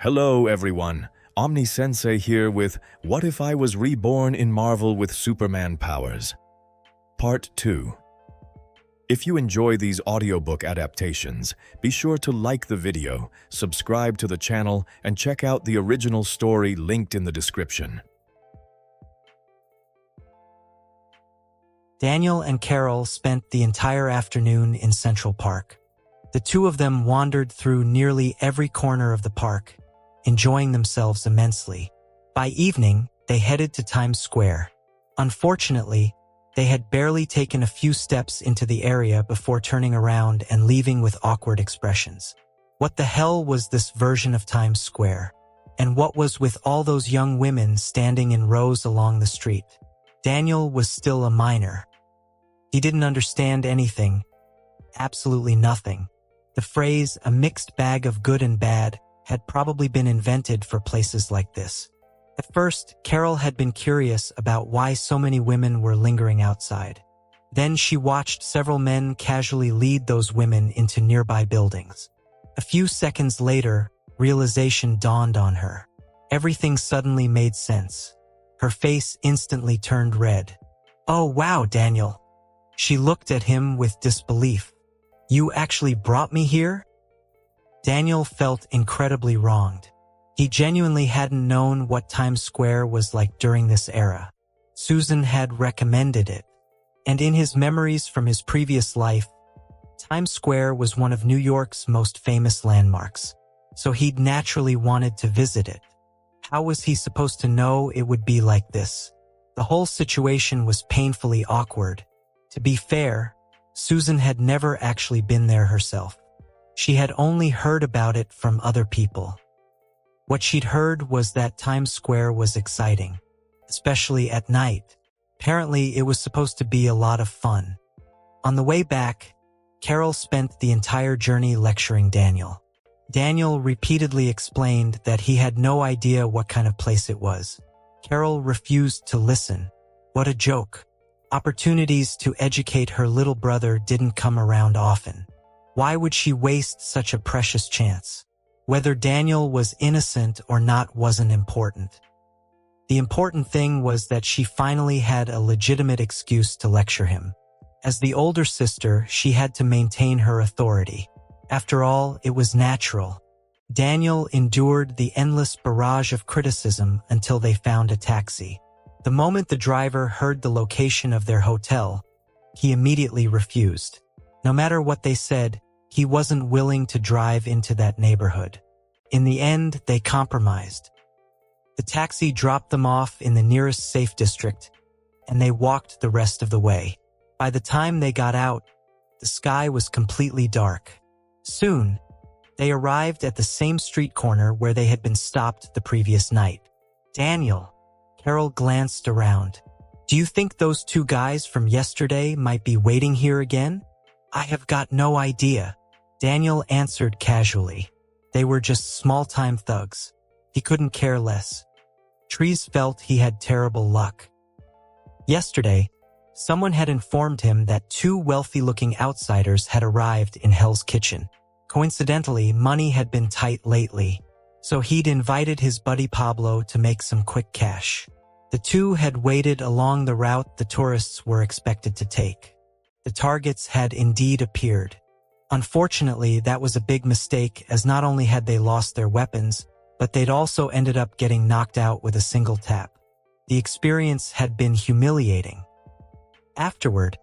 Hello everyone, Omni-Sensei here with What If I Was Reborn in Marvel with Superman Powers? Part 2. If you enjoy these audiobook adaptations, be sure to like the video, subscribe to the channel, and check out the original story linked in the description. Daniel and Carol spent the entire afternoon in Central Park. The two of them wandered through nearly every corner of the park, enjoying themselves immensely. By evening, they headed to Times Square. Unfortunately, they had barely taken a few steps into the area before turning around and leaving with awkward expressions. What the hell was this version of Times Square? And what was with all those young women standing in rows along the street? Daniel was still a minor. He didn't understand anything. Absolutely nothing. The phrase, a mixed bag of good and bad, had probably been invented for places like this. At first, Carol had been curious about why so many women were lingering outside. Then she watched several men casually lead those women into nearby buildings. A few seconds later, realization dawned on her. Everything suddenly made sense. Her face instantly turned red. "Oh wow, Daniel." She looked at him with disbelief. "You actually brought me here?" Daniel felt incredibly wronged. He genuinely hadn't known what Times Square was like during this era. Susan had recommended it. And in his memories from his previous life, Times Square was one of New York's most famous landmarks. So he'd naturally wanted to visit it. How was he supposed to know it would be like this? The whole situation was painfully awkward. To be fair, Susan had never actually been there herself. She had only heard about it from other people. What she'd heard was that Times Square was exciting, especially at night. Apparently, it was supposed to be a lot of fun. On the way back, Carol spent the entire journey lecturing Daniel. Daniel repeatedly explained that he had no idea what kind of place it was. Carol refused to listen. What a joke. Opportunities to educate her little brother didn't come around often. Why would she waste such a precious chance? Whether Daniel was innocent or not wasn't important. The important thing was that she finally had a legitimate excuse to lecture him. As the older sister, she had to maintain her authority. After all, it was natural. Daniel endured the endless barrage of criticism until they found a taxi. The moment the driver heard the location of their hotel, he immediately refused. No matter what they said, he wasn't willing to drive into that neighborhood. In the end, they compromised. The taxi dropped them off in the nearest safe district, and they walked the rest of the way. By the time they got out, the sky was completely dark. Soon, they arrived at the same street corner where they had been stopped the previous night. "Daniel," Carol glanced around. "Do you think those two guys from yesterday might be waiting here again?" "I have got no idea," Daniel answered casually. They were just small-time thugs. He couldn't care less. Trees felt he had terrible luck. Yesterday, someone had informed him that two wealthy-looking outsiders had arrived in Hell's Kitchen. Coincidentally, money had been tight lately, so he'd invited his buddy Pablo to make some quick cash. The two had waited along the route the tourists were expected to take. The targets had indeed appeared. Unfortunately, that was a big mistake, as not only had they lost their weapons, but they'd also ended up getting knocked out with a single tap. The experience had been humiliating. Afterward,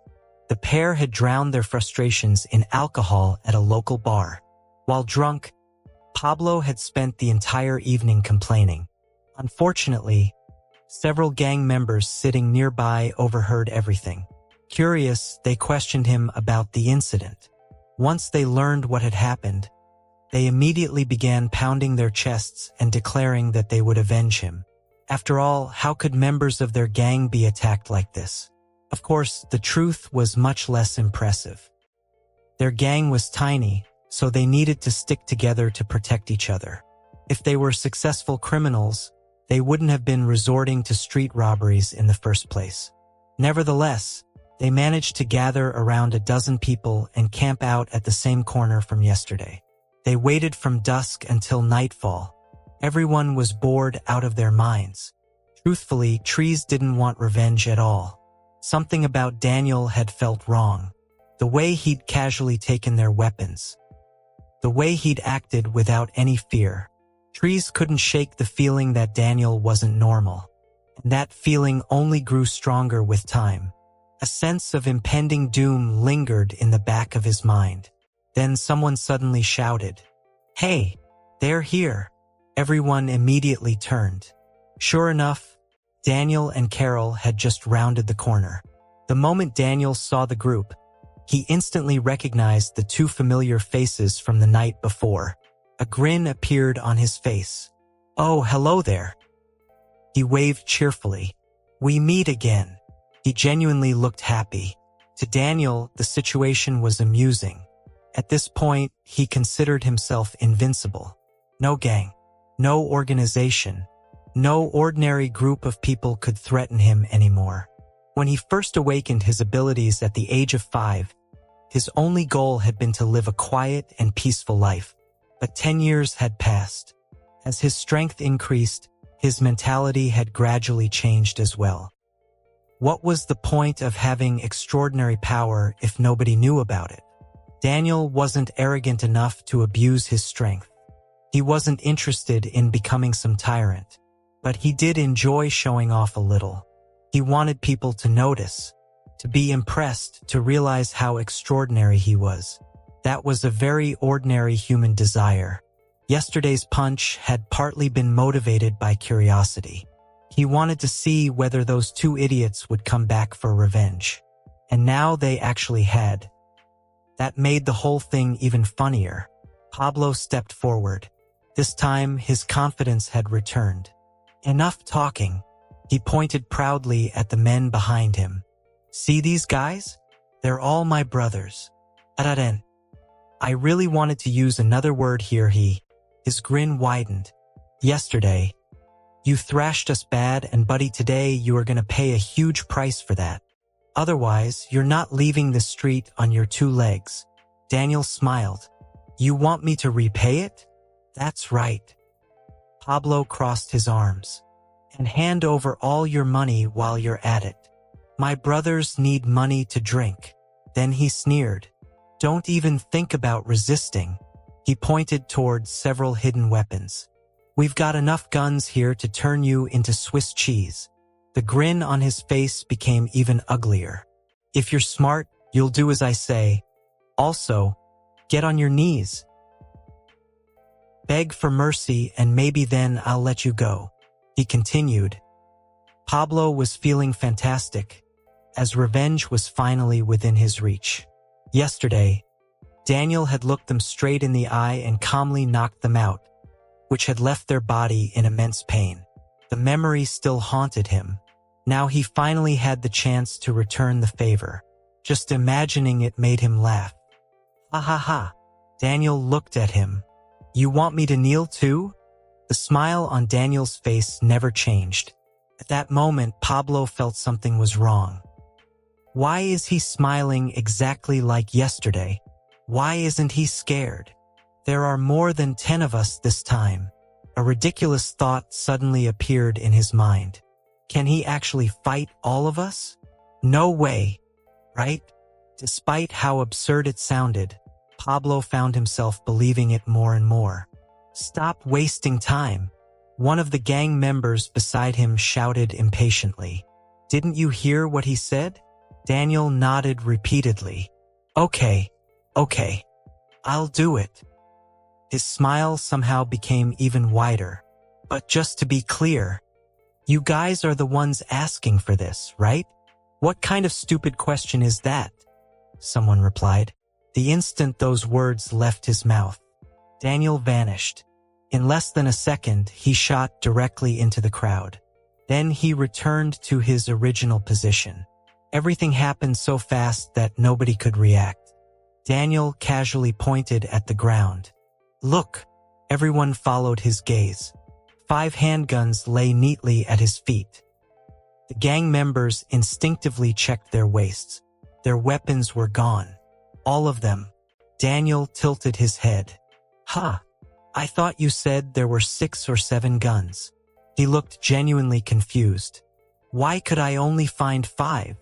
the pair had drowned their frustrations in alcohol at a local bar. While drunk, Pablo had spent the entire evening complaining. Unfortunately, several gang members sitting nearby overheard everything. Curious, they questioned him about the incident. Once they learned what had happened, they immediately began pounding their chests and declaring that they would avenge him. After all, how could members of their gang be attacked like this? Of course, the truth was much less impressive. Their gang was tiny, so they needed to stick together to protect each other. If they were successful criminals, they wouldn't have been resorting to street robberies in the first place. Nevertheless, they managed to gather around a dozen people and camp out at the same corner from yesterday. They waited from dusk until nightfall, Everyone was bored out of their minds. Truthfully, Trees didn't want revenge at all. Something about Daniel had felt wrong. The way he'd casually taken their weapons. The way he'd acted without any fear. Trees couldn't shake the feeling that Daniel wasn't normal. And that feeling only grew stronger with time. A sense of impending doom lingered in the back of his mind. Then someone suddenly shouted, "Hey, they're here." Everyone immediately turned. Sure enough, Daniel and Carol had just rounded the corner. The moment Daniel saw the group, he instantly recognized the two familiar faces from the night before. A grin appeared on his face. "Oh, hello there." He waved cheerfully. "We meet again." He genuinely looked happy. To Daniel, the situation was amusing. At this point, he considered himself invincible. No gang, no organization, no ordinary group of people could threaten him anymore. When he first awakened his abilities at the age of 5, his only goal had been to live a quiet and peaceful life. But 10 years had passed. As his strength increased, his mentality had gradually changed as well. What was the point of having extraordinary power if nobody knew about it? Daniel wasn't arrogant enough to abuse his strength. He wasn't interested in becoming some tyrant. But he did enjoy showing off a little. He wanted people to notice, to be impressed, to realize how extraordinary he was. That was a very ordinary human desire. Yesterday's punch had partly been motivated by curiosity. He wanted to see whether those two idiots would come back for revenge. And now they actually had. That made the whole thing even funnier. Pablo stepped forward. This time, his confidence had returned. "Enough talking." He pointed proudly at the men behind him. "See these guys? They're all my brothers." Araren. I really wanted to use another word here. His grin widened. "Yesterday, you thrashed us bad, and buddy, today you are going to pay a huge price for that. Otherwise, you're not leaving the street on your two legs." Daniel smiled. "You want me to repay it?" "That's right." Pablo crossed his arms. "And hand over all your money while you're at it. My brothers need money to drink." Then he sneered. "Don't even think about resisting." He pointed towards several hidden weapons. "We've got enough guns here to turn you into Swiss cheese." The grin on his face became even uglier. "If you're smart, you'll do as I say. Also, get on your knees. Beg for mercy, and maybe then I'll let you go," he continued. Pablo was feeling fantastic, as revenge was finally within his reach. Yesterday, Daniel had looked them straight in the eye and calmly knocked them out, which had left their body in immense pain. The memory still haunted him. Now he finally had the chance to return the favor. Just imagining it made him laugh. "Ha ha ha." Daniel looked at him. "You want me to kneel too?" The smile on Daniel's face never changed. At that moment, Pablo felt something was wrong. Why is he smiling exactly like yesterday? Why isn't he scared? There are more than 10 of us this time. A ridiculous thought suddenly appeared in his mind. Can he actually fight all of us? No way, right? Despite how absurd it sounded, Pablo found himself believing it more and more. "Stop wasting time," one of the gang members beside him shouted impatiently. "Didn't you hear what he said?" Daniel nodded repeatedly. Okay, I'll do it." His smile somehow became even wider. "But just to be clear, you guys are the ones asking for this, right?" "What kind of stupid question is that?" someone replied. The instant those words left his mouth, Daniel vanished. In less than a second, he shot directly into the crowd. Then he returned to his original position. Everything happened so fast that nobody could react. Daniel casually pointed at the ground. "Look!" Everyone followed his gaze. 5 handguns lay neatly at his feet. The gang members instinctively checked their waists. Their weapons were gone. All of them. Daniel tilted his head. "Ha! I thought you said there were 6 or 7 guns. He looked genuinely confused. Why could I only find 5?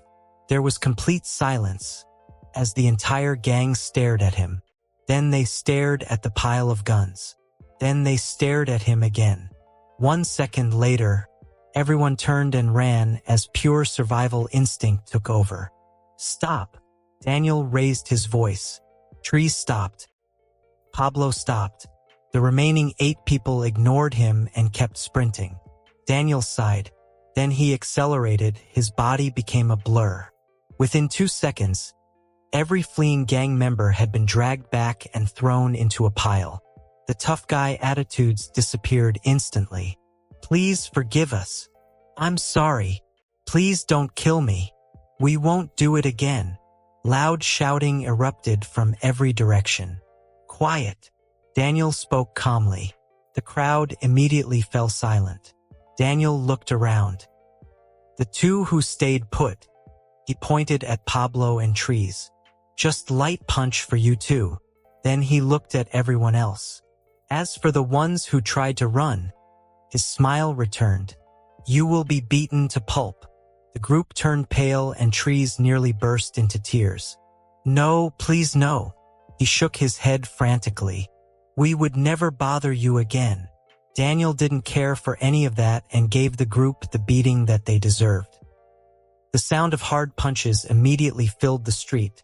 There was complete silence as the entire gang stared at him. Then they stared at the pile of guns. Then they stared at him again. 1 second later, everyone turned and ran as pure survival instinct took over. Stop! Daniel raised his voice. Trees stopped. Pablo stopped. The remaining 8 people ignored him and kept sprinting. Daniel sighed. Then he accelerated. His body became a blur. Within 2 seconds, every fleeing gang member had been dragged back and thrown into a pile. The tough guy attitudes disappeared instantly. Please forgive us. I'm sorry. Please don't kill me. We won't do it again. Loud shouting erupted from every direction. Quiet. Daniel spoke calmly. The crowd immediately fell silent. Daniel looked around. The 2 who stayed put. He pointed at Pablo and Trees. Just light punch for you 2. Then he looked at everyone else. As for the ones who tried to run, his smile returned. You will be beaten to pulp. The group turned pale and Trees nearly burst into tears. No, please no. He shook his head frantically. We would never bother you again. Daniel didn't care for any of that and gave the group the beating that they deserved. The sound of hard punches immediately filled the street.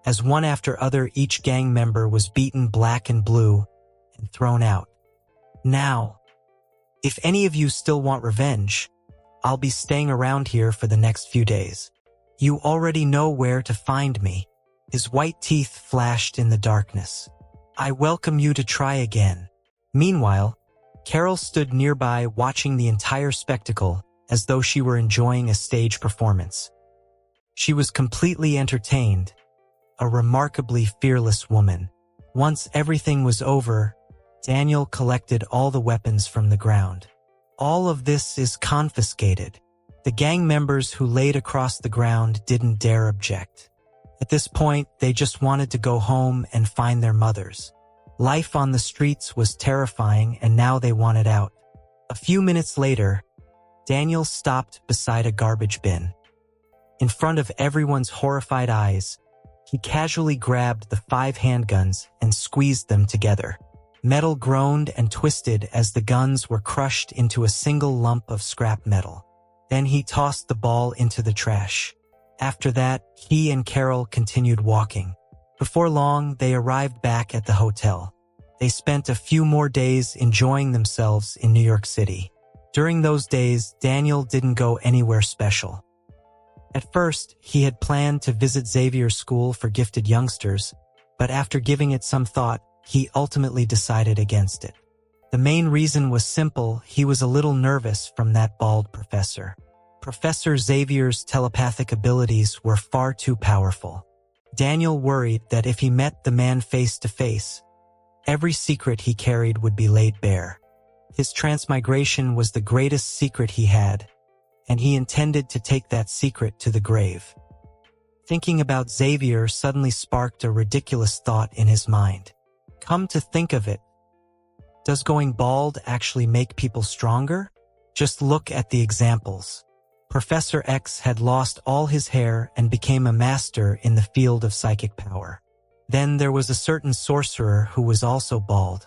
As one after other, each gang member was beaten black and blue and thrown out. Now, if any of you still want revenge, I'll be staying around here for the next few days. You already know where to find me. His white teeth flashed in the darkness. I welcome you to try again. Meanwhile, Carol stood nearby watching the entire spectacle as though she were enjoying a stage performance. She was completely entertained, a remarkably fearless woman. Once everything was over, Daniel collected all the weapons from the ground. All of this is confiscated. The gang members who laid across the ground didn't dare object. At this point, they just wanted to go home and find their mothers. Life on the streets was terrifying and now they wanted out. A few minutes later, Daniel stopped beside a garbage bin. In front of everyone's horrified eyes, he casually grabbed the 5 handguns and squeezed them together. Metal groaned and twisted as the guns were crushed into a single lump of scrap metal. Then he tossed the ball into the trash. After that, he and Carol continued walking. Before long, they arrived back at the hotel. They spent a few more days enjoying themselves in New York City. During those days, Daniel didn't go anywhere special. At first, he had planned to visit Xavier's school for gifted youngsters, but after giving it some thought, he ultimately decided against it. The main reason was simple: he was a little nervous from that bald professor. Professor Xavier's telepathic abilities were far too powerful. Daniel worried that if he met the man face to face, every secret he carried would be laid bare. His transmigration was the greatest secret he had, and he intended to take that secret to the grave. Thinking about Xavier suddenly sparked a ridiculous thought in his mind. Come to think of it, does going bald actually make people stronger? Just look at the examples. Professor X had lost all his hair and became a master in the field of psychic power. Then there was a certain sorcerer who was also bald.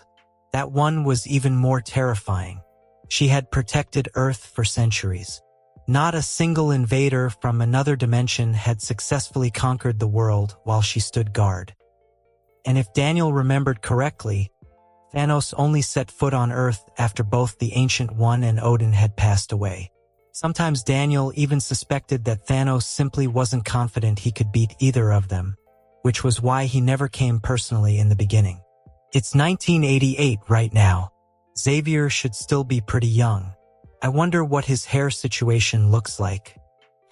That one was even more terrifying. She had protected Earth for centuries. Not a single invader from another dimension had successfully conquered the world while she stood guard. And if Daniel remembered correctly, Thanos only set foot on Earth after both the Ancient One and Odin had passed away. Sometimes Daniel even suspected that Thanos simply wasn't confident he could beat either of them, which was why he never came personally in the beginning. It's 1988 right now. Xavier should still be pretty young. I wonder what his hair situation looks like.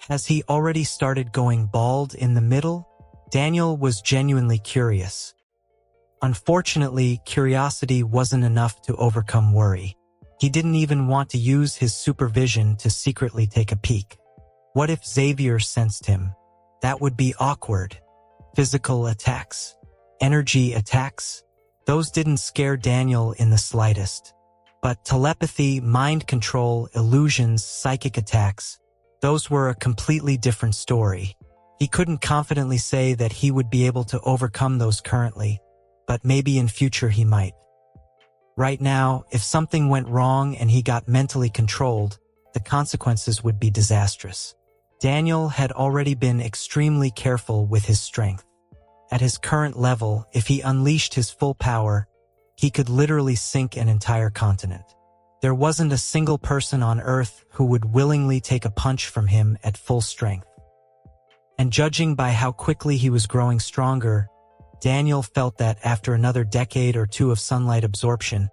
Has he already started going bald in the middle? Daniel was genuinely curious. Unfortunately, curiosity wasn't enough to overcome worry. He didn't even want to use his supervision to secretly take a peek. What if Xavier sensed him? That would be awkward. Physical attacks? Energy attacks? Those didn't scare Daniel in the slightest. But telepathy, mind control, illusions, psychic attacks, those were a completely different story. He couldn't confidently say that he would be able to overcome those currently, but maybe in future he might. Right now, if something went wrong and he got mentally controlled, the consequences would be disastrous. Daniel had already been extremely careful with his strength. At his current level, if he unleashed his full power, he could literally sink an entire continent. There wasn't a single person on Earth who would willingly take a punch from him at full strength. And judging by how quickly he was growing stronger, Daniel felt that after another decade or two of sunlight absorption,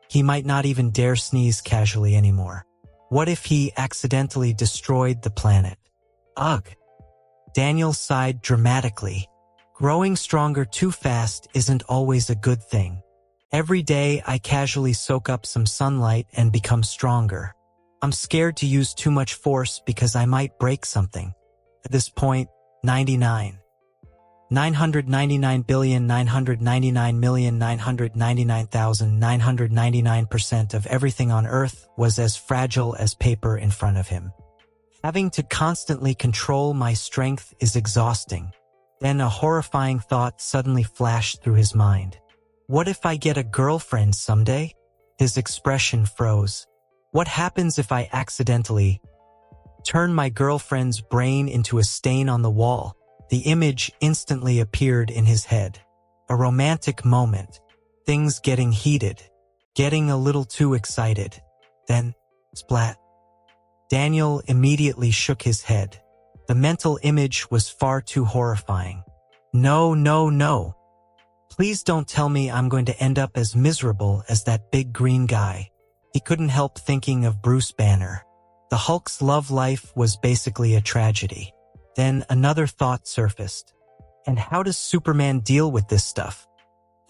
he might not even dare sneeze casually anymore. What if he accidentally destroyed the planet? Ugh! Daniel sighed dramatically. Growing stronger too fast isn't always a good thing. Every day I casually soak up some sunlight and become stronger. I'm scared to use too much force because I might break something. At this point, 999,999,999,999% of everything on Earth was as fragile as paper in front of him. Having to constantly control my strength is exhausting. Then a horrifying thought suddenly flashed through his mind. What if I get a girlfriend someday? His expression froze. What happens if I accidentally turn my girlfriend's brain into a stain on the wall? The image instantly appeared in his head. A romantic moment. Things getting heated. Getting a little too excited. Then, splat. Daniel immediately shook his head. The mental image was far too horrifying. No, no, no. Please don't tell me I'm going to end up as miserable as that big green guy. He couldn't help thinking of Bruce Banner. The Hulk's love life was basically a tragedy. Then another thought surfaced. And how does Superman deal with this stuff?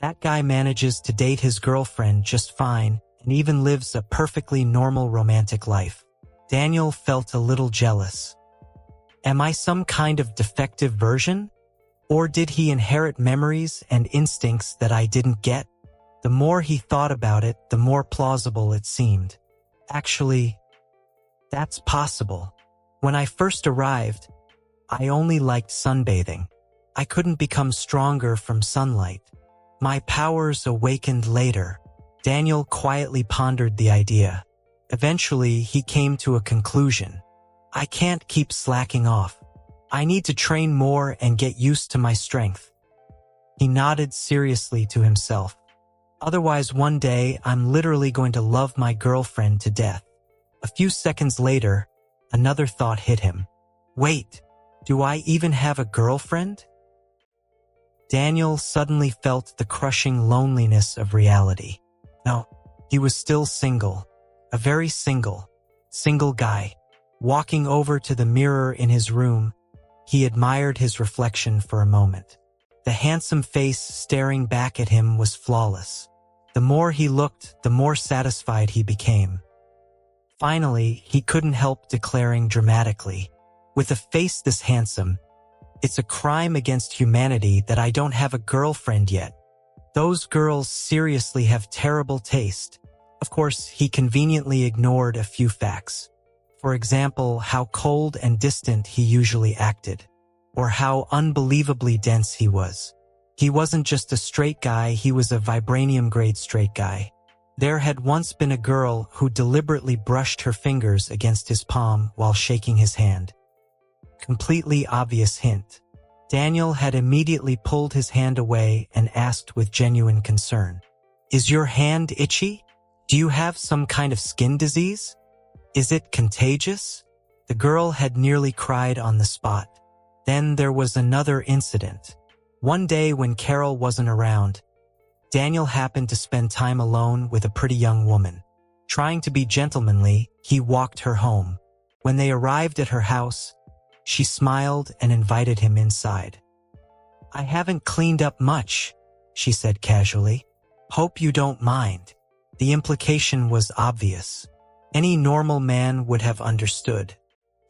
That guy manages to date his girlfriend just fine and even lives a perfectly normal romantic life. Daniel felt a little jealous. Am I some kind of defective version? Or did he inherit memories and instincts that I didn't get? The more he thought about it, the more plausible it seemed. Actually, that's possible. When I first arrived, I only liked sunbathing. I couldn't become stronger from sunlight. My powers awakened later. Daniel quietly pondered the idea. Eventually, he came to a conclusion. I can't keep slacking off. I need to train more and get used to my strength. He nodded seriously to himself. Otherwise, one day, I'm literally going to love my girlfriend to death. A few seconds later, another thought hit him. Wait, do I even have a girlfriend? Daniel suddenly felt the crushing loneliness of reality. No, he was still single. A very single guy. Walking over to the mirror in his room, he admired his reflection for a moment. The handsome face staring back at him was flawless. The more he looked, the more satisfied he became. Finally, he couldn't help declaring dramatically, with a face this handsome, it's a crime against humanity that I don't have a girlfriend yet. Those girls seriously have terrible taste. Of course, he conveniently ignored a few facts. For example, how cold and distant he usually acted, or how unbelievably dense he was. He wasn't just a straight guy, he was a vibranium-grade straight guy. There had once been a girl who deliberately brushed her fingers against his palm while shaking his hand. Completely obvious hint. Daniel had immediately pulled his hand away and asked with genuine concern, "Is your hand itchy? Do you have some kind of skin disease? Is it contagious?" The girl had nearly cried on the spot. Then there was another incident. One day when Carol wasn't around, Daniel happened to spend time alone with a pretty young woman. Trying to be gentlemanly, he walked her home. When they arrived at her house, she smiled and invited him inside. "I haven't cleaned up much," she said casually. "Hope you don't mind." The implication was obvious. Any normal man would have understood.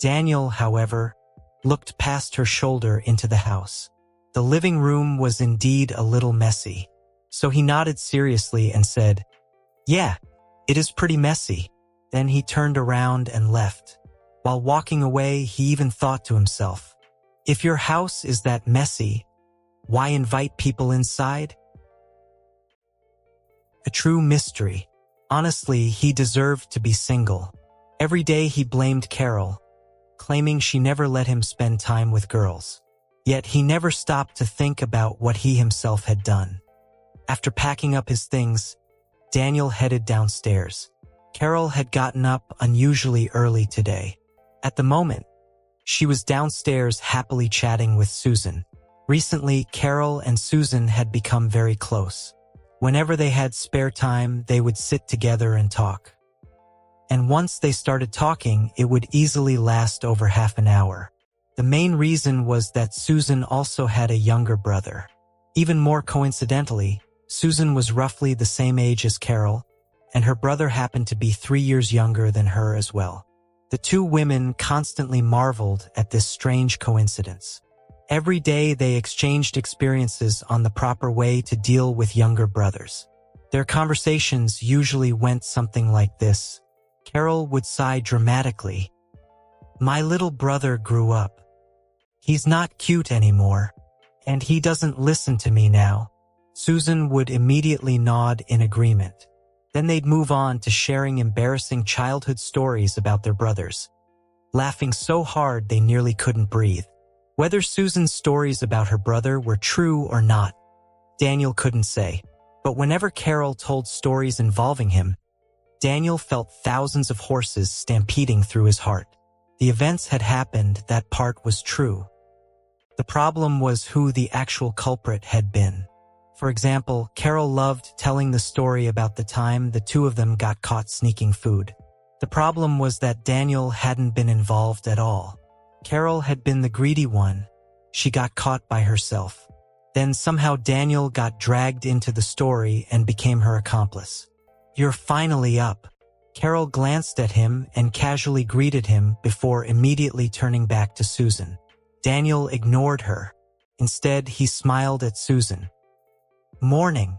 Daniel, however, looked past her shoulder into the house. The living room was indeed a little messy. So he nodded seriously and said, "Yeah, it is pretty messy." Then he turned around and left. While walking away, he even thought to himself, "If your house is that messy, why invite people inside?" A true mystery. Honestly, he deserved to be single. Every day he blamed Carol, claiming she never let him spend time with girls. Yet he never stopped to think about what he himself had done. After packing up his things, Daniel headed downstairs. Carol had gotten up unusually early today. At the moment, she was downstairs happily chatting with Susan. Recently, Carol and Susan had become very close. Whenever they had spare time, they would sit together and talk. And once they started talking, it would easily last over half an hour. The main reason was that Susan also had a younger brother. Even more coincidentally, Susan was roughly the same age as Carol, and her brother happened to be 3 years younger than her as well. The two women constantly marveled at this strange coincidence. Every day they exchanged experiences on the proper way to deal with younger brothers. Their conversations usually went something like this. Carol would sigh dramatically. "My little brother grew up. He's not cute anymore, and he doesn't listen to me now." Susan would immediately nod in agreement. Then they'd move on to sharing embarrassing childhood stories about their brothers, laughing so hard they nearly couldn't breathe. Whether Susan's stories about her brother were true or not, Daniel couldn't say. But whenever Carol told stories involving him, Daniel felt thousands of horses stampeding through his heart. The events had happened, that part was true. The problem was who the actual culprit had been. For example, Carol loved telling the story about the time the two of them got caught sneaking food. The problem was that Daniel hadn't been involved at all. Carol had been the greedy one. She got caught by herself. Then somehow Daniel got dragged into the story and became her accomplice. "You're finally up." Carol glanced at him and casually greeted him before immediately turning back to Susan. Daniel ignored her. Instead, he smiled at Susan. "Morning.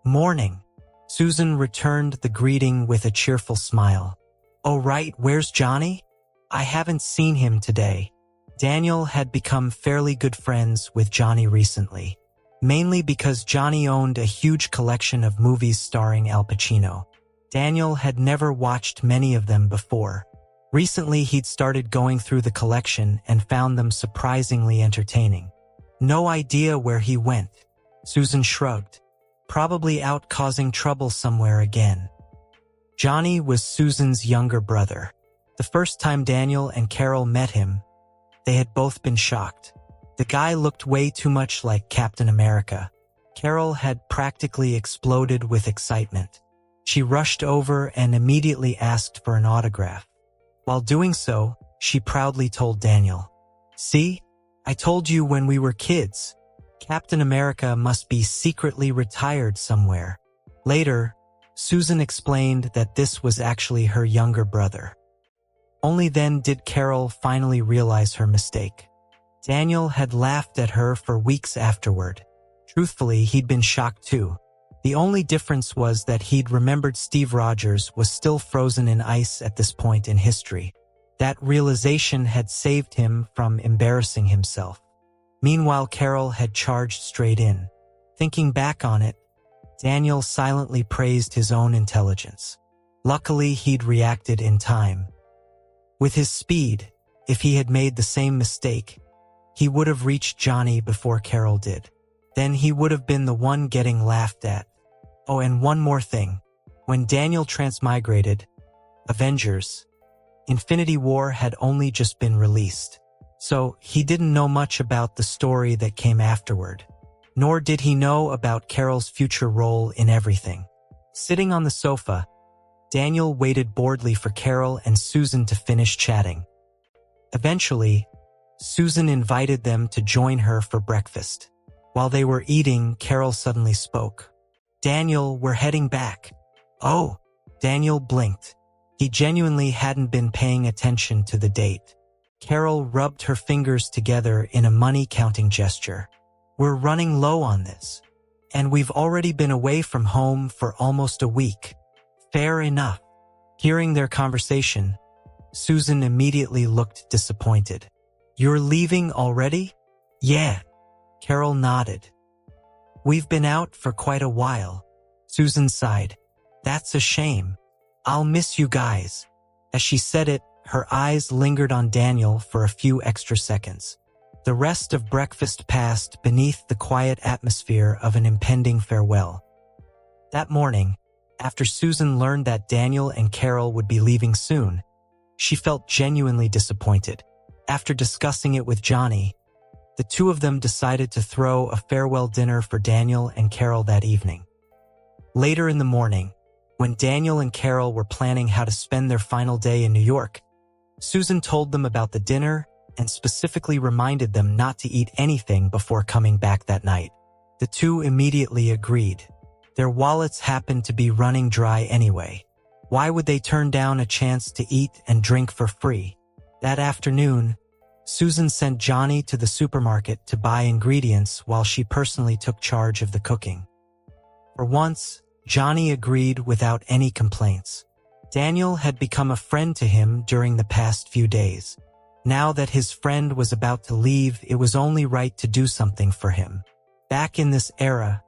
Morning." Susan returned the greeting with a cheerful smile. "Oh right, where's Johnny? I haven't seen him today." Daniel had become fairly good friends with Johnny recently, mainly because Johnny owned a huge collection of movies starring Al Pacino. Daniel had never watched many of them before. Recently, he'd started going through the collection and found them surprisingly entertaining. "No idea where he went." Susan shrugged. "Probably out causing trouble somewhere again." Johnny was Susan's younger brother. The first time Daniel and Carol met him, they had both been shocked. The guy looked way too much like Captain America. Carol had practically exploded with excitement. She rushed over and immediately asked for an autograph. While doing so, she proudly told Daniel, "See, I told you when we were kids. Captain America must be secretly retired somewhere." Later, Susan explained that this was actually her younger brother. Only then did Carol finally realize her mistake. Daniel had laughed at her for weeks afterward. Truthfully, he'd been shocked too. The only difference was that he'd remembered Steve Rogers was still frozen in ice at this point in history. That realization had saved him from embarrassing himself. Meanwhile, Carol had charged straight in. Thinking back on it, Daniel silently praised his own intelligence. Luckily, he'd reacted in time. With his speed, if he had made the same mistake, he would have reached Johnny before Carol did. Then he would have been the one getting laughed at. Oh, and one more thing. When Daniel transmigrated, Avengers, Infinity War had only just been released. So he didn't know much about the story that came afterward. Nor did he know about Carol's future role in everything. Sitting on the sofa, Daniel waited boredly for Carol and Susan to finish chatting. Eventually, Susan invited them to join her for breakfast. While they were eating, Carol suddenly spoke. "Daniel, we're heading back." "Oh." Daniel blinked. He genuinely hadn't been paying attention to the date. Carol rubbed her fingers together in a money-counting gesture. "We're running low on this. And we've already been away from home for almost a week. Fair enough. Hearing their conversation, Susan immediately looked disappointed. You're leaving already? Yeah. Carol nodded. We've been out for quite a while. Susan sighed. That's a shame. I'll miss you guys. As she said it, her eyes lingered on Daniel for a few extra seconds. The rest of breakfast passed beneath the quiet atmosphere of an impending farewell. That morning, after Susan learned that Daniel and Carol would be leaving soon, she felt genuinely disappointed. After discussing it with Johnny, the two of them decided to throw a farewell dinner for Daniel and Carol that evening. Later in the morning, when Daniel and Carol were planning how to spend their final day in New York, Susan told them about the dinner and specifically reminded them not to eat anything before coming back that night. The two immediately agreed. Their wallets happened to be running dry anyway. Why would they turn down a chance to eat and drink for free? That afternoon, Susan sent Johnny to the supermarket to buy ingredients while she personally took charge of the cooking. For once, Johnny agreed without any complaints. Daniel had become a friend to him during the past few days. Now that his friend was about to leave, it was only right to do something for him. Back in this era,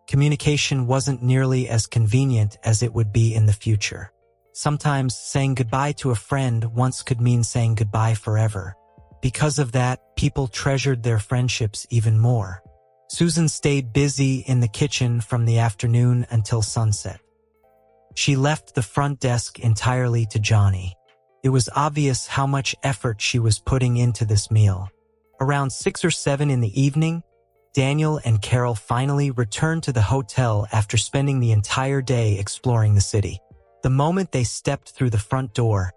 communication wasn't nearly as convenient as it would be in the future. Sometimes saying goodbye to a friend once could mean saying goodbye forever. Because of that, people treasured their friendships even more. Susan stayed busy in the kitchen from the afternoon until sunset. She left the front desk entirely to Johnny. It was obvious how much effort she was putting into this meal. Around 6 or 7 in the evening, Daniel and Carol finally returned to the hotel after spending the entire day exploring the city. The moment they stepped through the front door,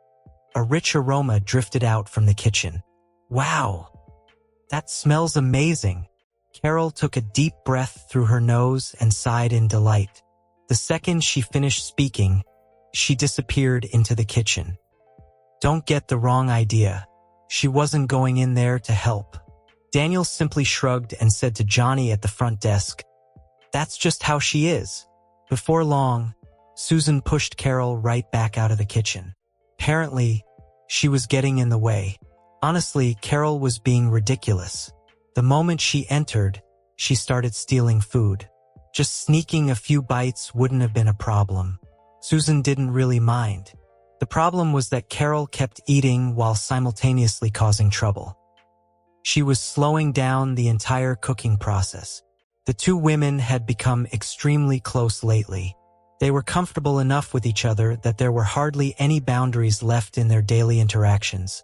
a rich aroma drifted out from the kitchen. Wow! That smells amazing. Carol took a deep breath through her nose and sighed in delight. The second she finished speaking, she disappeared into the kitchen. Don't get the wrong idea. She wasn't going in there to help. Daniel simply shrugged and said to Johnny at the front desk, "That's just how she is." Before long, Susan pushed Carol right back out of the kitchen. Apparently, she was getting in the way. Honestly, Carol was being ridiculous. The moment she entered, she started stealing food. Just sneaking a few bites wouldn't have been a problem. Susan didn't really mind. The problem was that Carol kept eating while simultaneously causing trouble. She was slowing down the entire cooking process. The two women had become extremely close lately. They were comfortable enough with each other that there were hardly any boundaries left in their daily interactions,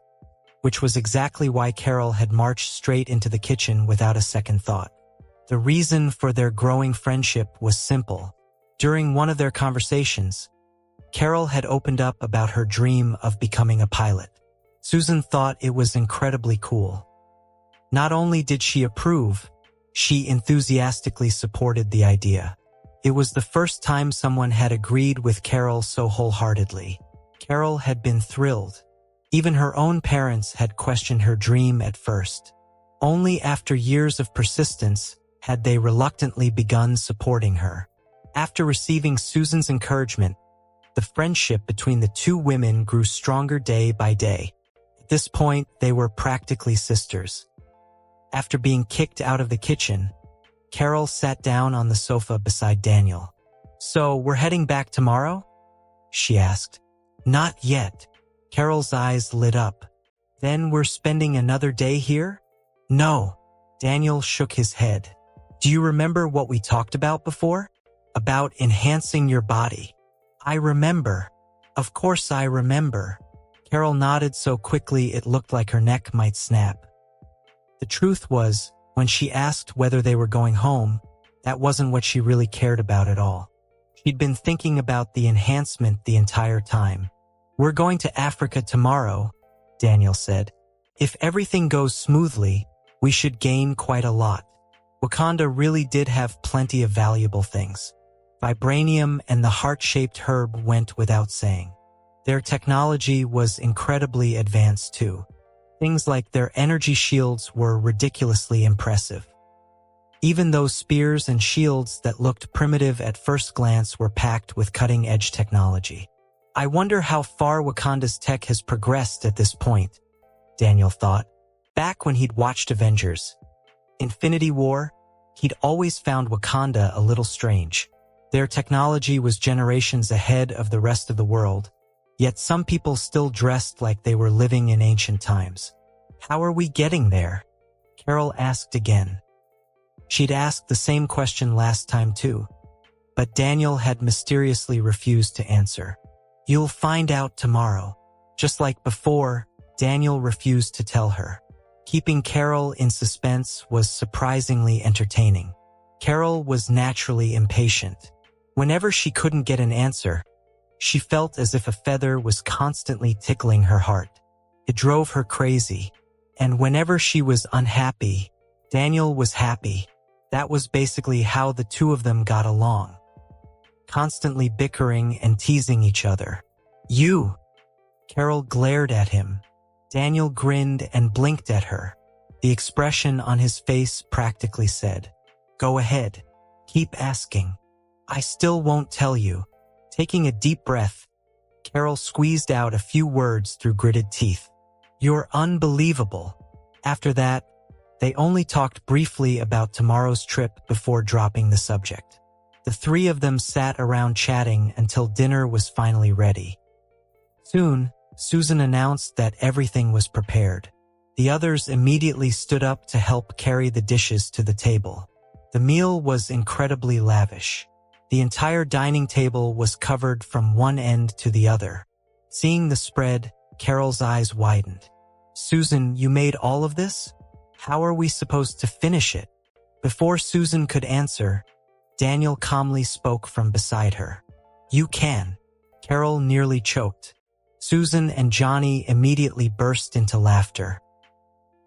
which was exactly why Carol had marched straight into the kitchen without a second thought. The reason for their growing friendship was simple. During one of their conversations, Carol had opened up about her dream of becoming a pilot. Susan thought it was incredibly cool. Not only did she approve, she enthusiastically supported the idea. It was the first time someone had agreed with Carol so wholeheartedly. Carol had been thrilled. Even her own parents had questioned her dream at first. Only after years of persistence had they reluctantly begun supporting her. After receiving Susan's encouragement, the friendship between the two women grew stronger day by day. At this point, they were practically sisters. After being kicked out of the kitchen, Carol sat down on the sofa beside Daniel. "So, we're heading back tomorrow?" she asked. "Not yet." Carol's eyes lit up. "Then we're spending another day here?" "No." Daniel shook his head. "Do you remember what we talked about before? About enhancing your body?" "I remember. Of course I remember." Carol nodded so quickly it looked like her neck might snap. The truth was, when she asked whether they were going home, that wasn't what she really cared about at all. She'd been thinking about the enhancement the entire time. "We're going to Africa tomorrow," Daniel said. "If everything goes smoothly, we should gain quite a lot." Wakanda really did have plenty of valuable things. Vibranium and the heart-shaped herb went without saying. Their technology was incredibly advanced too. Things like their energy shields were ridiculously impressive. Even those spears and shields that looked primitive at first glance were packed with cutting-edge technology. I wonder how far Wakanda's tech has progressed at this point, Daniel thought. Back when he'd watched Avengers Infinity War, he'd always found Wakanda a little strange. Their technology was generations ahead of the rest of the world, yet some people still dressed like they were living in ancient times. How are we getting there? Carol asked again. She'd asked the same question last time too, but Daniel had mysteriously refused to answer. You'll find out tomorrow. Just like before, Daniel refused to tell her. Keeping Carol in suspense was surprisingly entertaining. Carol was naturally impatient. Whenever she couldn't get an answer, she felt as if a feather was constantly tickling her heart. It drove her crazy. And whenever she was unhappy, Daniel was happy. That was basically how the two of them got along. Constantly bickering and teasing each other. You! Carol glared at him. Daniel grinned and blinked at her. The expression on his face practically said, "Go ahead. Keep asking. I still won't tell you." Taking a deep breath, Carol squeezed out a few words through gritted teeth. "You're unbelievable." After that, they only talked briefly about tomorrow's trip before dropping the subject. The three of them sat around chatting until dinner was finally ready. Soon, Susan announced that everything was prepared. The others immediately stood up to help carry the dishes to the table. The meal was incredibly lavish. The entire dining table was covered from one end to the other. Seeing the spread, Carol's eyes widened. "Susan, you made all of this? How are we supposed to finish it?" Before Susan could answer, Daniel calmly spoke from beside her. "You can." Carol nearly choked. Susan and Johnny immediately burst into laughter.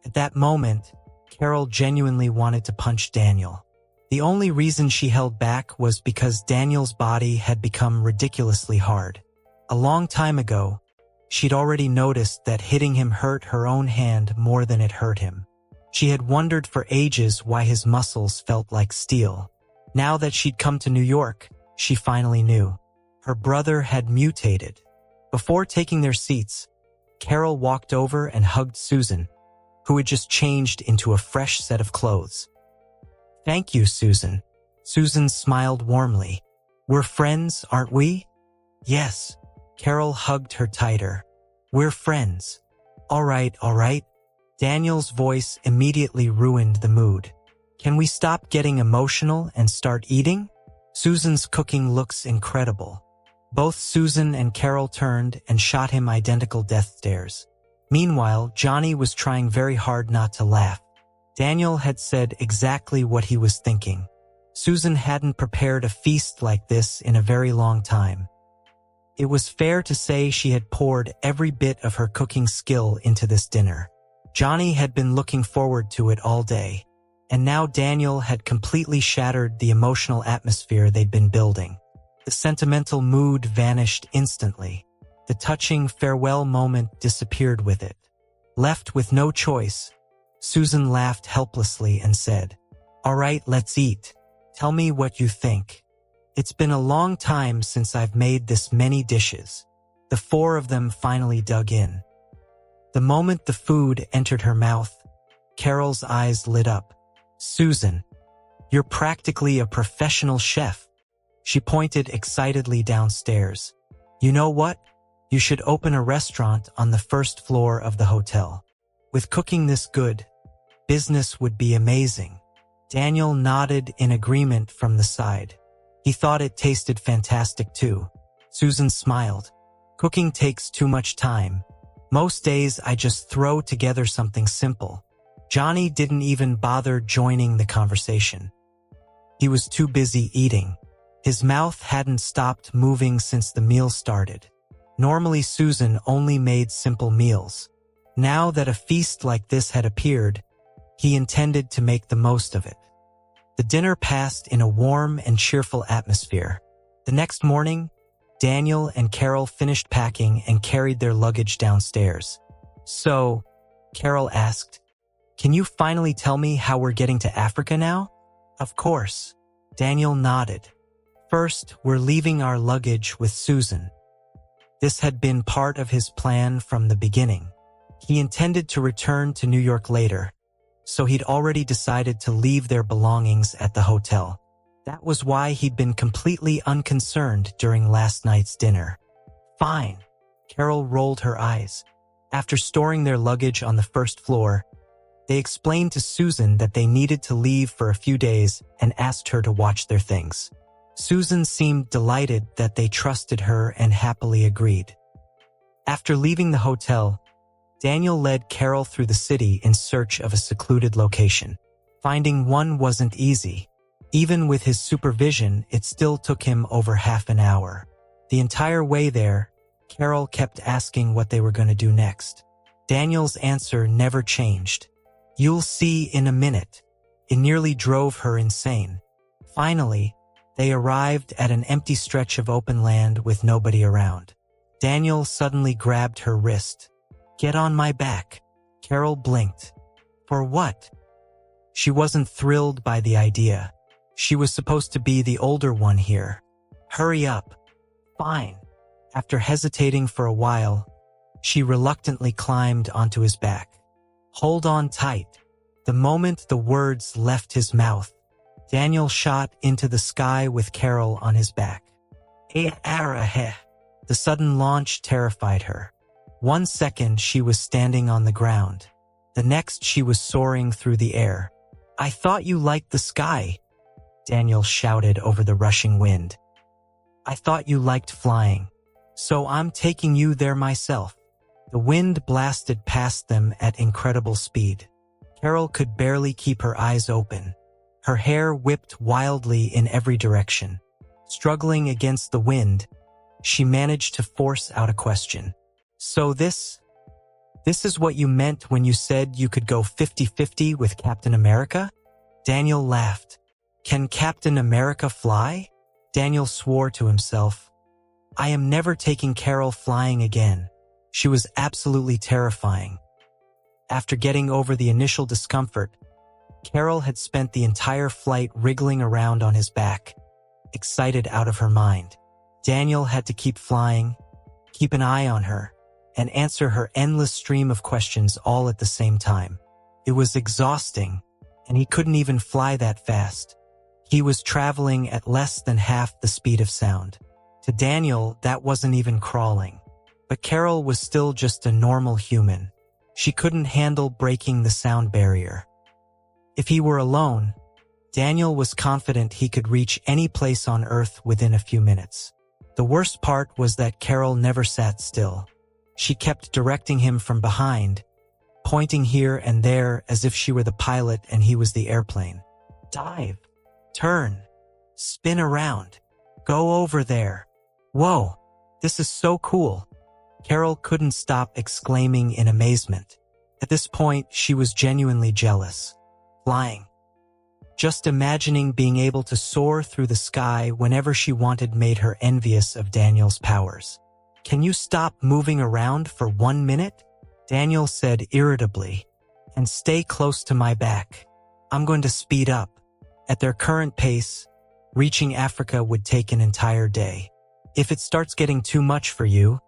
At that moment, Carol genuinely wanted to punch Daniel. The only reason she held back was because Daniel's body had become ridiculously hard. A long time ago, she'd already noticed that hitting him hurt her own hand more than it hurt him. She had wondered for ages why his muscles felt like steel. Now that she'd come to New York, she finally knew. Her brother had mutated. Before taking their seats, Carol walked over and hugged Susan, who had just changed into a fresh set of clothes. "Thank you, Susan." Susan smiled warmly. "We're friends, aren't we?" "Yes." Carol hugged her tighter. "We're friends." All right. Daniel's voice immediately ruined the mood. "Can we stop getting emotional and start eating?" Susan's cooking looks incredible. Both Susan and Carol turned and shot him identical death stares. Meanwhile, Johnny was trying very hard not to laugh. Daniel had said exactly what he was thinking. Susan hadn't prepared a feast like this in a very long time. It was fair to say she had poured every bit of her cooking skill into this dinner. Johnny had been looking forward to it all day, and now Daniel had completely shattered the emotional atmosphere they'd been building. The sentimental mood vanished instantly. The touching farewell moment disappeared with it. Left with no choice, Susan laughed helplessly and said, "All right, let's eat. Tell me what you think." "It's been a long time since I've made this many dishes." The four of them finally dug in. The moment the food entered her mouth, Carol's eyes lit up. "Susan, you're practically a professional chef." She pointed excitedly downstairs. "You know what? You should open a restaurant on the first floor of the hotel. With cooking this good, business would be amazing." Daniel nodded in agreement from the side. He thought it tasted fantastic too. Susan smiled. "Cooking takes too much time. Most days I just throw together something simple." Johnny didn't even bother joining the conversation. He was too busy eating. His mouth hadn't stopped moving since the meal started. Normally Susan only made simple meals. Now that a feast like this had appeared, he intended to make the most of it. The dinner passed in a warm and cheerful atmosphere. The next morning, Daniel and Carol finished packing and carried their luggage downstairs. "So," Carol asked, "can you finally tell me how we're getting to Africa now?" Of course. Daniel nodded. First, we're leaving our luggage with Susan. This had been part of his plan from the beginning. He intended to return to New York later, so he'd already decided to leave their belongings at the hotel. That was why he'd been completely unconcerned during last night's dinner. Fine. Carol rolled her eyes. After storing their luggage on the first floor, they explained to Susan that they needed to leave for a few days and asked her to watch their things. Susan seemed delighted that they trusted her and happily agreed. After leaving the hotel, Daniel led Carol through the city in search of a secluded location. Finding one wasn't easy. Even with his supervision, it still took him over half an hour. The entire way there, Carol kept asking what they were going to do next. Daniel's answer never changed. "You'll see in a minute." It nearly drove her insane. Finally, they arrived at an empty stretch of open land with nobody around. Daniel suddenly grabbed her wrist. "Get on my back." Carol blinked. For what? She wasn't thrilled by the idea. She was supposed to be the older one here. Hurry up. Fine. After hesitating for a while, she reluctantly climbed onto his back. Hold on tight. The moment the words left his mouth, Daniel shot into the sky with Carol on his back. The sudden launch terrified her. 1 second she was standing on the ground. The next she was soaring through the air. "I thought you liked the sky," Daniel shouted over the rushing wind. "I thought you liked flying. So I'm taking you there myself." The wind blasted past them at incredible speed. Carol could barely keep her eyes open. Her hair whipped wildly in every direction. Struggling against the wind, she managed to force out a question. "So this is what you meant when you said you could go 50-50 with Captain America?" Daniel laughed. "Can Captain America fly?" Daniel swore to himself. "I am never taking Carol flying again." She was absolutely terrifying. After getting over the initial discomfort, Carol had spent the entire flight wriggling around on his back, excited out of her mind. Daniel had to keep flying, keep an eye on her, and answer her endless stream of questions all at the same time. It was exhausting, and he couldn't even fly that fast. He was traveling at less than half the speed of sound. To Daniel, that wasn't even crawling. But Carol was still just a normal human. She couldn't handle breaking the sound barrier. If he were alone, Daniel was confident he could reach any place on Earth within a few minutes. The worst part was that Carol never sat still. She kept directing him from behind, pointing here and there as if she were the pilot and he was the airplane. "Dive. Turn. Spin around. Go over there. Whoa, this is so cool." Carol couldn't stop exclaiming in amazement. At this point, she was genuinely jealous. Flying. Just imagining being able to soar through the sky whenever she wanted made her envious of Daniel's powers. "Can you stop moving around for 1 minute?" Daniel said irritably. "And stay close to my back. I'm going to speed up." At their current pace, reaching Africa would take an entire day. "If it starts getting too much for you,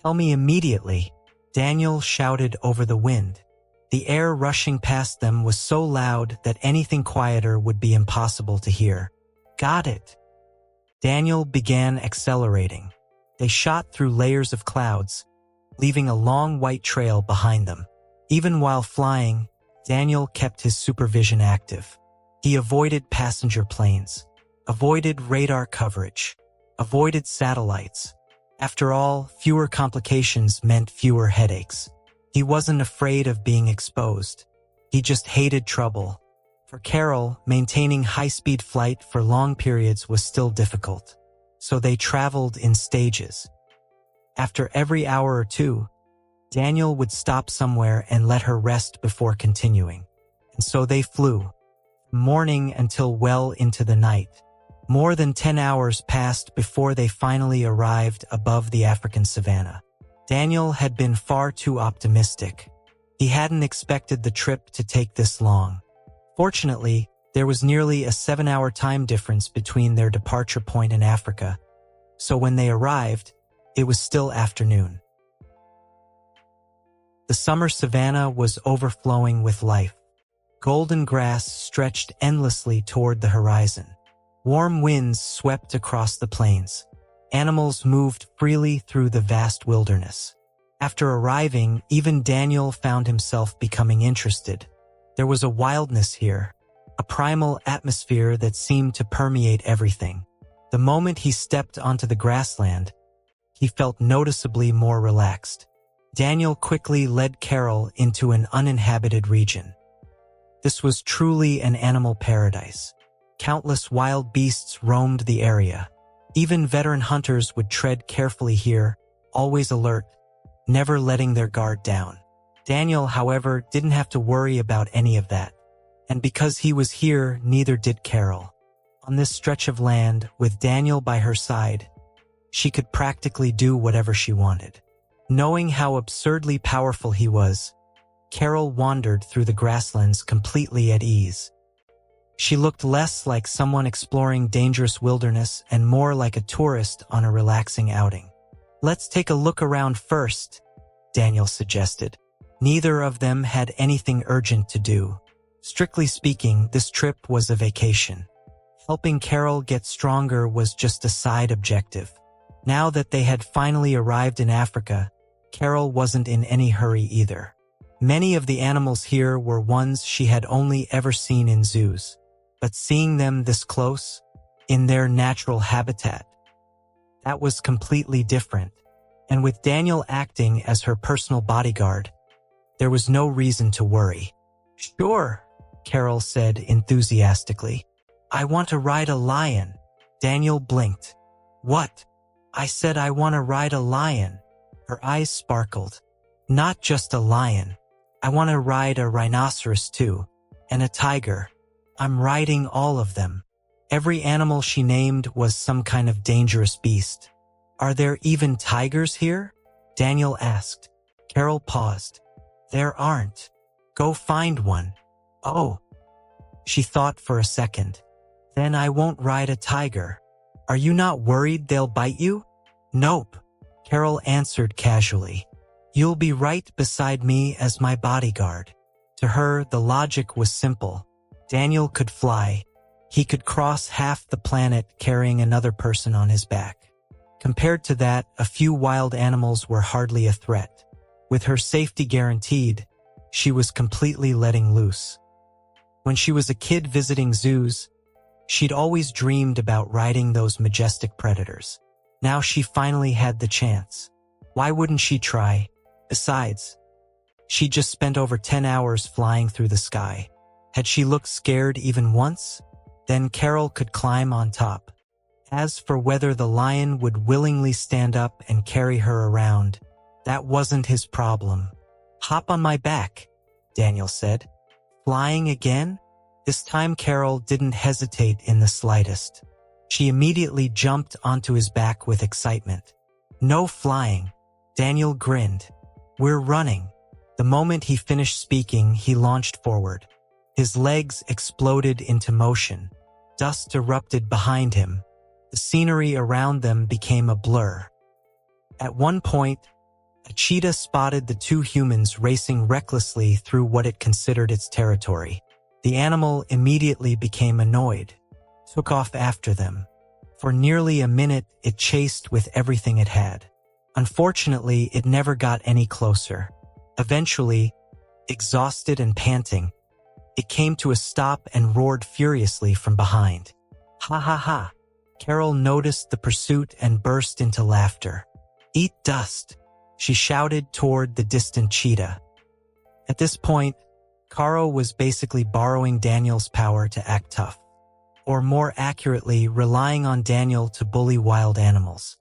tell me immediately," Daniel shouted over the wind. The air rushing past them was so loud that anything quieter would be impossible to hear. "Got it." Daniel began accelerating. They shot through layers of clouds, leaving a long white trail behind them. Even while flying, Daniel kept his supervision active. He avoided passenger planes, avoided radar coverage, avoided satellites. After all, fewer complications meant fewer headaches. He wasn't afraid of being exposed. He just hated trouble. For Carol, maintaining high-speed flight for long periods was still difficult. So they traveled in stages. After every hour or two, Daniel would stop somewhere and let her rest before continuing. And so they flew, from morning until well into the night. More than 10 hours passed before they finally arrived above the African savanna. Daniel had been far too optimistic. He hadn't expected the trip to take this long. Fortunately, There was nearly a 7-hour time difference between their departure point in Africa, so when they arrived, it was still afternoon. The summer savanna was overflowing with life. Golden grass stretched endlessly toward the horizon. Warm winds swept across the plains. Animals moved freely through the vast wilderness. After arriving, even Daniel found himself becoming interested. There was a wildness here, a primal atmosphere that seemed to permeate everything. The moment he stepped onto the grassland, he felt noticeably more relaxed. Daniel quickly led Carol into an uninhabited region. This was truly an animal paradise. Countless wild beasts roamed the area. Even veteran hunters would tread carefully here, always alert, never letting their guard down. Daniel, however, didn't have to worry about any of that. And because he was here, neither did Carol. On this stretch of land, with Daniel by her side, she could practically do whatever she wanted. Knowing how absurdly powerful he was, Carol wandered through the grasslands completely at ease. She looked less like someone exploring dangerous wilderness and more like a tourist on a relaxing outing. "Let's take a look around first," Daniel suggested. Neither of them had anything urgent to do. Strictly speaking, this trip was a vacation. Helping Carol get stronger was just a side objective. Now that they had finally arrived in Africa, Carol wasn't in any hurry either. Many of the animals here were ones she had only ever seen in zoos. But seeing them this close, in their natural habitat, that was completely different. And with Daniel acting as her personal bodyguard, there was no reason to worry. "Sure," Carol said enthusiastically. "I want to ride a lion." Daniel blinked. "What?" "I said I want to ride a lion." Her eyes sparkled. "Not just a lion. I want to ride a rhinoceros too, and a tiger. I'm riding all of them." Every animal she named was some kind of dangerous beast. "Are there even tigers here?" Daniel asked. Carol paused. "There aren't. Go find one." "Oh." She thought for a second. "Then I won't ride a tiger. Are you not worried they'll bite you?" "Nope," Carol answered casually. "You'll be right beside me as my bodyguard." To her, the logic was simple. Daniel could fly. He could cross half the planet carrying another person on his back. Compared to that, a few wild animals were hardly a threat. With her safety guaranteed, she was completely letting loose. When she was a kid visiting zoos, she'd always dreamed about riding those majestic predators. Now she finally had the chance. Why wouldn't she try? Besides, she just spent over 10 hours flying through the sky. Had she looked scared even once? Then Carol could climb on top. As for whether the lion would willingly stand up and carry her around, that wasn't his problem. "Hop on my back," Daniel said. "Flying again?" This time Carol didn't hesitate in the slightest. She immediately jumped onto his back with excitement. "No flying." Daniel grinned. "We're running." The moment he finished speaking, he launched forward. His legs exploded into motion. Dust erupted behind him. The scenery around them became a blur. At one point, a cheetah spotted the two humans racing recklessly through what it considered its territory. The animal immediately became annoyed, took off after them. For nearly a minute, it chased with everything it had. Unfortunately, it never got any closer. Eventually, exhausted and panting, it came to a stop and roared furiously from behind. "Ha ha ha." Carol noticed the pursuit and burst into laughter. "Eat dust," she shouted toward the distant cheetah. At this point, Carol was basically borrowing Daniel's power to act tough. Or more accurately, relying on Daniel to bully wild animals.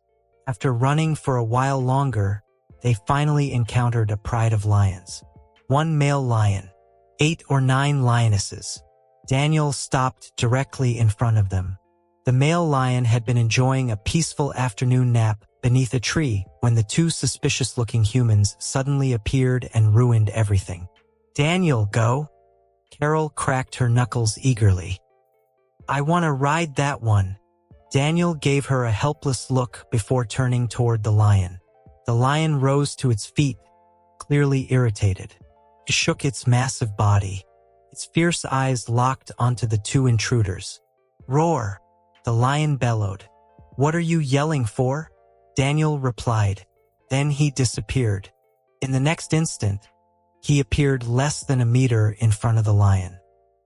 After running for a while longer, they finally encountered a pride of lions. One male lion, 8 or 9 lionesses. Daniel stopped directly in front of them. The male lion had been enjoying a peaceful afternoon nap beneath a tree when the two suspicious-looking humans suddenly appeared and ruined everything. "Daniel, go!" Carol cracked her knuckles eagerly. I want to ride that one. Daniel gave her a helpless look before turning toward the lion. The lion rose to its feet, clearly irritated. It shook its massive body. Its fierce eyes locked onto the two intruders. Roar! The lion bellowed. What are you yelling for? Daniel replied. Then he disappeared. In the next instant, he appeared less than a meter in front of the lion.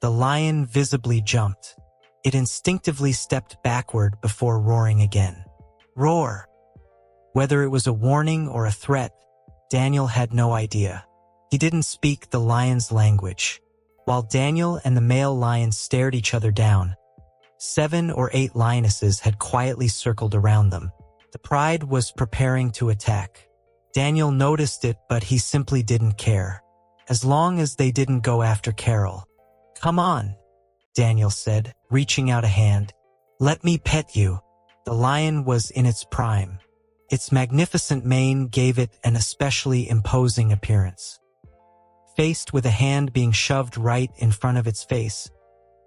The lion visibly jumped. It instinctively stepped backward before roaring again. Roar! Whether it was a warning or a threat, Daniel had no idea. He didn't speak the lion's language. While Daniel and the male lion stared each other down, 7 or 8 lionesses had quietly circled around them. The pride was preparing to attack. Daniel noticed it, but he simply didn't care. As long as they didn't go after Carol. Come on, Daniel said, reaching out a hand. Let me pet you. The lion was in its prime. Its magnificent mane gave it an especially imposing appearance. Faced with a hand being shoved right in front of its face,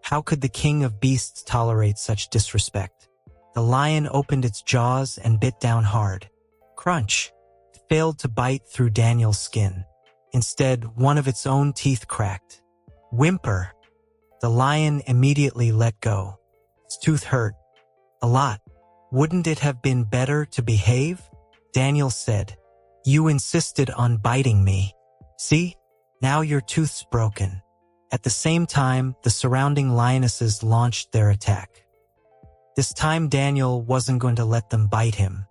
how could the king of beasts tolerate such disrespect? The lion opened its jaws and bit down hard. Crunch! It failed to bite through Daniel's skin. Instead, one of its own teeth cracked. Whimper! The lion immediately let go. Its tooth hurt. A lot. Wouldn't it have been better to behave? Daniel said. You insisted on biting me. See? Now your tooth's broken. At the same time, the surrounding lionesses launched their attack. This time Daniel wasn't going to let them bite him.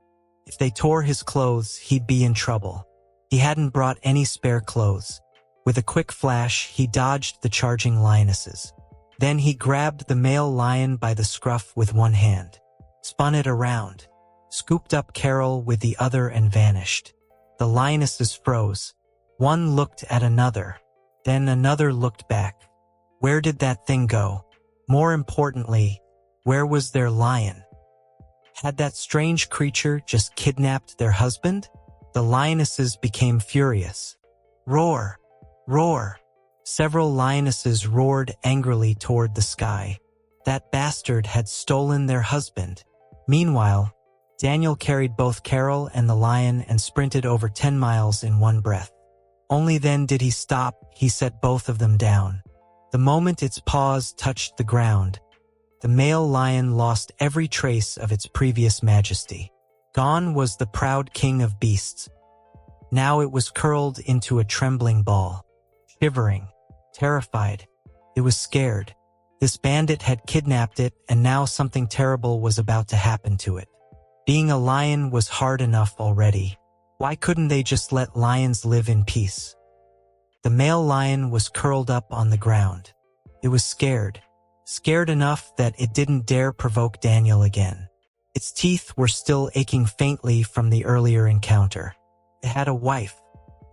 If they tore his clothes, he'd be in trouble. He hadn't brought any spare clothes. With a quick flash, he dodged the charging lionesses. Then he grabbed the male lion by the scruff with one hand, spun it around, scooped up Carol with the other and vanished. The lionesses froze. One looked at another. Then another looked back. Where did that thing go? More importantly, where was their lion? Had that strange creature just kidnapped their husband? The lionesses became furious. Roar! Roar! Several lionesses roared angrily toward the sky. That bastard had stolen their husband. Meanwhile, Daniel carried both Carol and the lion and sprinted over 10 miles in one breath. Only then did he stop. He set both of them down. The moment its paws touched the ground, the male lion lost every trace of its previous majesty. Gone was the proud king of beasts. Now it was curled into a trembling ball. Shivering, terrified, it was scared. This bandit had kidnapped it, and now something terrible was about to happen to it. Being a lion was hard enough already. Why couldn't they just let lions live in peace? The male lion was curled up on the ground. It was scared. Scared enough that it didn't dare provoke Daniel again. Its teeth were still aching faintly from the earlier encounter. It had a wife.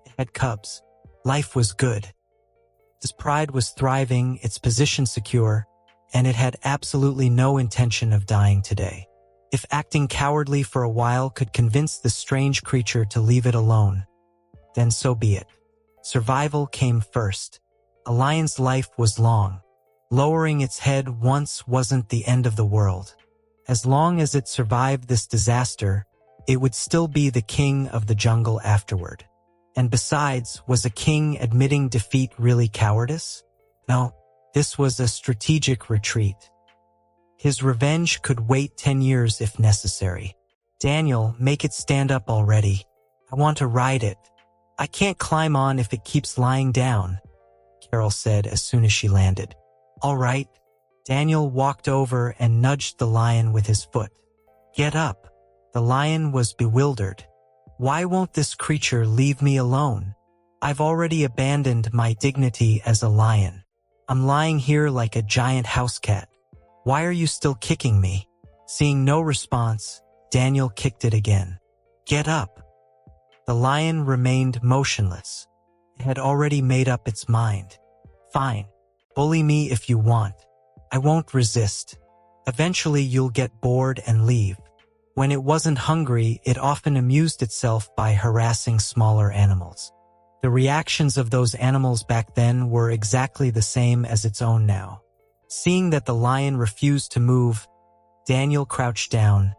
It had cubs. Life was good. Its pride was thriving, its position secure, and it had absolutely no intention of dying today. If acting cowardly for a while could convince the strange creature to leave it alone, then so be it. Survival came first. A lion's life was long. Lowering its head once wasn't the end of the world. As long as it survived this disaster, it would still be the king of the jungle afterward. And besides, was a king admitting defeat really cowardice? No, this was a strategic retreat. His revenge could wait 10 years if necessary. Daniel, make it stand up already. I want to ride it. I can't climb on if it keeps lying down, Carol said as soon as she landed. All right. Daniel walked over and nudged the lion with his foot. Get up. The lion was bewildered. Why won't this creature leave me alone? I've already abandoned my dignity as a lion. I'm lying here like a giant house cat. Why are you still kicking me? Seeing no response, Daniel kicked it again. Get up. The lion remained motionless. It had already made up its mind. Fine. Bully me if you want. I won't resist. Eventually you'll get bored and leave. When it wasn't hungry, it often amused itself by harassing smaller animals. The reactions of those animals back then were exactly the same as its own now. Seeing that the lion refused to move, Daniel crouched down,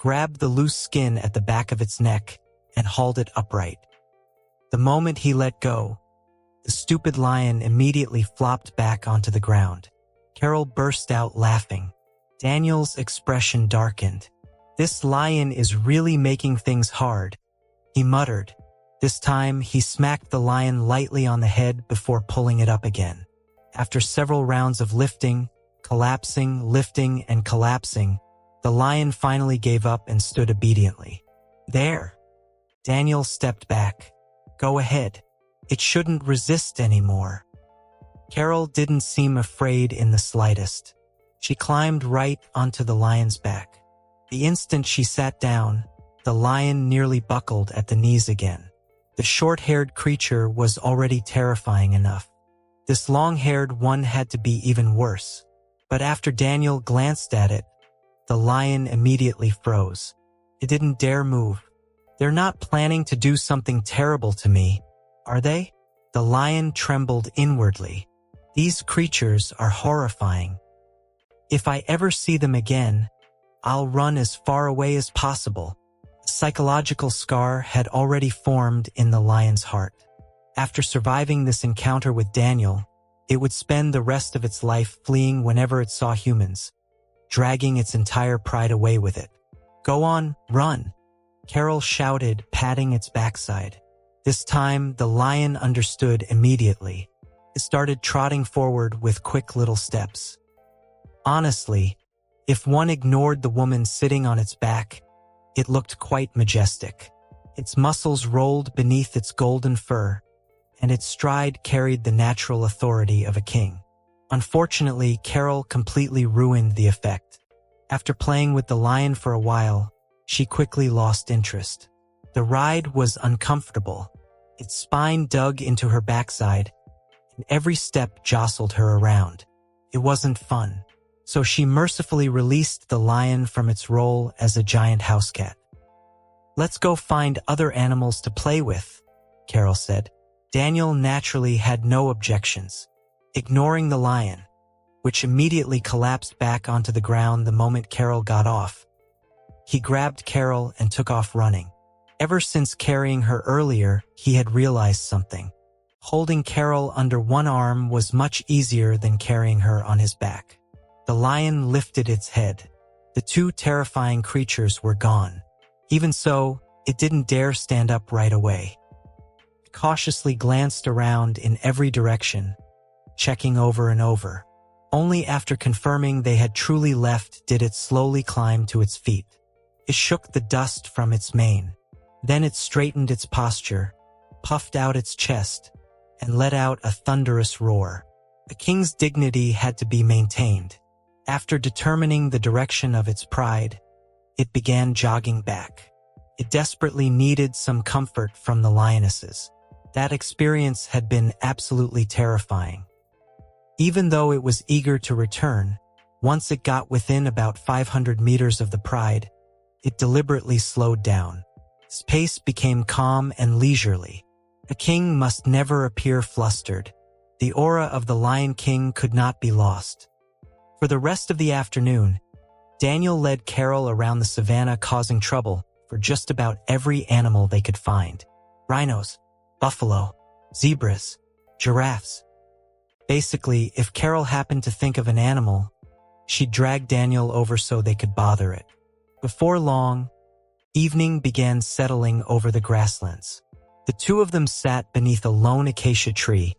grabbed the loose skin at the back of its neck, and hauled it upright. The moment he let go, the stupid lion immediately flopped back onto the ground. Carol burst out laughing. Daniel's expression darkened. "This lion is really making things hard," he muttered. This time, he smacked the lion lightly on the head before pulling it up again. After several rounds of lifting, lifting, and collapsing, the lion finally gave up and stood obediently. "There." Daniel stepped back. "Go ahead. It shouldn't resist anymore." Carol didn't seem afraid in the slightest. She climbed right onto the lion's back. The instant she sat down, the lion nearly buckled at the knees again. The short-haired creature was already terrifying enough. This long-haired one had to be even worse. But after Daniel glanced at it, the lion immediately froze. It didn't dare move. "They're not planning to do something terrible to me, are they?" The lion trembled inwardly. "These creatures are horrifying. If I ever see them again, I'll run as far away as possible." A psychological scar had already formed in the lion's heart. After surviving this encounter with Daniel, it would spend the rest of its life fleeing whenever it saw humans, dragging its entire pride away with it. "Go on, run," Carol shouted, patting its backside. This time, the lion understood immediately. It started trotting forward with quick little steps. Honestly, if one ignored the woman sitting on its back, it looked quite majestic. Its muscles rolled beneath its golden fur, and its stride carried the natural authority of a king. Unfortunately, Carol completely ruined the effect. After playing with the lion for a while, she quickly lost interest. The ride was uncomfortable. Its spine dug into her backside, and every step jostled her around. It wasn't fun. So she mercifully released the lion from its role as a giant house cat. "Let's go find other animals to play with," Carol said. Daniel naturally had no objections, ignoring the lion, which immediately collapsed back onto the ground the moment Carol got off. He grabbed Carol and took off running. Ever since carrying her earlier, he had realized something. Holding Carol under one arm was much easier than carrying her on his back. The lion lifted its head. The two terrifying creatures were gone. Even so, it didn't dare stand up right away. It cautiously glanced around in every direction, checking over and over. Only after confirming they had truly left did it slowly climb to its feet. It shook the dust from its mane. Then it straightened its posture, puffed out its chest, and let out a thunderous roar. The king's dignity had to be maintained. After determining the direction of its pride, it began jogging back. It desperately needed some comfort from the lionesses. That experience had been absolutely terrifying. Even though it was eager to return, once it got within about 500 meters of the pride, it deliberately slowed down. Its pace became calm and leisurely. A king must never appear flustered. The aura of the Lion King could not be lost. For the rest of the afternoon, Daniel led Carol around the savannah, causing trouble for just about every animal they could find. Rhinos, buffalo, zebras, giraffes. Basically, if Carol happened to think of an animal, she'd drag Daniel over so they could bother it. Before long, evening began settling over the grasslands. The two of them sat beneath a lone acacia tree,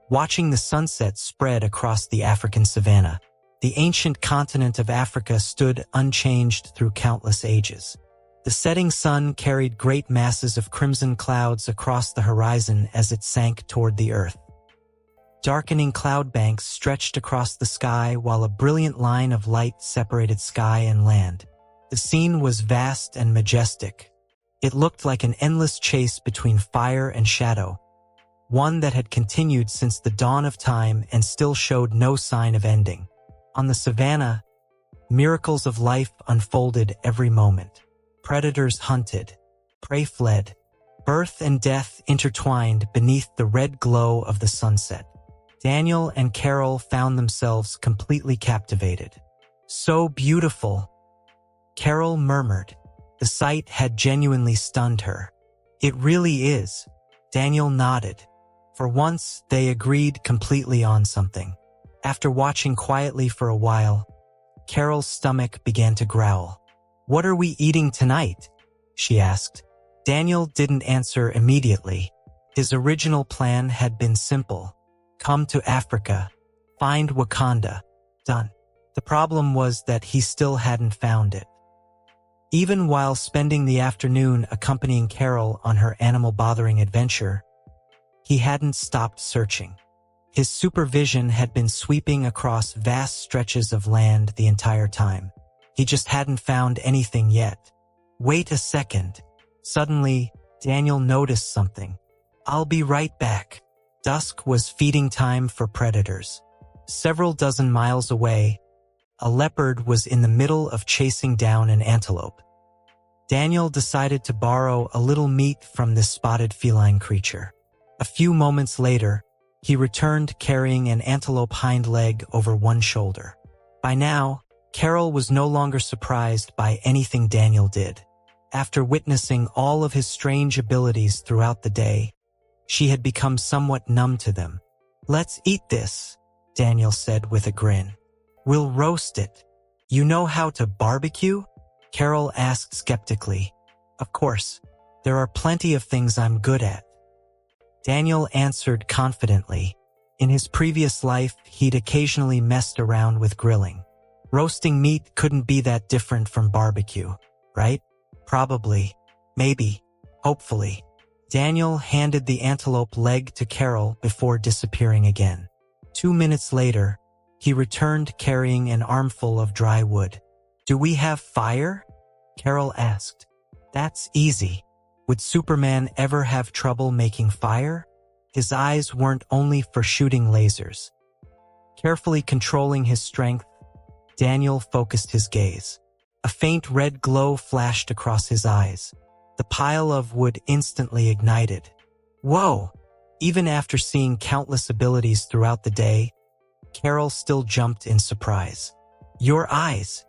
watching the sunset spread across the African savanna. The ancient continent of Africa stood unchanged through countless ages. The setting sun carried great masses of crimson clouds across the horizon as it sank toward the earth. Darkening cloud banks stretched across the sky while a brilliant line of light separated sky and land. The scene was vast and majestic. It looked like an endless chase between fire and shadow, one that had continued since the dawn of time and still showed no sign of ending. On the savannah, miracles of life unfolded every moment. Predators hunted, prey fled, birth and death intertwined beneath the red glow of the sunset. Daniel and Carol found themselves completely captivated. "So beautiful," Carol murmured. The sight had genuinely stunned her. "It really is," Daniel nodded. For once, they agreed completely on something. After watching quietly for a while, Carol's stomach began to growl. "What are we eating tonight?" she asked. Daniel didn't answer immediately. His original plan had been simple. Come to Africa. Find Wakanda. Done. The problem was that he still hadn't found it. Even while spending the afternoon accompanying Carol on her animal-bothering adventure, he hadn't stopped searching. His supervision had been sweeping across vast stretches of land the entire time. He just hadn't found anything yet. "Wait a second." Suddenly, Daniel noticed something. "I'll be right back." Dusk was feeding time for predators. Several dozen miles away, a leopard was in the middle of chasing down an antelope. Daniel decided to borrow a little meat from this spotted feline creature. A few moments later, he returned carrying an antelope hind leg over one shoulder. By now, Carol was no longer surprised by anything Daniel did. After witnessing all of his strange abilities throughout the day, she had become somewhat numb to them. "Let's eat this," Daniel said with a grin. "We'll roast it." "You know how to barbecue?" Carol asked skeptically. "Of course, there are plenty of things I'm good at," Daniel answered confidently. In his previous life, he'd occasionally messed around with grilling. Roasting meat couldn't be that different from barbecue, right? Probably. Maybe. Hopefully. Daniel handed the antelope leg to Carol before disappearing again. 2 minutes later, he returned carrying an armful of dry wood. "Do we have fire?" Carol asked. "That's easy. Would Superman ever have trouble making fire?" His eyes weren't only for shooting lasers. Carefully controlling his strength, Daniel focused his gaze. A faint red glow flashed across his eyes. The pile of wood instantly ignited. Whoa! Even after seeing countless abilities throughout the day, Carol still jumped in surprise. "Your eyes.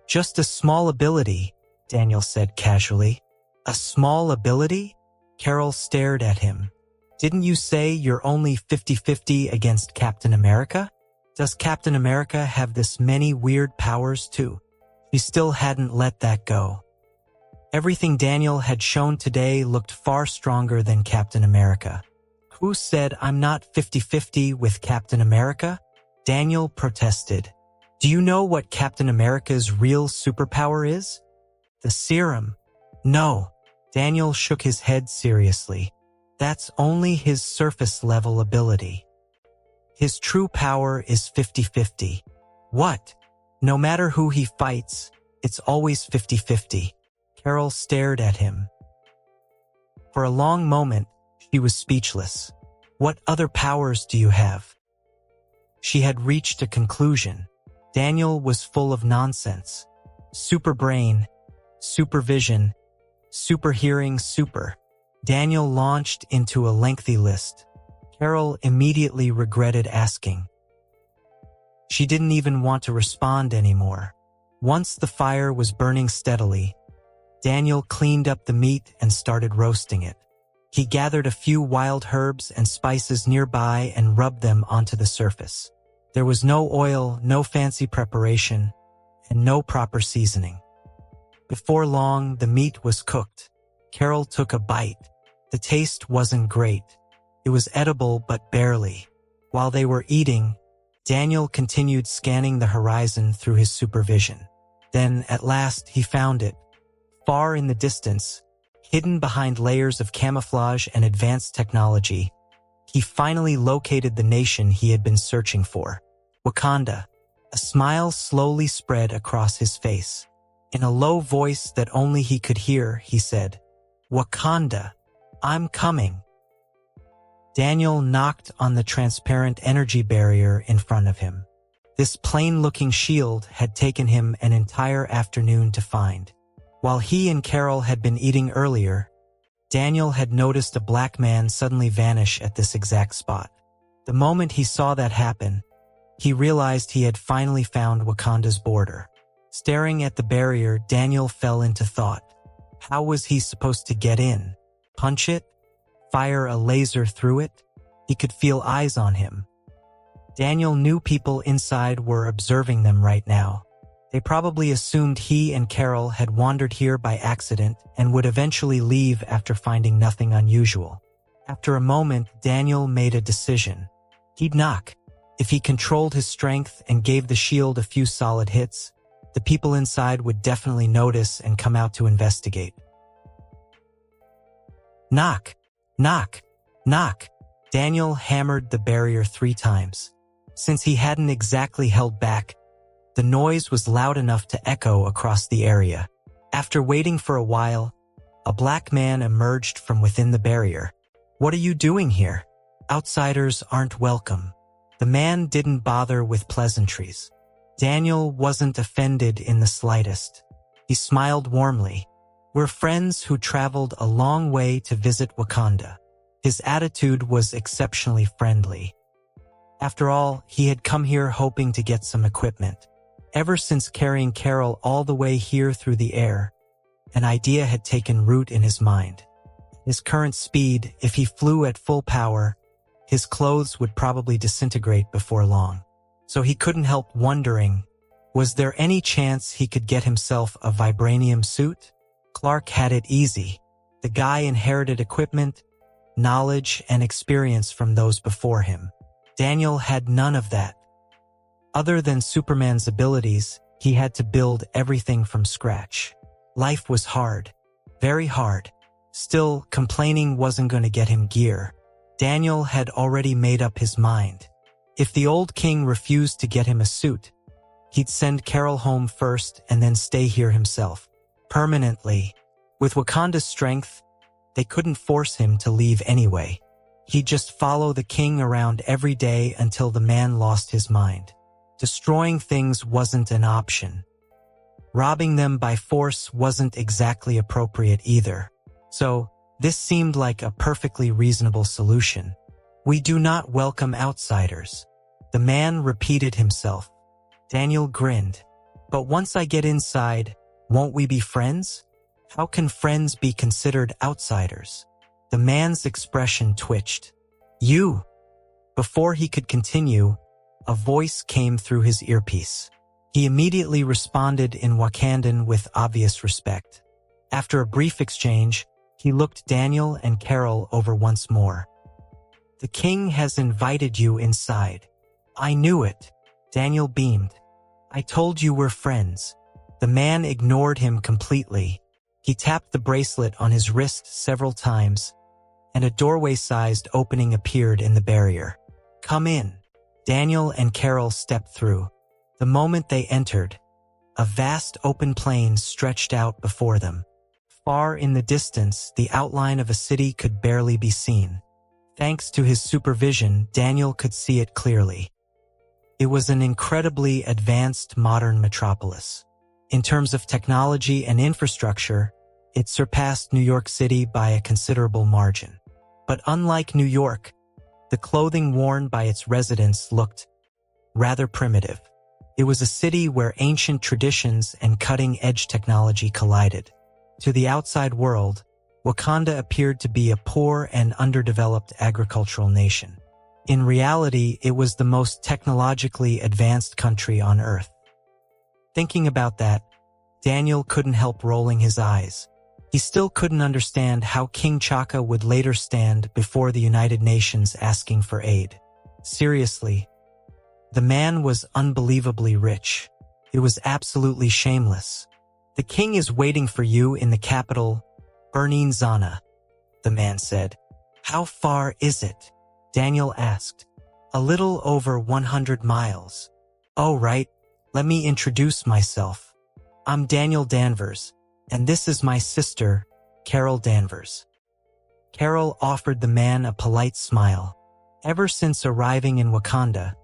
Just a small ability," Daniel said casually. "A small ability?" Carol stared at him. "Didn't you say you're only 50-50 against Captain America? Does Captain America have this many weird powers too?" She still hadn't let that go. Everything Daniel had shown today looked far stronger than Captain America. "Who said I'm not 50-50 with Captain America?" Daniel protested. "Do you know what Captain America's real superpower is?" "The serum." "No." Daniel shook his head seriously. "That's only his surface-level ability. His true power is 50-50. "What?" "No matter who he fights, it's always 50-50. Carol stared at him. For a long moment, she was speechless. "What other powers do you have?" She had reached a conclusion. Daniel was full of nonsense. Super brain, supervision, super hearing, super. Daniel launched into a lengthy list. Carol immediately regretted asking. She didn't even want to respond anymore. Once the fire was burning steadily, Daniel cleaned up the meat and started roasting it. He gathered a few wild herbs and spices nearby and rubbed them onto the surface. There was no oil, no fancy preparation, and no proper seasoning. Before long, the meat was cooked. Carol took a bite. The taste wasn't great. It was edible, but barely. While they were eating, Daniel continued scanning the horizon through his supervision. Then, at last, he found it. Far in the distance, hidden behind layers of camouflage and advanced technology, he finally located the nation he had been searching for. Wakanda. A smile slowly spread across his face. In a low voice that only he could hear, he said, "Wakanda, I'm coming." Daniel knocked on the transparent energy barrier in front of him. This plain-looking shield had taken him an entire afternoon to find. While he and Carol had been eating earlier, Daniel had noticed a black man suddenly vanish at this exact spot. The moment he saw that happen, he realized he had finally found Wakanda's border. Staring at the barrier, Daniel fell into thought. How was he supposed to get in? Punch it? Fire a laser through it? He could feel eyes on him. Daniel knew people inside were observing them right now. They probably assumed he and Carol had wandered here by accident and would eventually leave after finding nothing unusual. After a moment, Daniel made a decision. He'd knock. If he controlled his strength and gave the shield a few solid hits, the people inside would definitely notice and come out to investigate. Knock, knock, knock. Daniel hammered the barrier 3 times. Since he hadn't exactly held back, the noise was loud enough to echo across the area. After waiting for a while, a black man emerged from within the barrier. "What are you doing here? Outsiders aren't welcome." The man didn't bother with pleasantries. Daniel wasn't offended in the slightest. He smiled warmly. "We're friends who traveled a long way to visit Wakanda." His attitude was exceptionally friendly. After all, he had come here hoping to get some equipment. Ever since carrying Carol all the way here through the air, an idea had taken root in his mind. His current speed, if he flew at full power, his clothes would probably disintegrate before long. So he couldn't help wondering, was there any chance he could get himself a vibranium suit? Clark had it easy. The guy inherited equipment, knowledge, and experience from those before him. Daniel had none of that. Other than Superman's abilities, he had to build everything from scratch. Life was hard. Very hard. Still, complaining wasn't going to get him gear. Daniel had already made up his mind. If the old king refused to get him a suit, he'd send Carol home first and then stay here himself. Permanently. With Wakanda's strength, they couldn't force him to leave anyway. He'd just follow the king around every day until the man lost his mind. Destroying things wasn't an option. Robbing them by force wasn't exactly appropriate either. So, this seemed like a perfectly reasonable solution. "We do not welcome outsiders." The man repeated himself. Daniel grinned. "But once I get inside, won't we be friends? How can friends be considered outsiders?" The man's expression twitched. "You." Before he could continue, a voice came through his earpiece. He immediately responded in Wakandan with obvious respect. After a brief exchange, he looked Daniel and Carol over once more. "The king has invited you inside." "I knew it." Daniel beamed. "I told you we're friends." The man ignored him completely. He tapped the bracelet on his wrist several times, and a doorway-sized opening appeared in the barrier. "Come in." Daniel and Carol stepped through. The moment they entered, a vast open plain stretched out before them. Far in the distance, the outline of a city could barely be seen. Thanks to his supervision, Daniel could see it clearly. It was an incredibly advanced modern metropolis. In terms of technology and infrastructure, it surpassed New York City by a considerable margin. But unlike New York, the clothing worn by its residents looked rather primitive. It was a city where ancient traditions and cutting-edge technology collided. To the outside world, Wakanda appeared to be a poor and underdeveloped agricultural nation. In reality, it was the most technologically advanced country on Earth. Thinking about that, Daniel couldn't help rolling his eyes. He still couldn't understand how King Chaka would later stand before the United Nations asking for aid. Seriously, the man was unbelievably rich. It was absolutely shameless. "The king is waiting for you in the capital, Bernin Zana," the man said. "How far is it?" Daniel asked. "A little over 100 miles. "Oh, right. Let me introduce myself. I'm Daniel Danvers, and this is my sister, Carol Danvers." Carol offered the man a polite smile. Ever since arriving in Wakanda,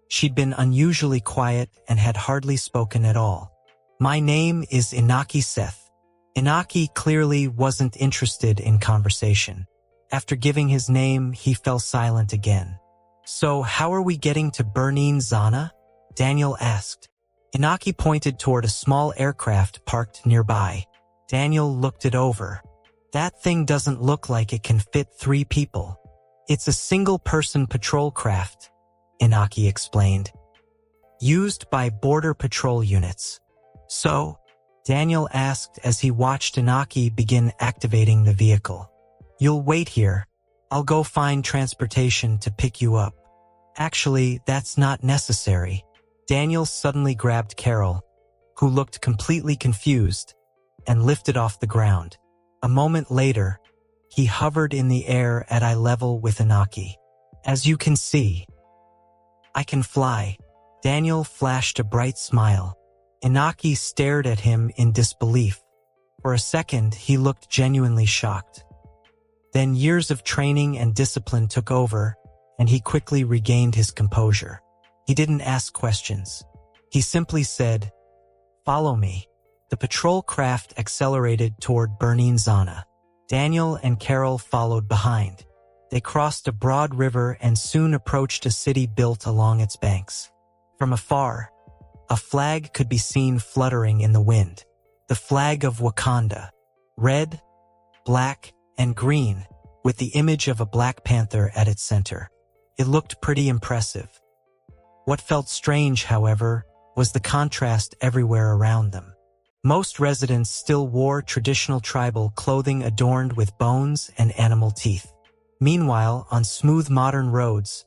she'd been unusually quiet and had hardly spoken at all. "My name is Inaki Seth." Inaki clearly wasn't interested in conversation. After giving his name, he fell silent again. "So how are we getting to Burning Zana?" Daniel asked. Inaki pointed toward a small aircraft parked nearby. Daniel looked it over. "That thing doesn't look like it can fit 3 people. It's a single-person patrol craft," Inaki explained, "used by border patrol units." "So?" Daniel asked as he watched Inaki begin activating the vehicle. "You'll wait here. I'll go find transportation to pick you up." "Actually, that's not necessary." Daniel suddenly grabbed Carol, who looked completely confused, and lifted off the ground. A moment later, he hovered in the air at eye level with Inaki. "As you can see, I can fly." Daniel flashed a bright smile. Inaki stared at him in disbelief. For a second, he looked genuinely shocked. Then years of training and discipline took over, and he quickly regained his composure. He didn't ask questions. He simply said, "Follow me." The patrol craft accelerated toward Burning Zana. Daniel and Carol followed behind. They crossed a broad river and soon approached a city built along its banks. From afar, a flag could be seen fluttering in the wind. The flag of Wakanda. Red, black, and green, with the image of a Black Panther at its center. It looked pretty impressive. What felt strange, however, was the contrast everywhere around them. Most residents still wore traditional tribal clothing adorned with bones and animal teeth. Meanwhile, on smooth modern roads,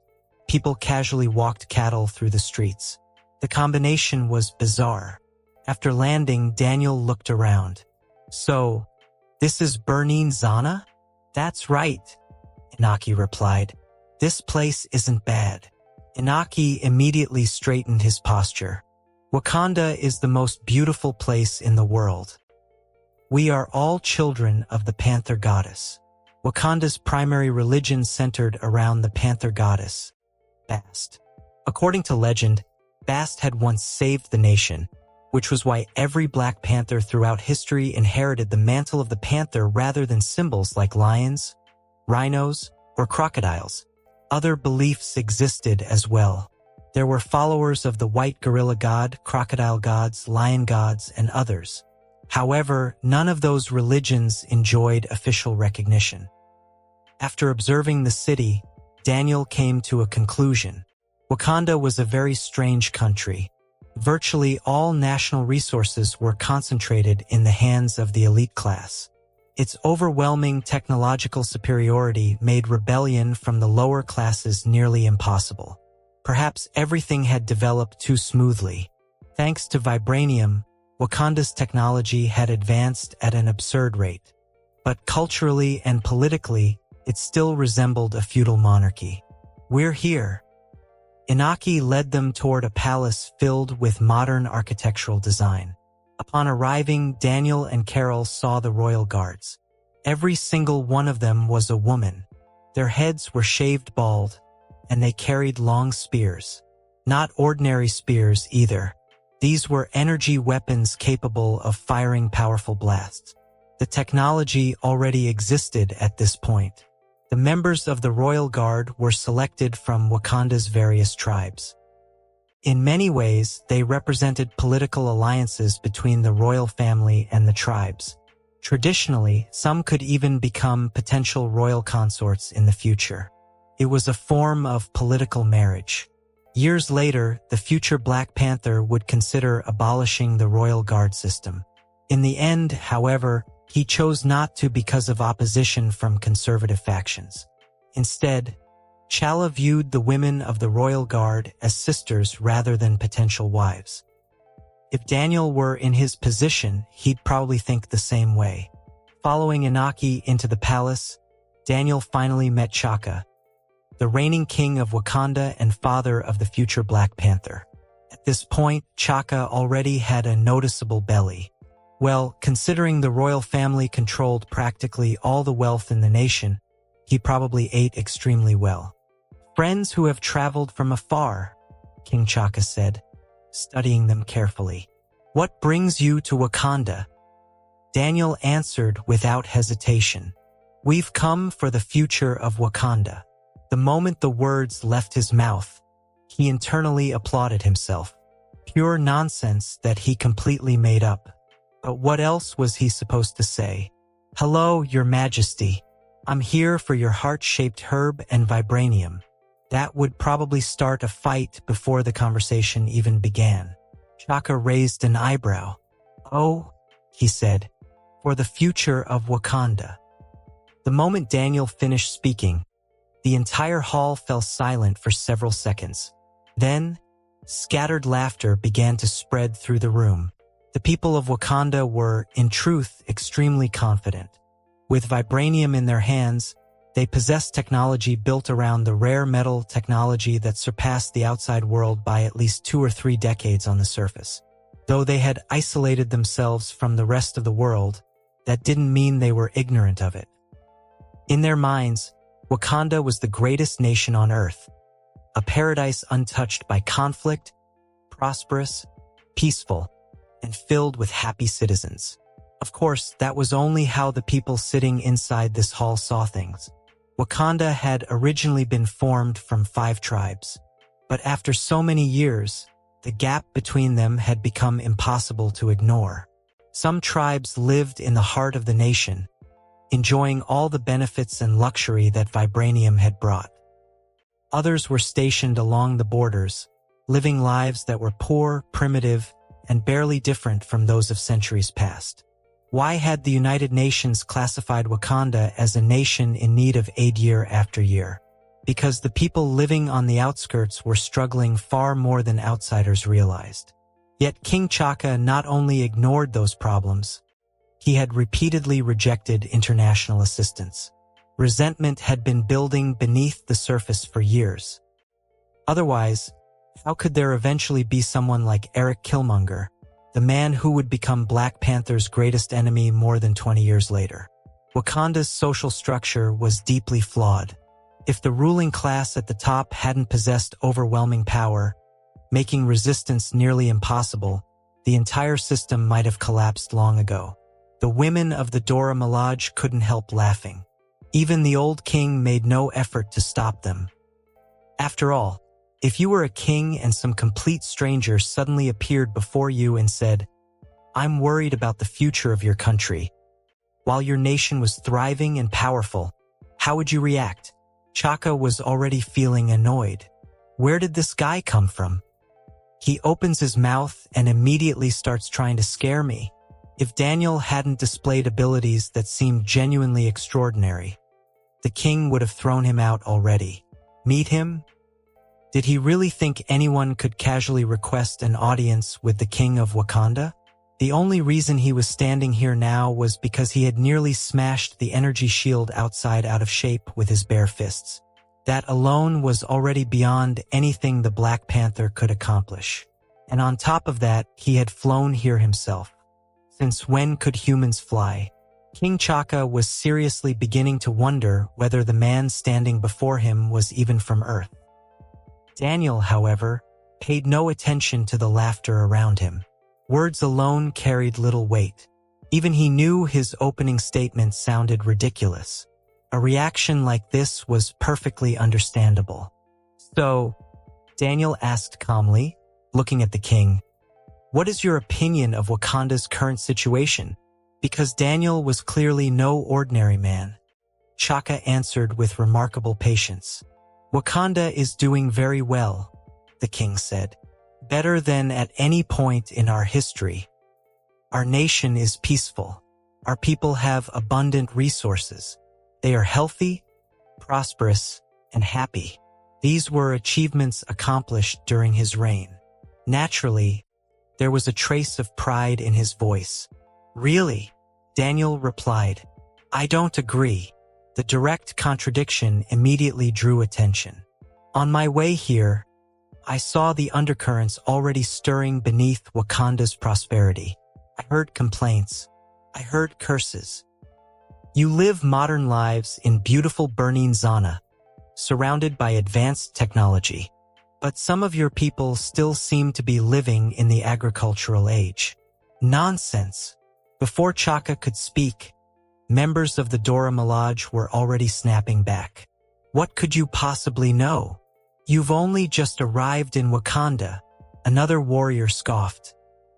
people casually walked cattle through the streets. The combination was bizarre. After landing, Daniel looked around. "So, this is Burning Zana?" "That's right," Inaki replied. "This place isn't bad." Inaki immediately straightened his posture. "Wakanda is the most beautiful place in the world. We are all children of the Panther Goddess." Wakanda's primary religion centered around the Panther Goddess, Bast. According to legend, Bast had once saved the nation, which was why every Black Panther throughout history inherited the mantle of the panther rather than symbols like lions, rhinos, or crocodiles. Other beliefs existed as well. There were followers of the white gorilla god, crocodile gods, lion gods, and others. However, none of those religions enjoyed official recognition. After observing the city, Daniel came to a conclusion. Wakanda was a very strange country. Virtually all national resources were concentrated in the hands of the elite class. Its overwhelming technological superiority made rebellion from the lower classes nearly impossible. Perhaps everything had developed too smoothly. Thanks to vibranium, Wakanda's technology had advanced at an absurd rate. But culturally and politically, it still resembled a feudal monarchy. "We're here." Inaki led them toward a palace filled with modern architectural design. Upon arriving, Daniel and Carol saw the royal guards. Every single one of them was a woman. Their heads were shaved bald, and they carried long spears. Not ordinary spears either. These were energy weapons capable of firing powerful blasts. The technology already existed at this point. The members of the Royal Guard were selected from Wakanda's various tribes. In many ways, they represented political alliances between the royal family and the tribes. Traditionally, some could even become potential royal consorts in the future. It was a form of political marriage. Years later, the future Black Panther would consider abolishing the Royal Guard system. In the end, however, he chose not to because of opposition from conservative factions. Instead, T'Challa viewed the women of the Royal Guard as sisters rather than potential wives. If Daniel were in his position, he'd probably think the same way. Following Inaki into the palace, Daniel finally met T'Chaka, the reigning king of Wakanda and father of the future Black Panther. At this point, T'Chaka already had a noticeable belly. Well, considering the royal family controlled practically all the wealth in the nation, he probably ate extremely well. "Friends who have traveled from afar," King T'Chaka said, studying them carefully. "What brings you to Wakanda?" Daniel answered without hesitation. "We've come for the future of Wakanda." The moment the words left his mouth, he internally applauded himself. Pure nonsense that he completely made up. But what else was he supposed to say? "Hello, Your Majesty. I'm here for your heart-shaped herb and vibranium." That would probably start a fight before the conversation even began. Chaka raised an eyebrow. "Oh," he said, "for the future of Wakanda." The moment Daniel finished speaking, the entire hall fell silent for several seconds. Then, scattered laughter began to spread through the room. The people of Wakanda were, in truth, extremely confident. With vibranium in their hands, they possessed technology built around the rare metal technology that surpassed the outside world by at least 2 or 3 decades on the surface. Though they had isolated themselves from the rest of the world, that didn't mean they were ignorant of it. In their minds, Wakanda was the greatest nation on Earth, a paradise untouched by conflict, prosperous, peaceful, and filled with happy citizens. Of course, that was only how the people sitting inside this hall saw things. Wakanda had originally been formed from 5 tribes, but after so many years, the gap between them had become impossible to ignore. Some tribes lived in the heart of the nation, enjoying all the benefits and luxury that vibranium had brought. Others were stationed along the borders, living lives that were poor, primitive, and barely different from those of centuries past. Why had the United Nations classified Wakanda as a nation in need of aid year after year? Because the people living on the outskirts were struggling far more than outsiders realized. Yet King Chaka not only ignored those problems, he had repeatedly rejected international assistance. Resentment had been building beneath the surface for years. Otherwise, how could there eventually be someone like Eric Killmonger, the man who would become Black Panther's greatest enemy more than 20 years later? Wakanda's social structure was deeply flawed. If the ruling class at the top hadn't possessed overwhelming power, making resistance nearly impossible, the entire system might have collapsed long ago. The women of the Dora Milaje couldn't help laughing. Even the old king made no effort to stop them. After all, if you were a king and some complete stranger suddenly appeared before you and said, "I'm worried about the future of your country," while your nation was thriving and powerful, how would you react? Chaka was already feeling annoyed. Where did this guy come from? He opens his mouth and immediately starts trying to scare me. If Daniel hadn't displayed abilities that seemed genuinely extraordinary, the king would have thrown him out already. Meet him? Did he really think anyone could casually request an audience with the king of Wakanda? The only reason he was standing here now was because he had nearly smashed the energy shield outside out of shape with his bare fists. That alone was already beyond anything the Black Panther could accomplish. And on top of that, he had flown here himself. Since when could humans fly? King Chaka was seriously beginning to wonder whether the man standing before him was even from Earth. Daniel, however, paid no attention to the laughter around him. Words alone carried little weight. Even he knew his opening statement sounded ridiculous. A reaction like this was perfectly understandable. "So," Daniel asked calmly, looking at the king, "what is your opinion of Wakanda's current situation?" Because Daniel was clearly no ordinary man, Chaka answered with remarkable patience. "Wakanda is doing very well," the king said. "Better than at any point in our history. Our nation is peaceful. Our people have abundant resources. They are healthy, prosperous, and happy." These were achievements accomplished during his reign. Naturally, there was a trace of pride in his voice. "Really?" Daniel replied. "I don't agree." The direct contradiction immediately drew attention. "On my way here, I saw the undercurrents already stirring beneath Wakanda's prosperity. I heard complaints. I heard curses. You live modern lives in beautiful burning Zana, surrounded by advanced technology. But some of your people still seem to be living in the agricultural age." "Nonsense." Before Chaka could speak, members of the Dora Milaje were already snapping back. What could you possibly know? You've only just arrived in Wakanda, another warrior scoffed.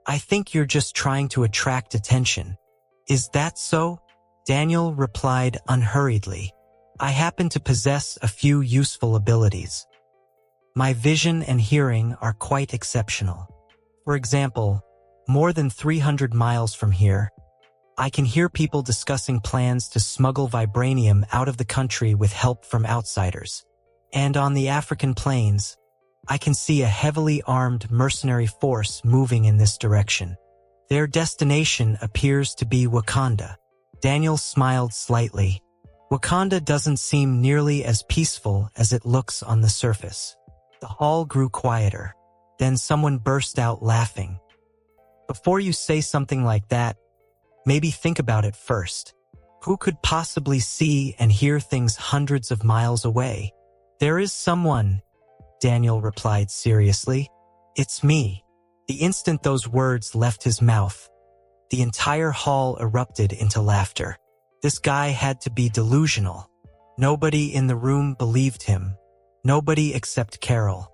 I think you're just trying to attract attention. Is that so? Daniel replied unhurriedly. I happen to possess a few useful abilities. My vision and hearing are quite exceptional. For example, more than 300 miles from here, I can hear people discussing plans to smuggle vibranium out of the country with help from outsiders. And on the African plains, I can see a heavily armed mercenary force moving in this direction. Their destination appears to be Wakanda. Daniel smiled slightly. Wakanda doesn't seem nearly as peaceful as it looks on the surface. The hall grew quieter. Then someone burst out laughing. Before you say something like that, maybe think about it first. Who could possibly see and hear things hundreds of miles away? There is someone, Daniel replied seriously. It's me. The instant those words left his mouth, the entire hall erupted into laughter. This guy had to be delusional. Nobody in the room believed him. Nobody except Carol.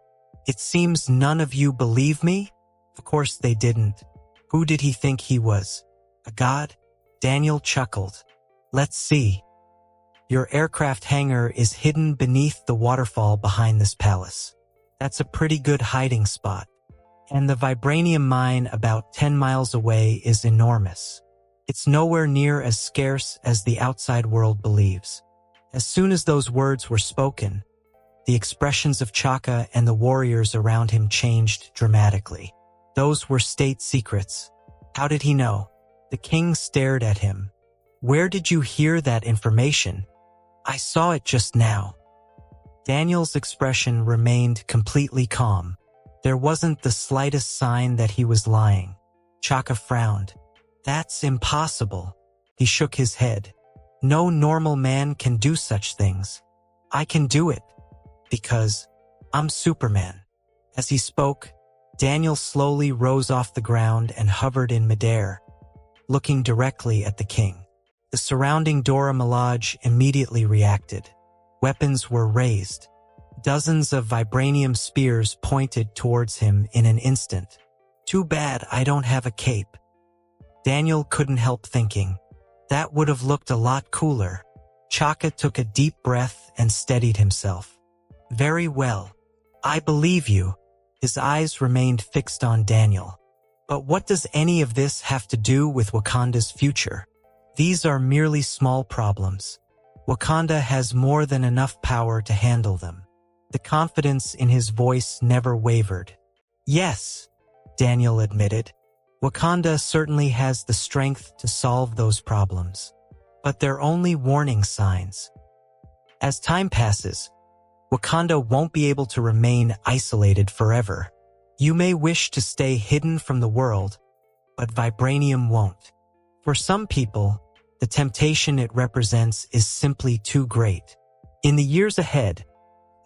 It seems none of you believe me? Of course they didn't. Who did he think he was? A god? Daniel chuckled. Let's see. Your aircraft hangar is hidden beneath the waterfall behind this palace. That's a pretty good hiding spot. And the vibranium mine about 10 miles away is enormous. It's nowhere near as scarce as the outside world believes. As soon as those words were spoken, the expressions of Chaka and the warriors around him changed dramatically. Those were state secrets. How did he know? The king stared at him. Where did you hear that information? I saw it just now. Daniel's expression remained completely calm. There wasn't the slightest sign that he was lying. Chaka frowned. That's impossible. He shook his head. No normal man can do such things. I can do it. Because I'm Superman. As he spoke, Daniel slowly rose off the ground and hovered in midair, looking directly at the king. The surrounding Dora Milaje immediately reacted. Weapons were raised. Dozens of vibranium spears pointed towards him in an instant. Too bad I don't have a cape. Daniel couldn't help thinking. That would have looked a lot cooler. Chaka took a deep breath and steadied himself. Very well. I believe you. His eyes remained fixed on Daniel. But what does any of this have to do with Wakanda's future? These are merely small problems. Wakanda has more than enough power to handle them. The confidence in his voice never wavered. Yes, Daniel admitted. Wakanda certainly has the strength to solve those problems. But they're only warning signs. As time passes, Wakanda won't be able to remain isolated forever. You may wish to stay hidden from the world, but vibranium won't. For some people, the temptation it represents is simply too great. In the years ahead,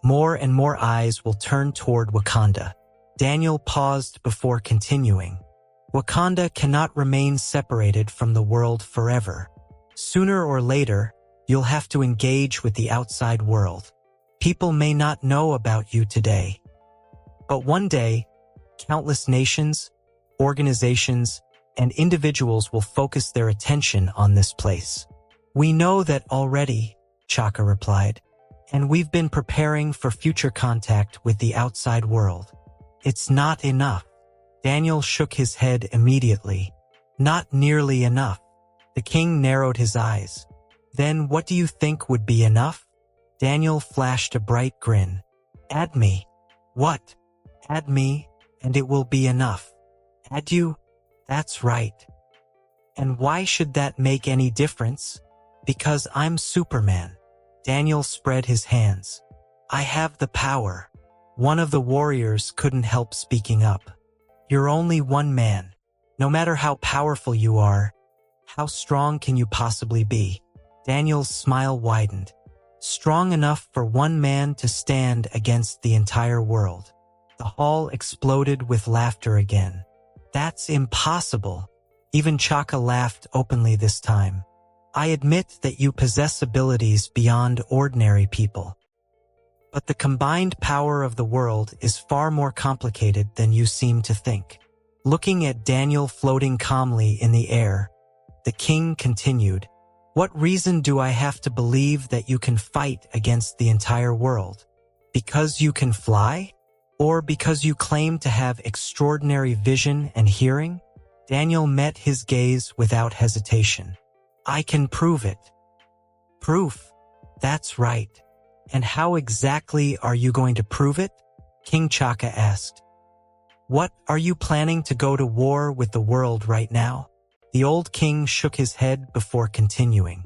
more and more eyes will turn toward Wakanda. Daniel paused before continuing. Wakanda cannot remain separated from the world forever. Sooner or later, you'll have to engage with the outside world. People may not know about you today, but one day, countless nations, organizations, and individuals will focus their attention on this place. We know that already, Chaka replied, and we've been preparing for future contact with the outside world. It's not enough. Daniel shook his head immediately. Not nearly enough. The king narrowed his eyes. Then what do you think would be enough? Daniel flashed a bright grin. Add me. What? Add me, and it will be enough. Add you? That's right. And why should that make any difference? Because I'm Superman. Daniel spread his hands. I have the power. One of the warriors couldn't help speaking up. You're only one man. No matter how powerful you are, how strong can you possibly be? Daniel's smile widened. Strong enough for one man to stand against the entire world. The hall exploded with laughter again. That's impossible. Even Chaka laughed openly this time. I admit that you possess abilities beyond ordinary people. But the combined power of the world is far more complicated than you seem to think. Looking at Daniel floating calmly in the air, the king continued, "What reason do I have to believe that you can fight against the entire world? Because you can fly? Or because you claim to have extraordinary vision and hearing?" Daniel met his gaze without hesitation. "I can prove it." "Proof? That's right. And how exactly are you going to prove it?" King Chaka asked. "What, are you planning to go to war with the world right now?" The old king shook his head before continuing.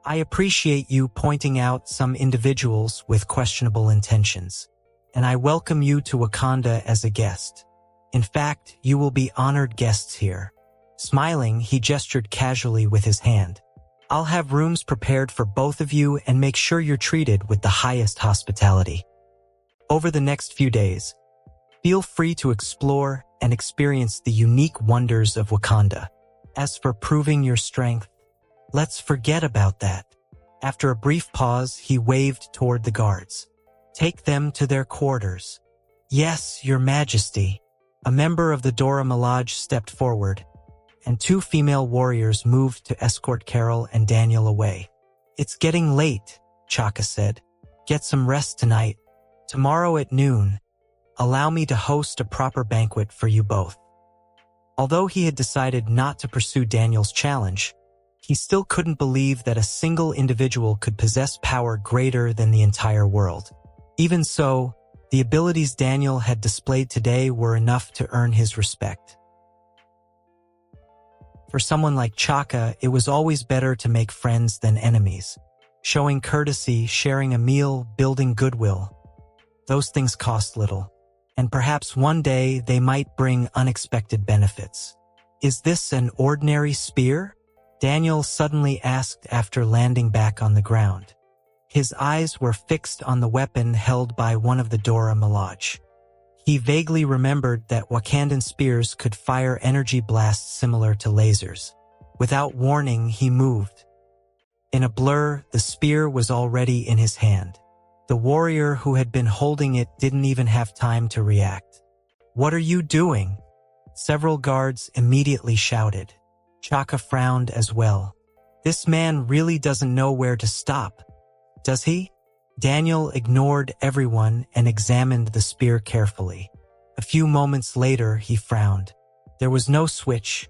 "I appreciate you pointing out some individuals with questionable intentions, and I welcome you to Wakanda as a guest. In fact, you will be honored guests here." Smiling, he gestured casually with his hand. "I'll have rooms prepared for both of you and make sure you're treated with the highest hospitality. Over the next few days, feel free to explore and experience the unique wonders of Wakanda. As for proving your strength, let's forget about that." After a brief pause, he waved toward the guards. "Take them to their quarters." "Yes, Your Majesty." A member of the Dora Milaje stepped forward, and 2 female warriors moved to escort Carol and Daniel away. "It's getting late," Chaka said. "Get some rest tonight. Tomorrow at noon, allow me to host a proper banquet for you both." Although he had decided not to pursue Daniel's challenge, he still couldn't believe that a single individual could possess power greater than the entire world. Even so, the abilities Daniel had displayed today were enough to earn his respect. For someone like Chaka, it was always better to make friends than enemies. Showing courtesy, sharing a meal, building goodwill. Those things cost little, and perhaps one day they might bring unexpected benefits. "Is this an ordinary spear?" Daniel suddenly asked after landing back on the ground. His eyes were fixed on the weapon held by one of the Dora Milaje. He vaguely remembered that Wakandan spears could fire energy blasts similar to lasers. Without warning, he moved. In a blur, the spear was already in his hand. The warrior who had been holding it didn't even have time to react. "What are you doing?" Several guards immediately shouted. Chaka frowned as well. "This man really doesn't know where to stop, does he?" Daniel ignored everyone and examined the spear carefully. A few moments later, he frowned. There was no switch,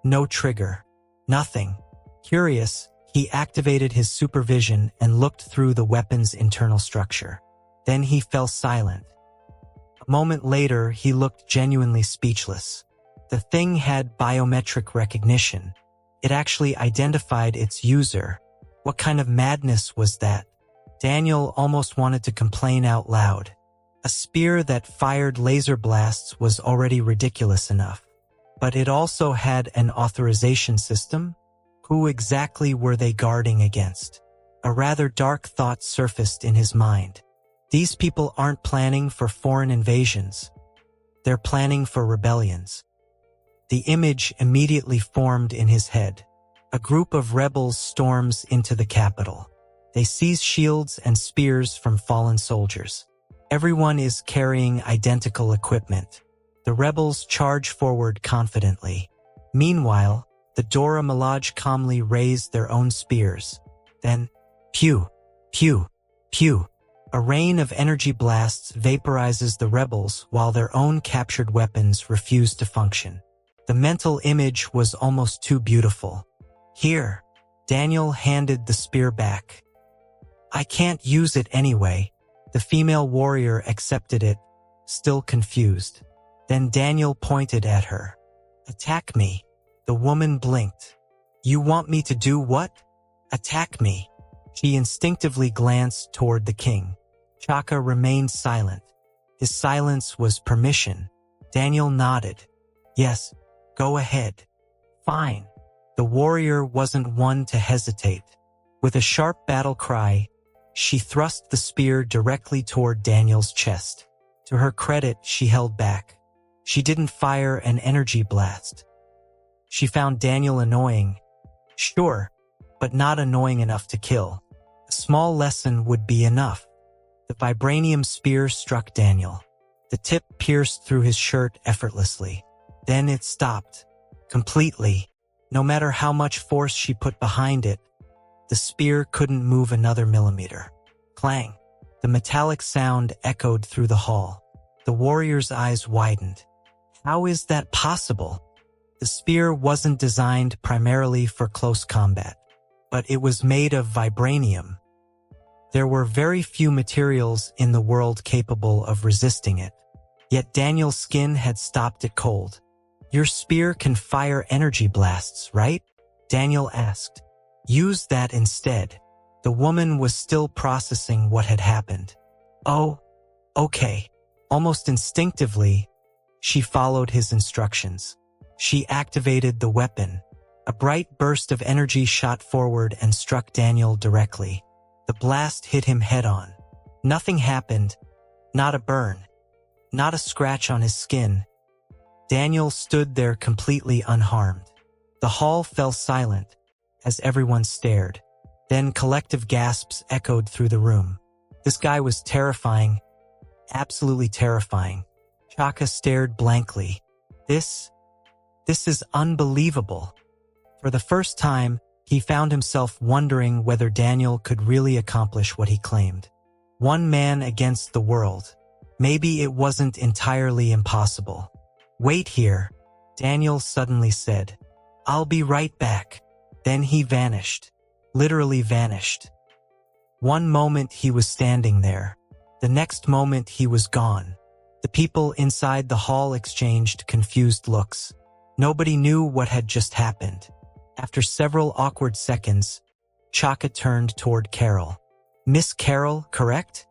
no trigger, nothing. Curious, he activated his supervision and looked through the weapon's internal structure. Then he fell silent. A moment later, he looked genuinely speechless. The thing had biometric recognition. It actually identified its user. What kind of madness was that? Daniel almost wanted to complain out loud. A spear that fired laser blasts was already ridiculous enough. But it also had an authorization system? Who exactly were they guarding against? A rather dark thought surfaced in his mind. These people aren't planning for foreign invasions. They're planning for rebellions. The image immediately formed in his head. A group of rebels storms into the capital. They seize shields and spears from fallen soldiers. Everyone is carrying identical equipment. The rebels charge forward confidently. Meanwhile, the Dora Milaje calmly raise their own spears. Then, pew, pew, pew. A rain of energy blasts vaporizes the rebels while their own captured weapons refuse to function. The mental image was almost too beautiful. "Here." Daniel handed the spear back. "I can't use it anyway." The female warrior accepted it, still confused. Then Daniel pointed at her. "Attack me." The woman blinked. "You want me to do what?" "Attack me." She instinctively glanced toward the king. Chaka remained silent. His silence was permission. Daniel nodded. "Yes, go ahead." "Fine." The warrior wasn't one to hesitate. With a sharp battle cry, she thrust the spear directly toward Daniel's chest. To her credit, she held back. She didn't fire an energy blast. She found Daniel annoying. Sure, but not annoying enough to kill. A small lesson would be enough. The vibranium spear struck Daniel. The tip pierced through his shirt effortlessly. Then it stopped. Completely. No matter how much force she put behind it, the spear couldn't move another millimeter. Clang. The metallic sound echoed through the hall. The warrior's eyes widened. How is that possible? The spear wasn't designed primarily for close combat, but it was made of vibranium. There were very few materials in the world capable of resisting it. Yet Daniel's skin had stopped it cold. Your spear can fire energy blasts, right? Daniel asked. Use that instead. The woman was still processing what had happened. Oh, okay. Almost instinctively, she followed his instructions. She activated the weapon. A bright burst of energy shot forward and struck Daniel directly. The blast hit him head-on. Nothing happened. Not a burn. Not a scratch on his skin. Daniel stood there completely unharmed. The hall fell silent as everyone stared. Then collective gasps echoed through the room. This guy was terrifying. Absolutely terrifying. Chaka stared blankly. This is unbelievable. For the first time, he found himself wondering whether Daniel could really accomplish what he claimed. One man against the world. Maybe it wasn't entirely impossible. Wait here, Daniel suddenly said. I'll be right back. Then he vanished. Literally vanished. One moment he was standing there. The next moment he was gone. The people inside the hall exchanged confused looks. Nobody knew what had just happened. After several awkward seconds, Chaka turned toward Carol. Miss Carol, correct?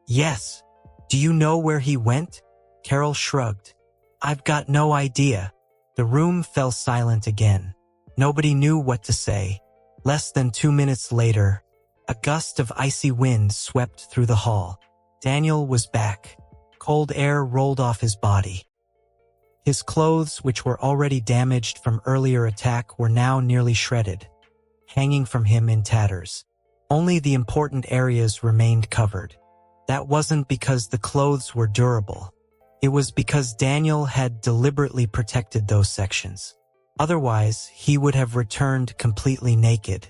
Yes. Do you know where he went? Carol shrugged. I've got no idea. The room fell silent again. Nobody knew what to say. Less than 2 minutes later, a gust of icy wind swept through the hall. Daniel was back. Cold air rolled off his body. His clothes, which were already damaged from earlier attack, were now nearly shredded, hanging from him in tatters. Only the important areas remained covered. That wasn't because the clothes were durable. It was because Daniel had deliberately protected those sections. Otherwise, he would have returned completely naked.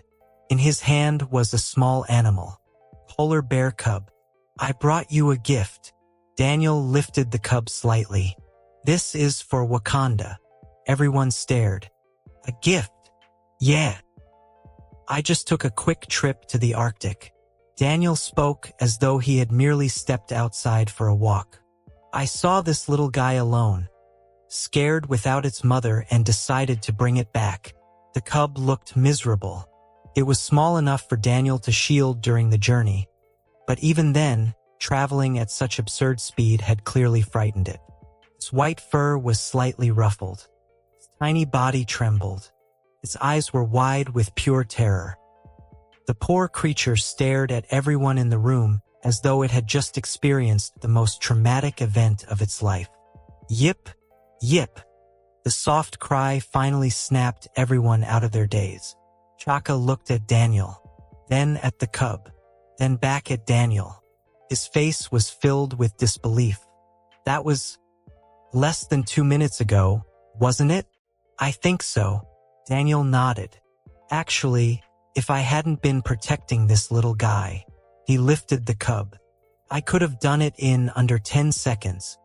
In his hand was a small animal. Polar bear cub. I brought you a gift. Daniel lifted the cub slightly. This is for Wakanda. Everyone stared. A gift? Yeah. I just took a quick trip to the Arctic. Daniel spoke as though he had merely stepped outside for a walk. I saw this little guy alone, scared without its mother, and decided to bring it back. The cub looked miserable. It was small enough for Daniel to shield during the journey, but even then, traveling at such absurd speed had clearly frightened it. Its white fur was slightly ruffled. Its tiny body trembled. Its eyes were wide with pure terror. The poor creature stared at everyone in the room as though it had just experienced the most traumatic event of its life. Yip, yip. The soft cry finally snapped everyone out of their daze. Chaka looked at Daniel, then at the cub, then back at Daniel. His face was filled with disbelief. That was less than 2 minutes ago, wasn't it? I think so. Daniel nodded. Actually, if I hadn't been protecting this little guy, he lifted the cub. I could have done it in under 10 seconds.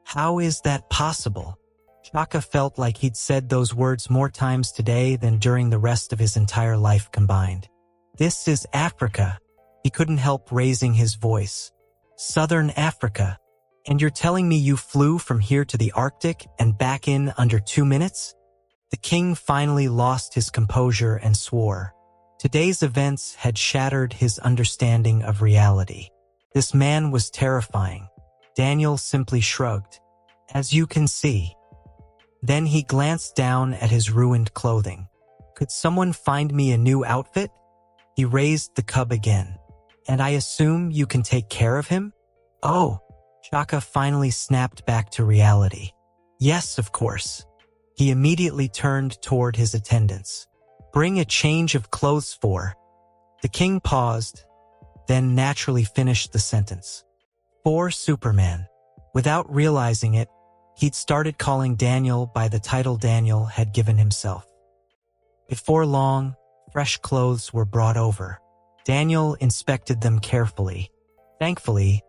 How is that possible? Chaka felt like he'd said those words more times today than during the rest of his entire life combined. This is Africa. He couldn't help raising his voice. Southern Africa. And you're telling me you flew from here to the Arctic and back in under 2 minutes? The king finally lost his composure and swore. Today's events had shattered his understanding of reality. This man was terrifying. Daniel simply shrugged. As you can see. Then he glanced down at his ruined clothing. Could someone find me a new outfit? He raised the cub again. And I assume you can take care of him? Oh, Chaka finally snapped back to reality. Yes, of course. He immediately turned toward his attendants. Bring a change of clothes for. The king paused, then naturally finished the sentence. For Superman. Without realizing it, he'd started calling Daniel by the title Daniel had given himself. Before long, fresh clothes were brought over. Daniel inspected them carefully. Thankfully,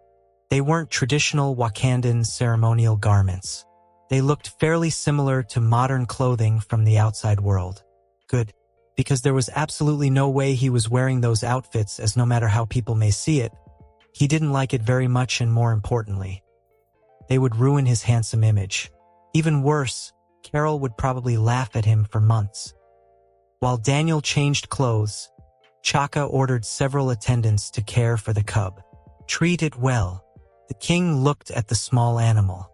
they weren't traditional Wakandan ceremonial garments. They looked fairly similar to modern clothing from the outside world. Good, because there was absolutely no way he was wearing those outfits, as no matter how people may see it, he didn't like it very much, and more importantly, they would ruin his handsome image. Even worse, Carol would probably laugh at him for months. While Daniel changed clothes, Chaka ordered several attendants to care for the cub. Treat it well. The king looked at the small animal.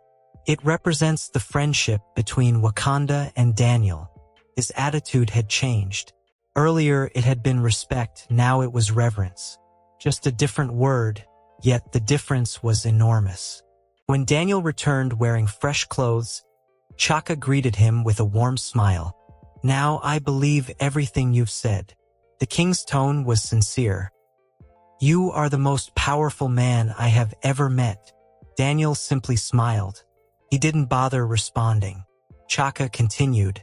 It represents the friendship between Wakanda and Daniel. His attitude had changed. Earlier it had been respect, now it was reverence. Just a different word, yet the difference was enormous. When Daniel returned wearing fresh clothes, Chaka greeted him with a warm smile. Now I believe everything you've said. The king's tone was sincere. You are the most powerful man I have ever met. Daniel simply smiled. He didn't bother responding. Chaka continued.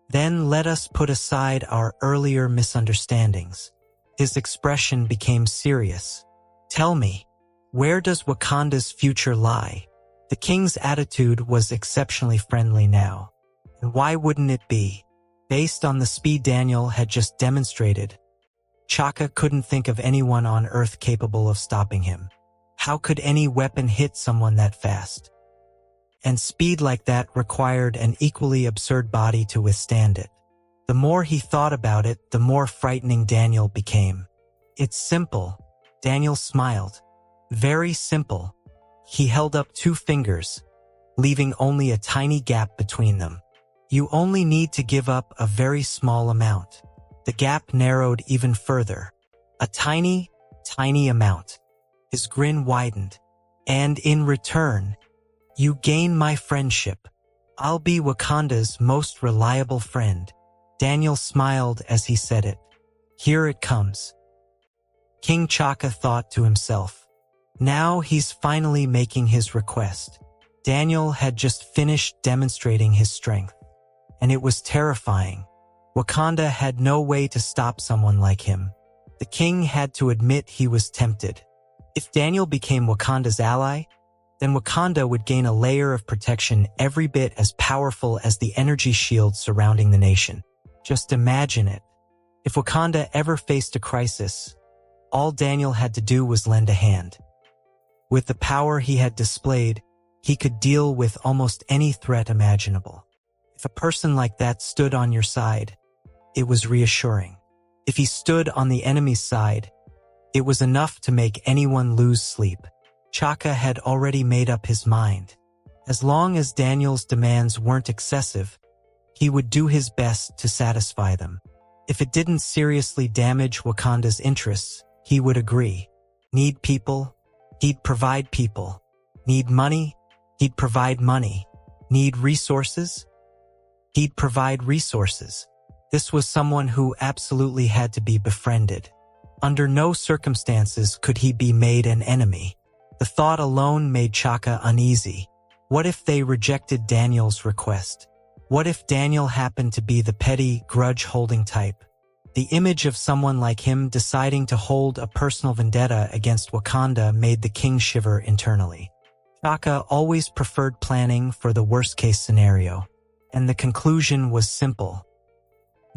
Then let us put aside our earlier misunderstandings. His expression became serious. Tell me, where does Wakanda's future lie? The king's attitude was exceptionally friendly now. And why wouldn't it be? Based on the speed Daniel had just demonstrated, Chaka couldn't think of anyone on Earth capable of stopping him. How could any weapon hit someone that fast? And speed like that required an equally absurd body to withstand it. The more he thought about it, the more frightening Daniel became. It's simple. Daniel smiled. Very simple. He held up 2 fingers, leaving only a tiny gap between them. You only need to give up a very small amount. The gap narrowed even further. A tiny, tiny amount. His grin widened. And in return, you gain my friendship. I'll be Wakanda's most reliable friend. Daniel smiled as he said it. Here it comes. King Chaka thought to himself. Now he's finally making his request. Daniel had just finished demonstrating his strength. And it was terrifying. Wakanda had no way to stop someone like him. The king had to admit he was tempted. If Daniel became Wakanda's ally, then Wakanda would gain a layer of protection every bit as powerful as the energy shield surrounding the nation. Just imagine it. If Wakanda ever faced a crisis, all Daniel had to do was lend a hand. With the power he had displayed, he could deal with almost any threat imaginable. If a person like that stood on your side, it was reassuring. If he stood on the enemy's side, it was enough to make anyone lose sleep. Chaka had already made up his mind. As long as Daniel's demands weren't excessive, he would do his best to satisfy them. If it didn't seriously damage Wakanda's interests, he would agree. Need people? He'd provide people. Need money? He'd provide money. Need resources? He'd provide resources. This was someone who absolutely had to be befriended. Under no circumstances could he be made an enemy. The thought alone made Chaka uneasy. What if they rejected Daniel's request? What if Daniel happened to be the petty, grudge-holding type? The image of someone like him deciding to hold a personal vendetta against Wakanda made the king shiver internally. Chaka always preferred planning for the worst-case scenario, and the conclusion was simple.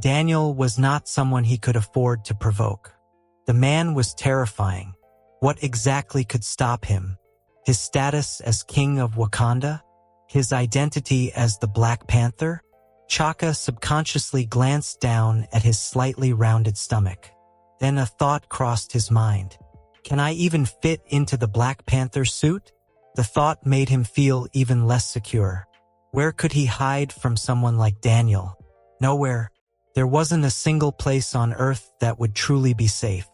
Daniel was not someone he could afford to provoke. The man was terrifying. What exactly could stop him? His status as king of Wakanda? His identity as the Black Panther? Chaka subconsciously glanced down at his slightly rounded stomach. Then a thought crossed his mind. Can I even fit into the Black Panther suit? The thought made him feel even less secure. Where could he hide from someone like Daniel? Nowhere. There wasn't a single place on Earth that would truly be safe.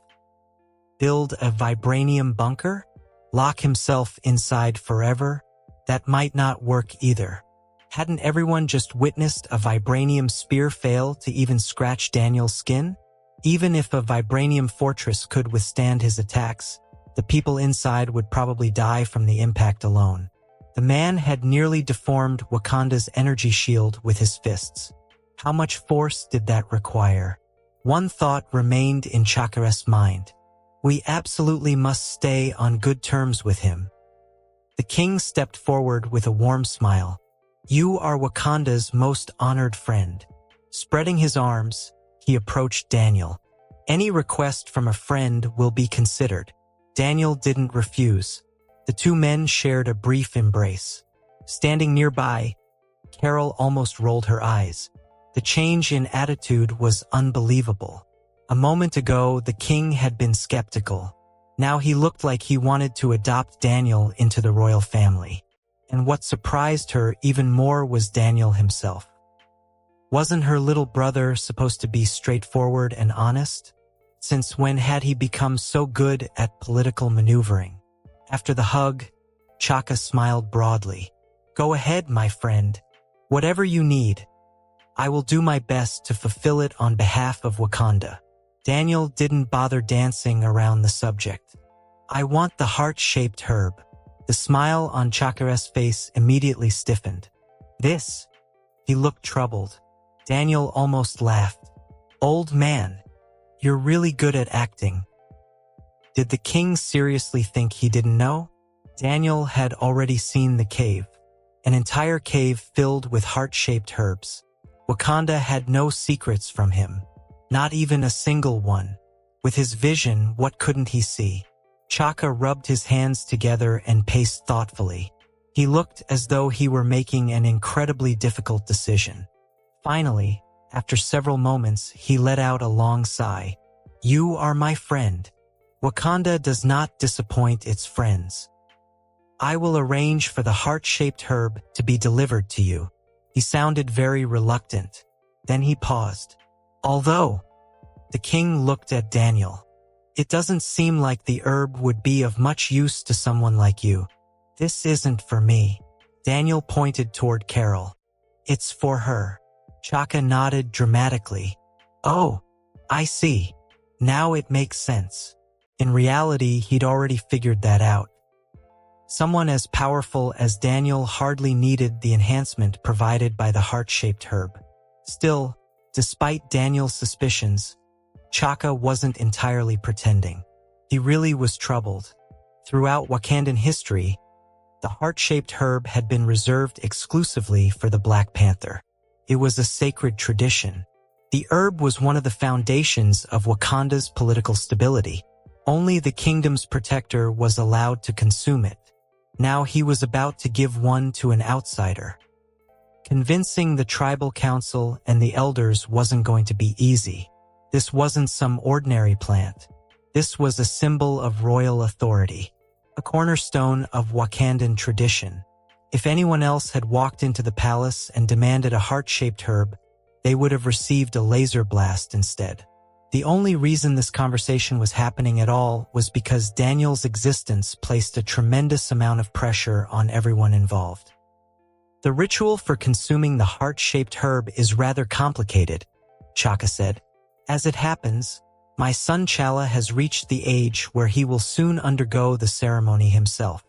Build a vibranium bunker? Lock himself inside forever? That might not work either. Hadn't everyone just witnessed a vibranium spear fail to even scratch Daniel's skin? Even if a vibranium fortress could withstand his attacks, The people inside would probably die from the impact alone. The man had nearly deformed Wakanda's energy shield with his fists. How much force did that require? One thought remained in Chakara's mind. We absolutely must stay on good terms with him. The king stepped forward with a warm smile. You are Wakanda's most honored friend. Spreading his arms, he approached Daniel. Any request from a friend will be considered. Daniel didn't refuse. The two men shared a brief embrace. Standing nearby, Carol almost rolled her eyes. The change in attitude was unbelievable. A moment ago, the king had been skeptical. Now he looked like he wanted to adopt Daniel into the royal family. And what surprised her even more was Daniel himself. Wasn't her little brother supposed to be straightforward and honest? Since when had he become so good at political maneuvering? After the hug, Chaka smiled broadly. Go ahead, my friend. Whatever you need. I will do my best to fulfill it on behalf of Wakanda. Daniel didn't bother dancing around the subject. I want the heart-shaped herb. The smile on Chakara's face immediately stiffened. This? He looked troubled. Daniel almost laughed. Old man, you're really good at acting. Did the king seriously think he didn't know? Daniel had already seen the cave. An entire cave filled with heart-shaped herbs. Wakanda had no secrets from him. Not even a single one. With his vision, what couldn't he see? Chaka rubbed his hands together and paced thoughtfully. He looked as though he were making an incredibly difficult decision. Finally, after several moments, he let out a long sigh. You are my friend. Wakanda does not disappoint its friends. I will arrange for the heart-shaped herb to be delivered to you. He sounded very reluctant. Then he paused. Although, the king looked at Daniel. It doesn't seem like the herb would be of much use to someone like you. This isn't for me. Daniel pointed toward Carol. It's for her. Chaka nodded dramatically. Oh, I see. Now it makes sense. In reality, he'd already figured that out. Someone as powerful as Daniel hardly needed the enhancement provided by the heart-shaped herb. Still, despite Daniel's suspicions, Chaka wasn't entirely pretending. He really was troubled. Throughout Wakandan history, the heart-shaped herb had been reserved exclusively for the Black Panther. It was a sacred tradition. The herb was one of the foundations of Wakanda's political stability. Only the kingdom's protector was allowed to consume it. Now he was about to give one to an outsider. Convincing the tribal council and the elders wasn't going to be easy. This wasn't some ordinary plant. This was a symbol of royal authority, a cornerstone of Wakandan tradition. If anyone else had walked into the palace and demanded a heart-shaped herb, they would have received a laser blast instead. The only reason this conversation was happening at all was because Daniel's existence placed a tremendous amount of pressure on everyone involved. The ritual for consuming the heart-shaped herb is rather complicated, Chaka said. As it happens, my son Chala has reached the age where he will soon undergo the ceremony himself.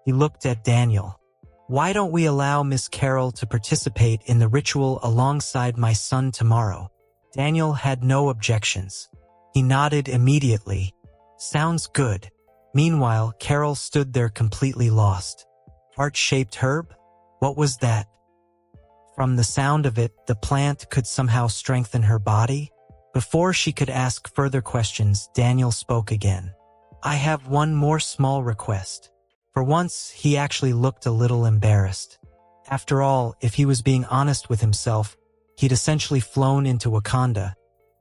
He looked at Daniel. Why don't we allow Miss Carol to participate in the ritual alongside my son tomorrow? Daniel had no objections. He nodded immediately. Sounds good. Meanwhile, Carol stood there completely lost. Heart-shaped herb? What was that? From the sound of it, the plant could somehow strengthen her body? Before she could ask further questions, Daniel spoke again. I have one more small request. For once, he actually looked a little embarrassed. After all, if he was being honest with himself, he'd essentially flown into Wakanda,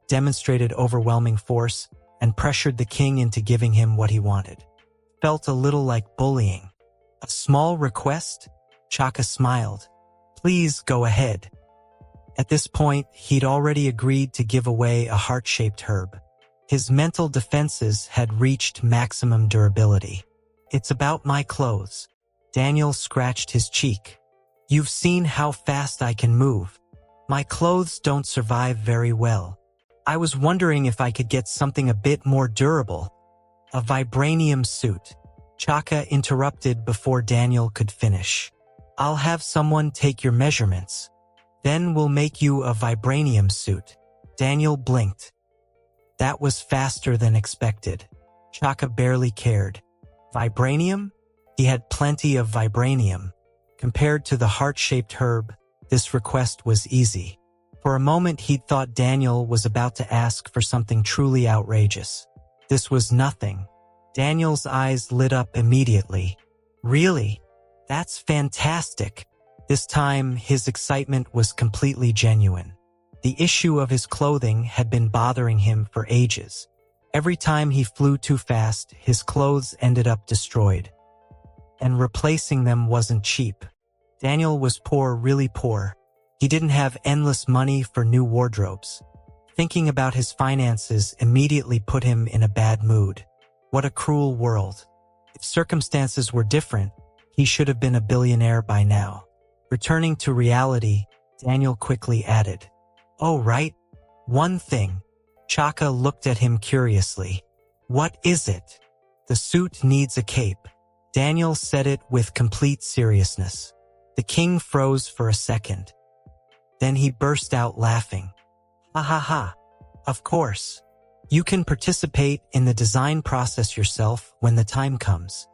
demonstrated overwhelming force, and pressured the king into giving him what he wanted. Felt a little like bullying. A small request? Chaka smiled. Please go ahead. At this point, he'd already agreed to give away a heart-shaped herb. His mental defenses had reached maximum durability. It's about my clothes. Daniel scratched his cheek. You've seen how fast I can move. My clothes don't survive very well. I was wondering if I could get something a bit more durable. A vibranium suit. Chaka interrupted before Daniel could finish. I'll have someone take your measurements. Then we'll make you a vibranium suit. Daniel blinked. That was faster than expected. Chaka barely cared. Vibranium? He had plenty of vibranium. Compared to the heart-shaped herb, this request was easy. For a moment he'd thought Daniel was about to ask for something truly outrageous. This was nothing. Daniel's eyes lit up immediately. Really? That's fantastic. This time, his excitement was completely genuine. The issue of his clothing had been bothering him for ages. Every time he flew too fast, his clothes ended up destroyed. And replacing them wasn't cheap. Daniel was poor, really poor. He didn't have endless money for new wardrobes. Thinking about his finances immediately put him in a bad mood. What a cruel world. If circumstances were different, he should have been a billionaire by now. Returning to reality, Daniel quickly added, "Oh, right. One thing." Chaka looked at him curiously. "What is it?" "The suit needs a cape." Daniel said it with complete seriousness. The king froze for a second. Then he burst out laughing. "Ha ha ha. Of course. You can participate in the design process yourself when the time comes."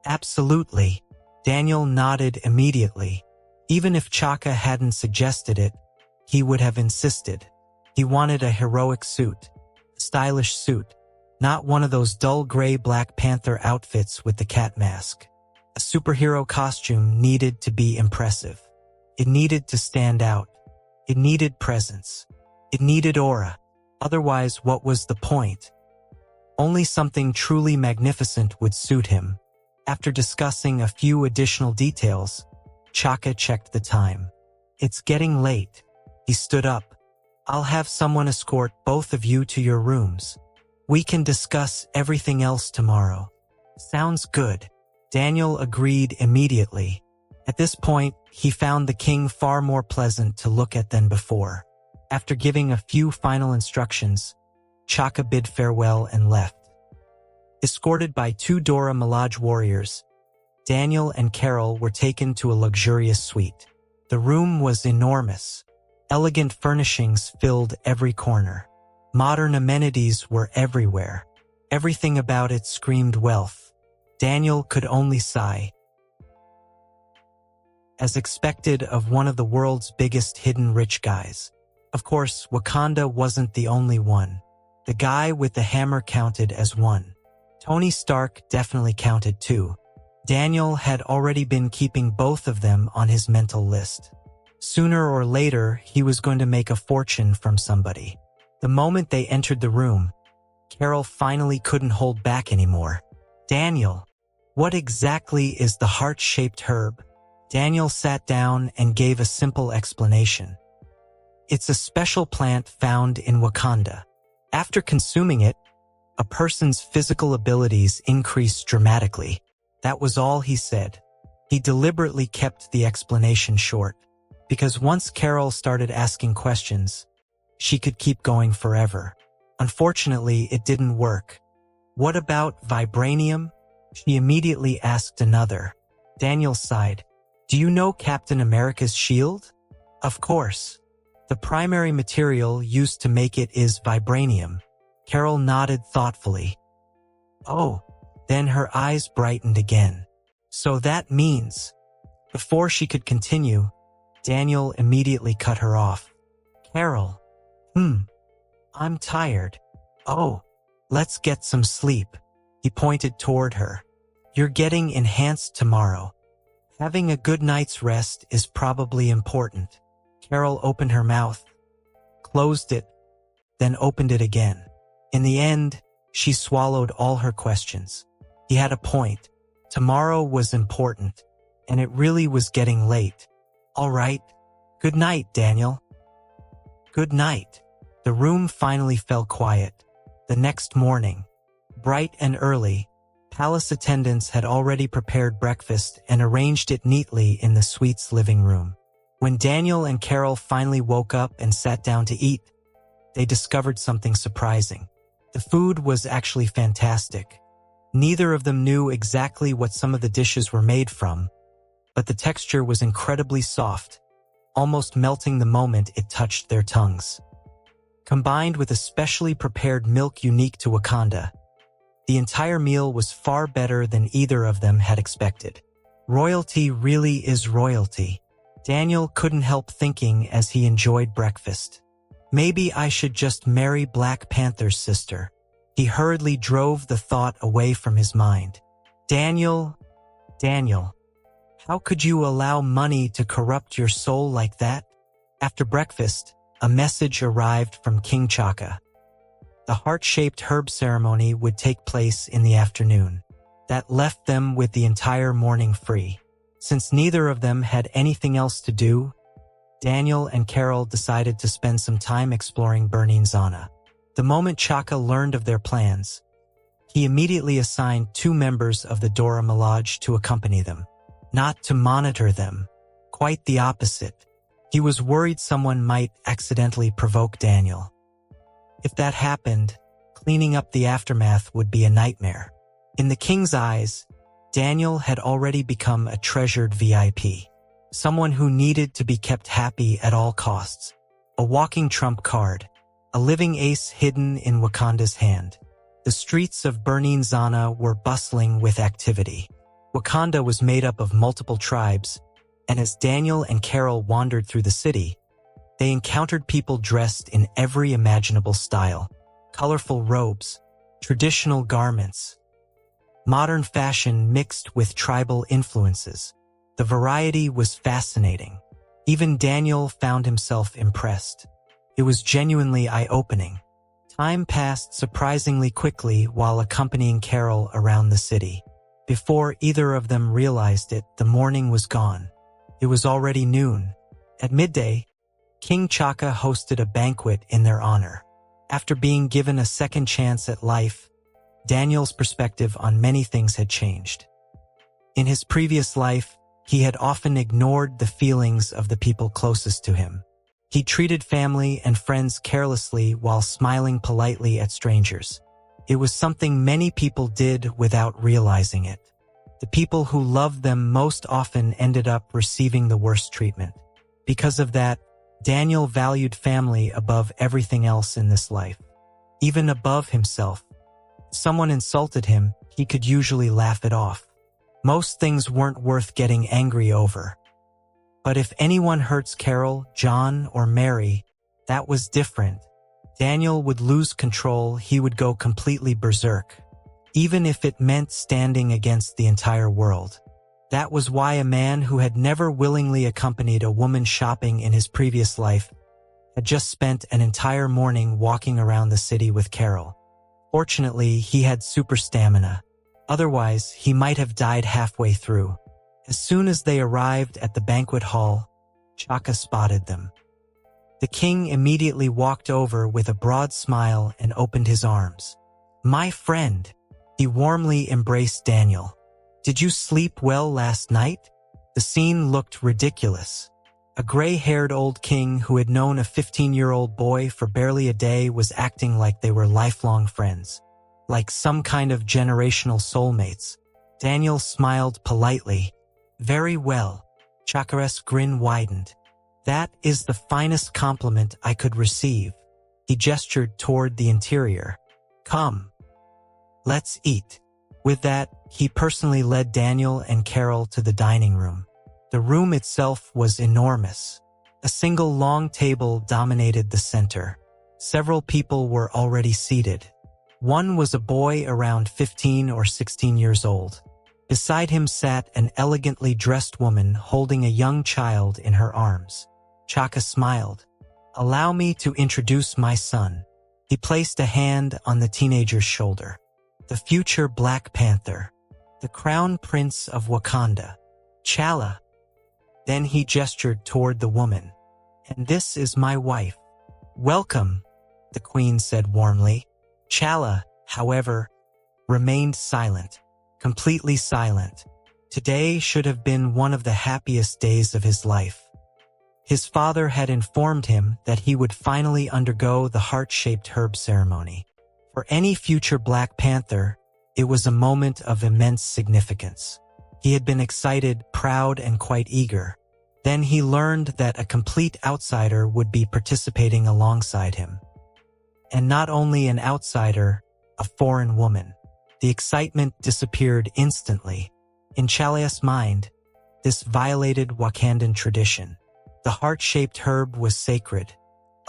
"Absolutely." Daniel nodded immediately. Even if Chaka hadn't suggested it, he would have insisted. He wanted a heroic suit, a stylish suit, not one of those dull gray Black Panther outfits with the cat mask. A superhero costume needed to be impressive. It needed to stand out. It needed presence. It needed aura. Otherwise, what was the point? Only something truly magnificent would suit him. After discussing a few additional details, Chaka checked the time. "It's getting late." He stood up. "I'll have someone escort both of you to your rooms. We can discuss everything else tomorrow." "Sounds good." Daniel agreed immediately. At this point, he found the king far more pleasant to look at than before. After giving a few final instructions, Chaka bid farewell and left. Escorted by 2 Dora Milaje warriors, Daniel and Carol were taken to a luxurious suite. The room was enormous. Elegant furnishings filled every corner. Modern amenities were everywhere. Everything about it screamed wealth. Daniel could only sigh. As expected of one of the world's biggest hidden rich guys. Of course, Wakanda wasn't the only one. The guy with the hammer counted as one. Tony Stark definitely counted too. Daniel had already been keeping both of them on his mental list. Sooner or later, he was going to make a fortune from somebody. The moment they entered the room, Carol finally couldn't hold back anymore. "Daniel, what exactly is the heart-shaped herb?" Daniel sat down and gave a simple explanation. "It's a special plant found in Wakanda. After consuming it, a person's physical abilities increase dramatically." That was all he said. He deliberately kept the explanation short, because once Carol started asking questions, she could keep going forever. Unfortunately, it didn't work. "What about vibranium?" She immediately asked another. Daniel sighed. "Do you know Captain America's shield?" "Of course. The primary material used to make it is vibranium." Carol nodded thoughtfully. "Oh." Then her eyes brightened again. "So that means..." Before she could continue, Daniel immediately cut her off. "Carol. I'm tired." "Oh, let's get some sleep." He pointed toward her. "You're getting enhanced tomorrow. Having a good night's rest is probably important." Carol opened her mouth, closed it, then opened it again. In the end, she swallowed all her questions. He had a point. Tomorrow was important, and it really was getting late. "All right. Good night, Daniel." "Good night." The room finally fell quiet. The next morning, bright and early, palace attendants had already prepared breakfast and arranged it neatly in the suite's living room. When Daniel and Carol finally woke up and sat down to eat, they discovered something surprising. The food was actually fantastic. Neither of them knew exactly what some of the dishes were made from, but the texture was incredibly soft, almost melting the moment it touched their tongues. Combined with a specially prepared milk unique to Wakanda, the entire meal was far better than either of them had expected. Royalty really is royalty. Daniel couldn't help thinking as he enjoyed breakfast. Maybe I should just marry Black Panther's sister. He hurriedly drove the thought away from his mind. Daniel, how could you allow money to corrupt your soul like that? After breakfast, a message arrived from King Chaka. The heart-shaped herb ceremony would take place in the afternoon. That left them with the entire morning free. Since neither of them had anything else to do, Daniel and Carol decided to spend some time exploring Burning Zana. The moment Chaka learned of their plans, he immediately assigned 2 members of the Dora Milaje to accompany them. Not to monitor them, quite the opposite. He was worried someone might accidentally provoke Daniel. If that happened, cleaning up the aftermath would be a nightmare. In the king's eyes, Daniel had already become a treasured VIP, someone who needed to be kept happy at all costs. A walking trump card, a living ace hidden in Wakanda's hand. The streets of Burning Zana were bustling with activity. Wakanda was made up of multiple tribes, and as Daniel and Carol wandered through the city, they encountered people dressed in every imaginable style. Colorful robes, traditional garments, modern fashion mixed with tribal influences. The variety was fascinating. Even Daniel found himself impressed. It was genuinely eye-opening. Time passed surprisingly quickly while accompanying Carol around the city. Before either of them realized it, the morning was gone. It was already noon. At midday, King Chaka hosted a banquet in their honor. After being given a second chance at life, Daniel's perspective on many things had changed. In his previous life, he had often ignored the feelings of the people closest to him. He treated family and friends carelessly while smiling politely at strangers. It was something many people did without realizing it. The people who loved them most often ended up receiving the worst treatment. Because of that, Daniel valued family above everything else in this life. Even above himself. If someone insulted him, he could usually laugh it off. Most things weren't worth getting angry over. But if anyone hurts Carol, John, or Mary, that was different. Daniel would lose control, he would go completely berserk. Even if it meant standing against the entire world. That was why a man who had never willingly accompanied a woman shopping in his previous life had just spent an entire morning walking around the city with Carol. Fortunately, he had super stamina. Otherwise, he might have died halfway through. As soon as they arrived at the banquet hall, Chaka spotted them. The king immediately walked over with a broad smile and opened his arms. "My friend," he warmly embraced Daniel. "Did you sleep well last night?" The scene looked ridiculous. A gray-haired old king who had known a 15-year-old boy for barely a day was acting like they were lifelong friends. Like some kind of generational soulmates. Daniel smiled politely. "Very well." Chaka's grin widened. "That is the finest compliment I could receive." He gestured toward the interior. "Come. Let's eat." With that, he personally led Daniel and Carol to the dining room. The room itself was enormous. A single long table dominated the center. Several people were already seated. One was a boy around 15 or 16 years old. Beside him sat an elegantly dressed woman holding a young child in her arms. Chaka smiled. "Allow me to introduce my son." He placed a hand on the teenager's shoulder. "The future Black Panther. The Crown Prince of Wakanda. T'Challa." Then he gestured toward the woman. "And this is my wife." "Welcome," the queen said warmly. T'Challa, however, remained silent, completely silent. Today should have been one of the happiest days of his life. His father had informed him that he would finally undergo the heart-shaped herb ceremony. For any future Black Panther, It was a moment of immense significance. He had been excited, proud, and quite eager. Then he learned that a complete outsider would be participating alongside him. And not only an outsider, a foreign woman. The excitement disappeared instantly. In Chalia's mind, this violated Wakandan tradition. The heart-shaped herb was sacred.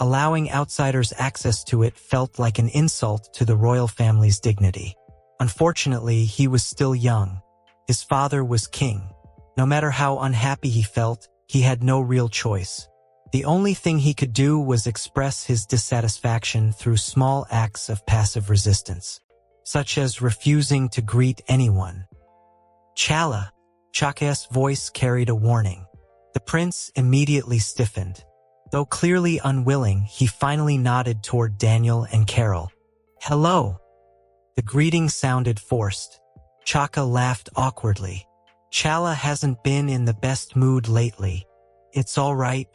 Allowing outsiders access to it felt like an insult to the royal family's dignity. Unfortunately, he was still young. His father was king. No matter how unhappy he felt, he had no real choice. The only thing he could do was express his dissatisfaction through small acts of passive resistance, such as refusing to greet anyone. Chala, Chaka's voice carried a warning. The prince immediately stiffened. Though clearly unwilling, he finally nodded toward Daniel and Carol. Hello. The greeting sounded forced. Chaka laughed awkwardly. Chala hasn't been in the best mood lately. It's all right.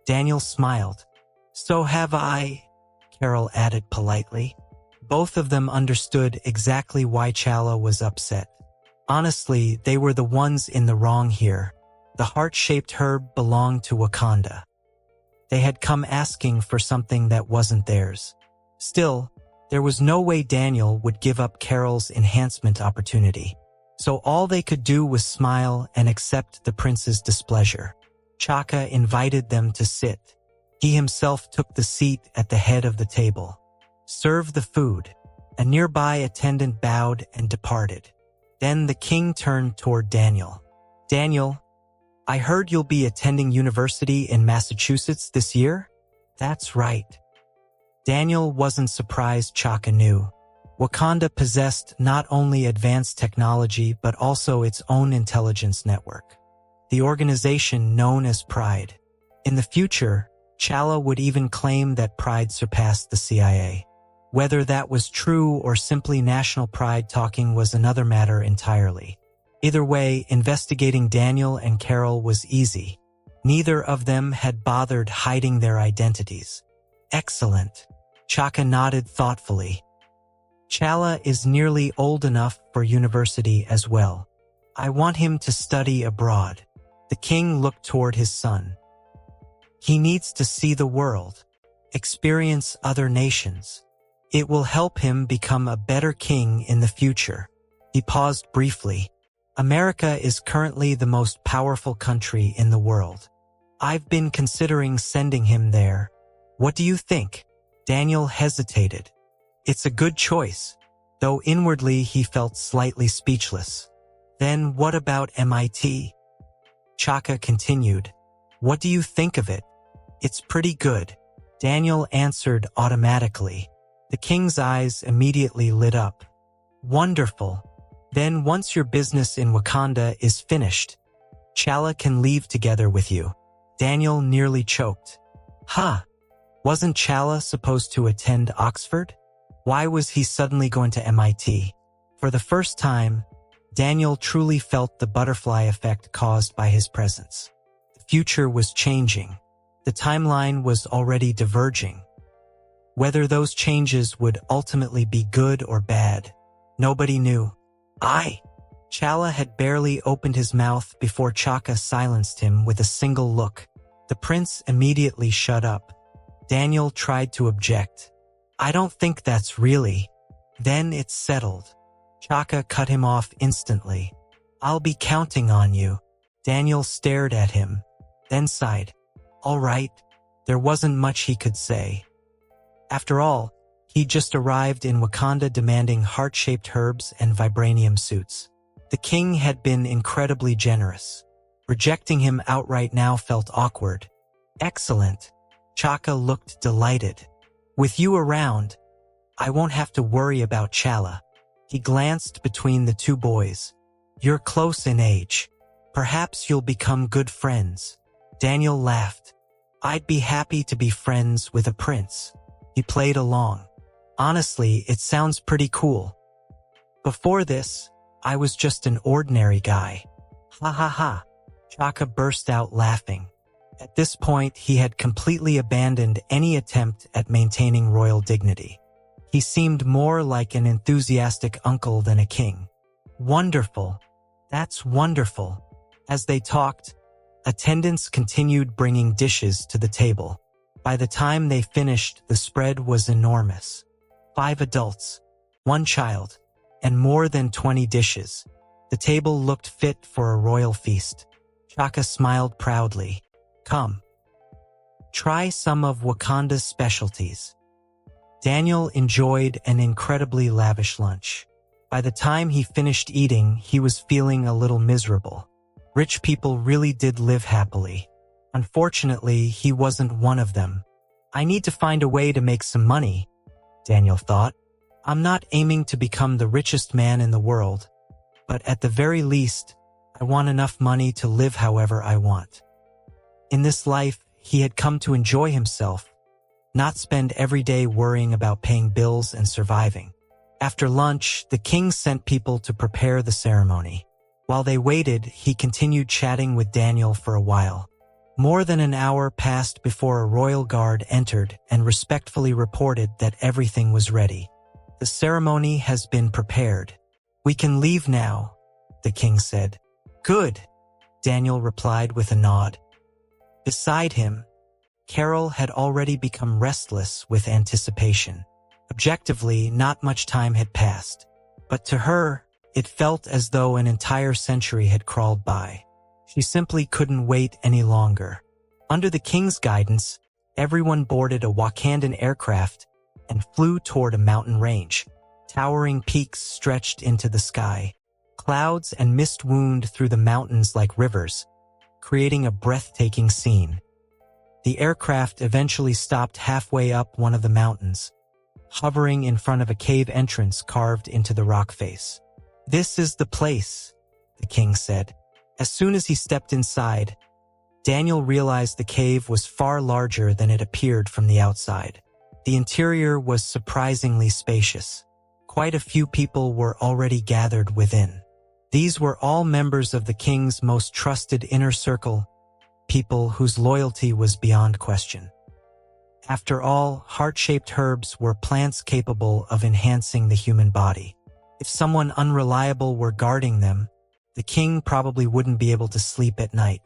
Daniel smiled. So have I, Carol added politely. Both of them understood exactly why Chala was upset. Honestly, they were the ones in the wrong here. The heart-shaped herb belonged to Wakanda. They had come asking for something that wasn't theirs. Still, there was no way Daniel would give up Carol's enhancement opportunity. So all they could do was smile and accept the prince's displeasure. Chaka invited them to sit. He himself took the seat at the head of the table. Serve the food. A nearby attendant bowed and departed. Then the king turned toward Daniel. Daniel, I heard you'll be attending university in Massachusetts this year? That's right. Daniel wasn't surprised Chaka knew. Wakanda possessed not only advanced technology but also its own intelligence network. The organization known as Pride. In the future, Chala would even claim that Pride surpassed the CIA. Whether that was true or simply national pride talking was another matter entirely. Either way, investigating Daniel and Carol was easy. Neither of them had bothered hiding their identities. Excellent. Chaka nodded thoughtfully. Chala is nearly old enough for university as well. I want him to study abroad. The king looked toward his son. He needs to see the world, experience other nations. It will help him become a better king in the future. He paused briefly. America is currently the most powerful country in the world. I've been considering sending him there. What do you think? Daniel hesitated. It's a good choice, though inwardly he felt slightly speechless. Then what about MIT? Chaka continued. What do you think of it? It's pretty good. Daniel answered automatically. The king's eyes immediately lit up. Wonderful. Then once your business in Wakanda is finished, Chala can leave together with you. Daniel nearly choked. Huh? Wasn't Chala supposed to attend Oxford? Why was he suddenly going to MIT? For the first time, Daniel truly felt the butterfly effect caused by his presence. The future was changing. The timeline was already diverging. Whether those changes would ultimately be good or bad, nobody knew. Chala had barely opened his mouth before Chaka silenced him with a single look. The prince immediately shut up. Daniel tried to object. I don't think that's really. Then it's settled. Chaka cut him off instantly. I'll be counting on you. Daniel stared at him, then sighed. All right. There wasn't much he could say. After all, he just arrived in Wakanda demanding heart-shaped herbs and vibranium suits. The king had been incredibly generous. Rejecting him outright now felt awkward. Excellent. Chaka looked delighted. With you around, I won't have to worry about Chala. He glanced between the two boys. You're close in age. Perhaps you'll become good friends. Daniel laughed. I'd be happy to be friends with a prince. He played along. Honestly, it sounds pretty cool. Before this, I was just an ordinary guy. Ha ha ha. Chaka burst out laughing. At this point, he had completely abandoned any attempt at maintaining royal dignity. He seemed more like an enthusiastic uncle than a king. "Wonderful. That's wonderful." As they talked, attendants continued bringing dishes to the table. By the time they finished, the spread was enormous. 5 adults, 1 child, and more than 20 dishes. The table looked fit for a royal feast. Chaka smiled proudly. "Come. Try some of Wakanda's specialties." Daniel enjoyed an incredibly lavish lunch. By the time he finished eating, he was feeling a little miserable. Rich people really did live happily. Unfortunately, he wasn't one of them. "I need to find a way to make some money," Daniel thought. "I'm not aiming to become the richest man in the world, but at the very least, I want enough money to live however I want." In this life, he had come to enjoy himself, not spend every day worrying about paying bills and surviving. After lunch, the king sent people to prepare the ceremony. While they waited, he continued chatting with Daniel for a while. More than an hour passed before a royal guard entered and respectfully reported that everything was ready. "The ceremony has been prepared. We can leave now," the king said. "Good," Daniel replied with a nod. Beside him, Carol had already become restless with anticipation. Objectively, not much time had passed, but to her, it felt as though an entire century had crawled by. She simply couldn't wait any longer. Under the king's guidance, everyone boarded a Wakandan aircraft and flew toward a mountain range. Towering peaks stretched into the sky. Clouds and mist wound through the mountains like rivers, creating a breathtaking scene. The aircraft eventually stopped halfway up one of the mountains, hovering in front of a cave entrance carved into the rock face. "This is the place," the king said. As soon as he stepped inside, Daniel realized the cave was far larger than it appeared from the outside. The interior was surprisingly spacious. Quite a few people were already gathered within. These were all members of the king's most trusted inner circle, people whose loyalty was beyond question. After all, heart-shaped herbs were plants capable of enhancing the human body. If someone unreliable were guarding them, the king probably wouldn't be able to sleep at night.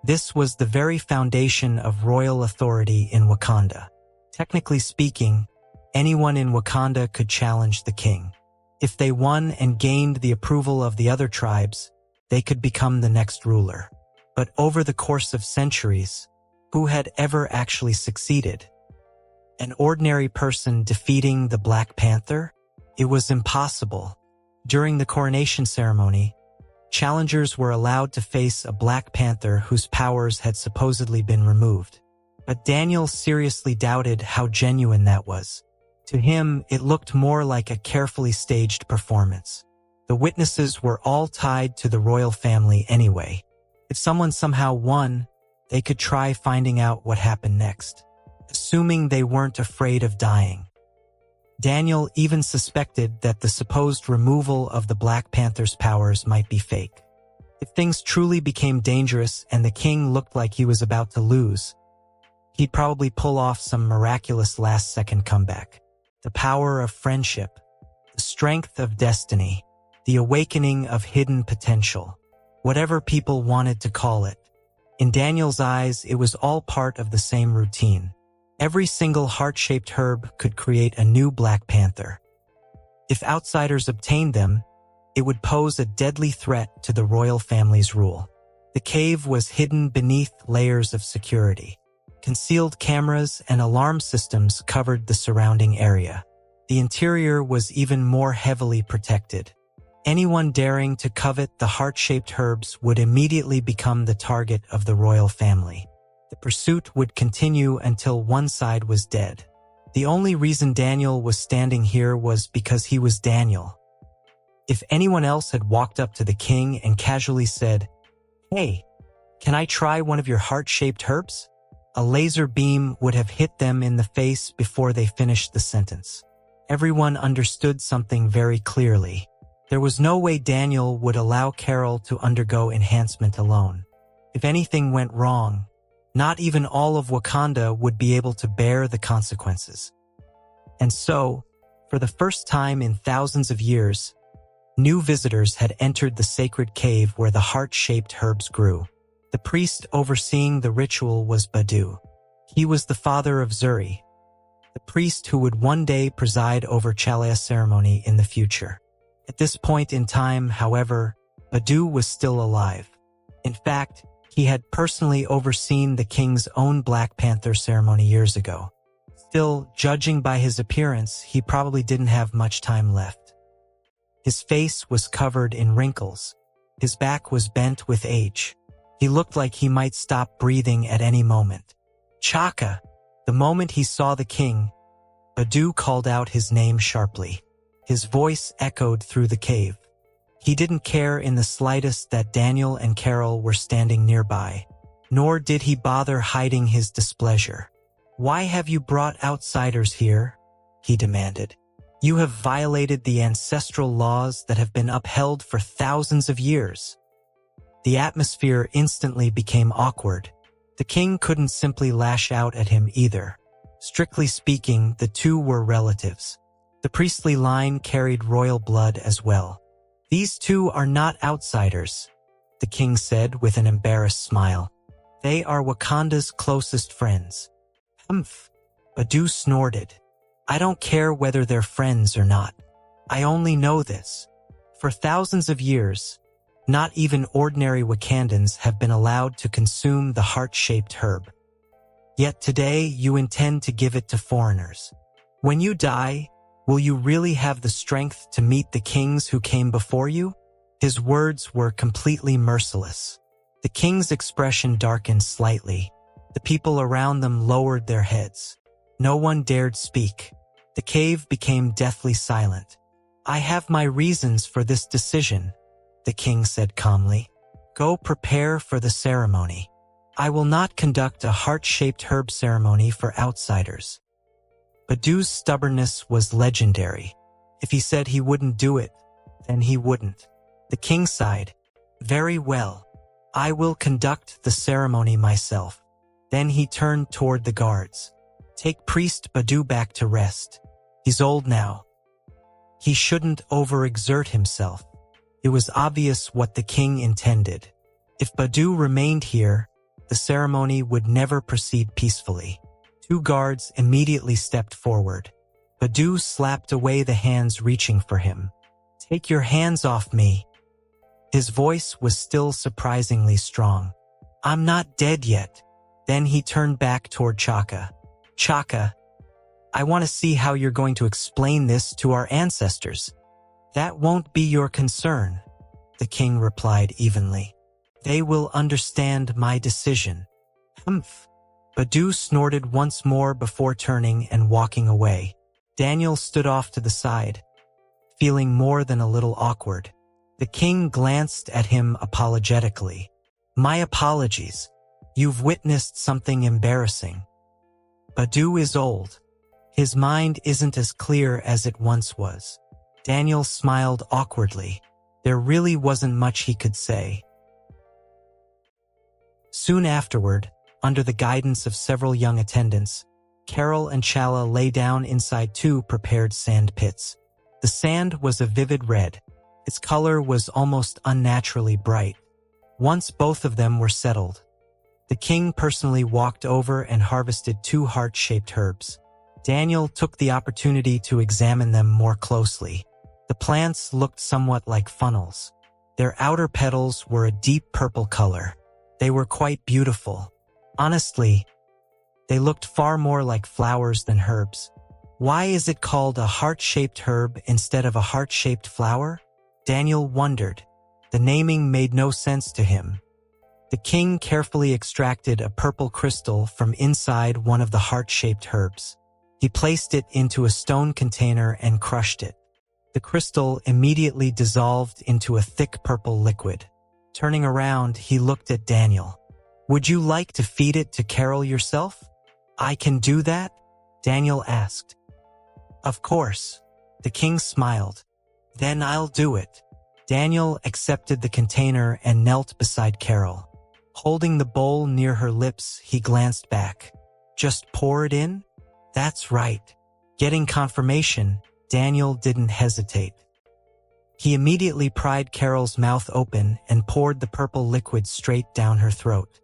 This was the very foundation of royal authority in Wakanda. Technically speaking, anyone in Wakanda could challenge the king. If they won and gained the approval of the other tribes, they could become the next ruler. But over the course of centuries, who had ever actually succeeded? An ordinary person defeating the Black Panther? It was impossible. During the coronation ceremony, challengers were allowed to face a Black Panther whose powers had supposedly been removed. But Daniel seriously doubted how genuine that was. To him, it looked more like a carefully staged performance. The witnesses were all tied to the royal family anyway. If someone somehow won, they could try finding out what happened next, assuming they weren't afraid of dying. Daniel even suspected that the supposed removal of the Black Panther's powers might be fake. If things truly became dangerous and the king looked like he was about to lose, he'd probably pull off some miraculous last-second comeback. The power of friendship, the strength of destiny, the awakening of hidden potential, whatever people wanted to call it. In Daniel's eyes, it was all part of the same routine. Every single heart-shaped herb could create a new Black Panther. If outsiders obtained them, it would pose a deadly threat to the royal family's rule. The cave was hidden beneath layers of security. Concealed cameras and alarm systems covered the surrounding area. The interior was even more heavily protected. Anyone daring to covet the heart-shaped herbs would immediately become the target of the royal family. The pursuit would continue until one side was dead. The only reason Daniel was standing here was because he was Daniel. If anyone else had walked up to the king and casually said, "Hey, can I try one of your heart-shaped herbs?" a laser beam would have hit them in the face before they finished the sentence. Everyone understood something very clearly. There was no way Daniel would allow Carol to undergo enhancement alone. If anything went wrong, not even all of Wakanda would be able to bear the consequences. And so, for For the first time in thousands of years, new visitors had entered the sacred cave where the heart-shaped herbs grew. The priest overseeing the ritual was Badu. He was the father of Zuri, the priest who would one day preside over Chalaya ceremony in the future. At this point in time, however, Badu was still alive. In fact, he had personally overseen the king's own Black Panther ceremony years ago. Still, judging by his appearance, he probably didn't have much time left. His face was covered in wrinkles. His back was bent with age. He looked like he might stop breathing at any moment. Chaka! The moment he saw the king, Badu called out his name sharply. His voice echoed through the cave. He didn't care in the slightest that Daniel and Carol were standing nearby, nor did he bother hiding his displeasure. "Why have you brought outsiders here?" he demanded. "You have violated the ancestral laws that have been upheld for thousands of years." The atmosphere instantly became awkward. The king couldn't simply lash out at him either. Strictly speaking, the two were relatives. The priestly line carried royal blood as well. "These two are not outsiders," the king said with an embarrassed smile. "They are Wakanda's closest friends." "Humph," Badu snorted. "I don't care whether they're friends or not. I only know this. For thousands of years, not even ordinary Wakandans have been allowed to consume the heart-shaped herb. Yet today you intend to give it to foreigners. When you die, will you really have the strength to meet the kings who came before you?" His words were completely merciless. The king's expression darkened slightly. The people around them lowered their heads. No one dared speak. The cave became deathly silent. "I have my reasons for this decision," the king said calmly. "Go prepare for the ceremony. I will not conduct a heart-shaped herb ceremony for outsiders." Badu's stubbornness was legendary. If he said he wouldn't do it, then he wouldn't. The king sighed. "Very well. I will conduct the ceremony myself." Then he turned toward the guards. "Take Priest Badu back to rest. He's old now. He shouldn't overexert himself." It was obvious what the king intended. If Badu remained here, the ceremony would never proceed peacefully. Two guards immediately stepped forward. Badu slapped away the hands reaching for him. "Take your hands off me." His voice was still surprisingly strong. "I'm not dead yet." Then he turned back toward Chaka. "Chaka, I want to see how you're going to explain this to our ancestors." "That won't be your concern," the king replied evenly. "They will understand my decision." "Humph." Badu snorted once more before turning and walking away. Daniel stood off to the side, feeling more than a little awkward. The king glanced at him apologetically. "My apologies. You've witnessed something embarrassing." Badu is old. His mind isn't as clear as it once was. Daniel smiled awkwardly. There really wasn't much he could say. Soon afterward, under the guidance of several young attendants, Carol and Chala lay down inside two prepared sand pits. The sand was a vivid red. Its color was almost unnaturally bright. Once both of them were settled, the king personally walked over and harvested two heart-shaped herbs. Daniel took the opportunity to examine them more closely. The plants looked somewhat like funnels. Their outer petals were a deep purple color. They were quite beautiful. Honestly, they looked far more like flowers than herbs. Why is it called a heart-shaped herb instead of a heart-shaped flower? Daniel wondered. The naming made no sense to him. The king carefully extracted a purple crystal from inside one of the heart-shaped herbs. He placed it into a stone container and crushed it. The crystal immediately dissolved into a thick purple liquid. Turning around, he looked at Daniel. "Would you like to feed it to Carol yourself?" "I can do that?" Daniel asked. "Of course." The king smiled. "Then I'll do it." Daniel accepted the container and knelt beside Carol. Holding the bowl near her lips, he glanced back. "Just pour it in?" "That's right." Getting confirmation, Daniel didn't hesitate. He immediately pried Carol's mouth open and poured the purple liquid straight down her throat.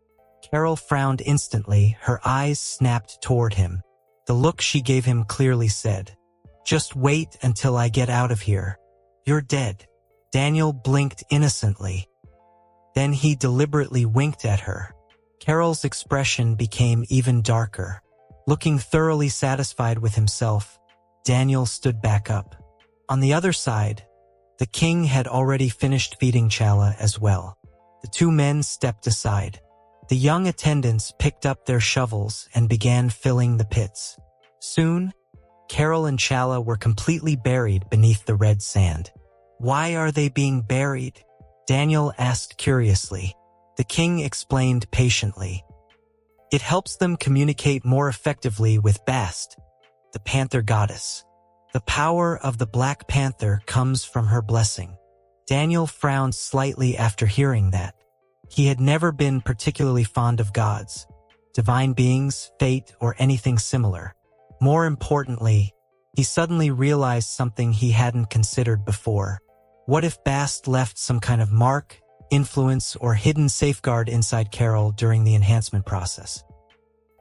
Carol frowned instantly, her eyes snapped toward him. The look she gave him clearly said, "Just wait until I get out of here. You're dead." Daniel blinked innocently. Then he deliberately winked at her. Carol's expression became even darker. Looking thoroughly satisfied with himself, Daniel stood back up. On the other side, the king had already finished feeding Chala as well. The two men stepped aside. The young attendants picked up their shovels and began filling the pits. Soon, Carol and Chala were completely buried beneath the red sand. "Why are they being buried?" Daniel asked curiously. The king explained patiently. "It helps them communicate more effectively with Bast, the panther goddess. The power of the Black Panther comes from her blessing." Daniel frowned slightly after hearing that. He had never been particularly fond of gods, divine beings, fate, or anything similar. More importantly, he suddenly realized something he hadn't considered before. What if Bast left some kind of mark, influence, or hidden safeguard inside Carol during the enhancement process?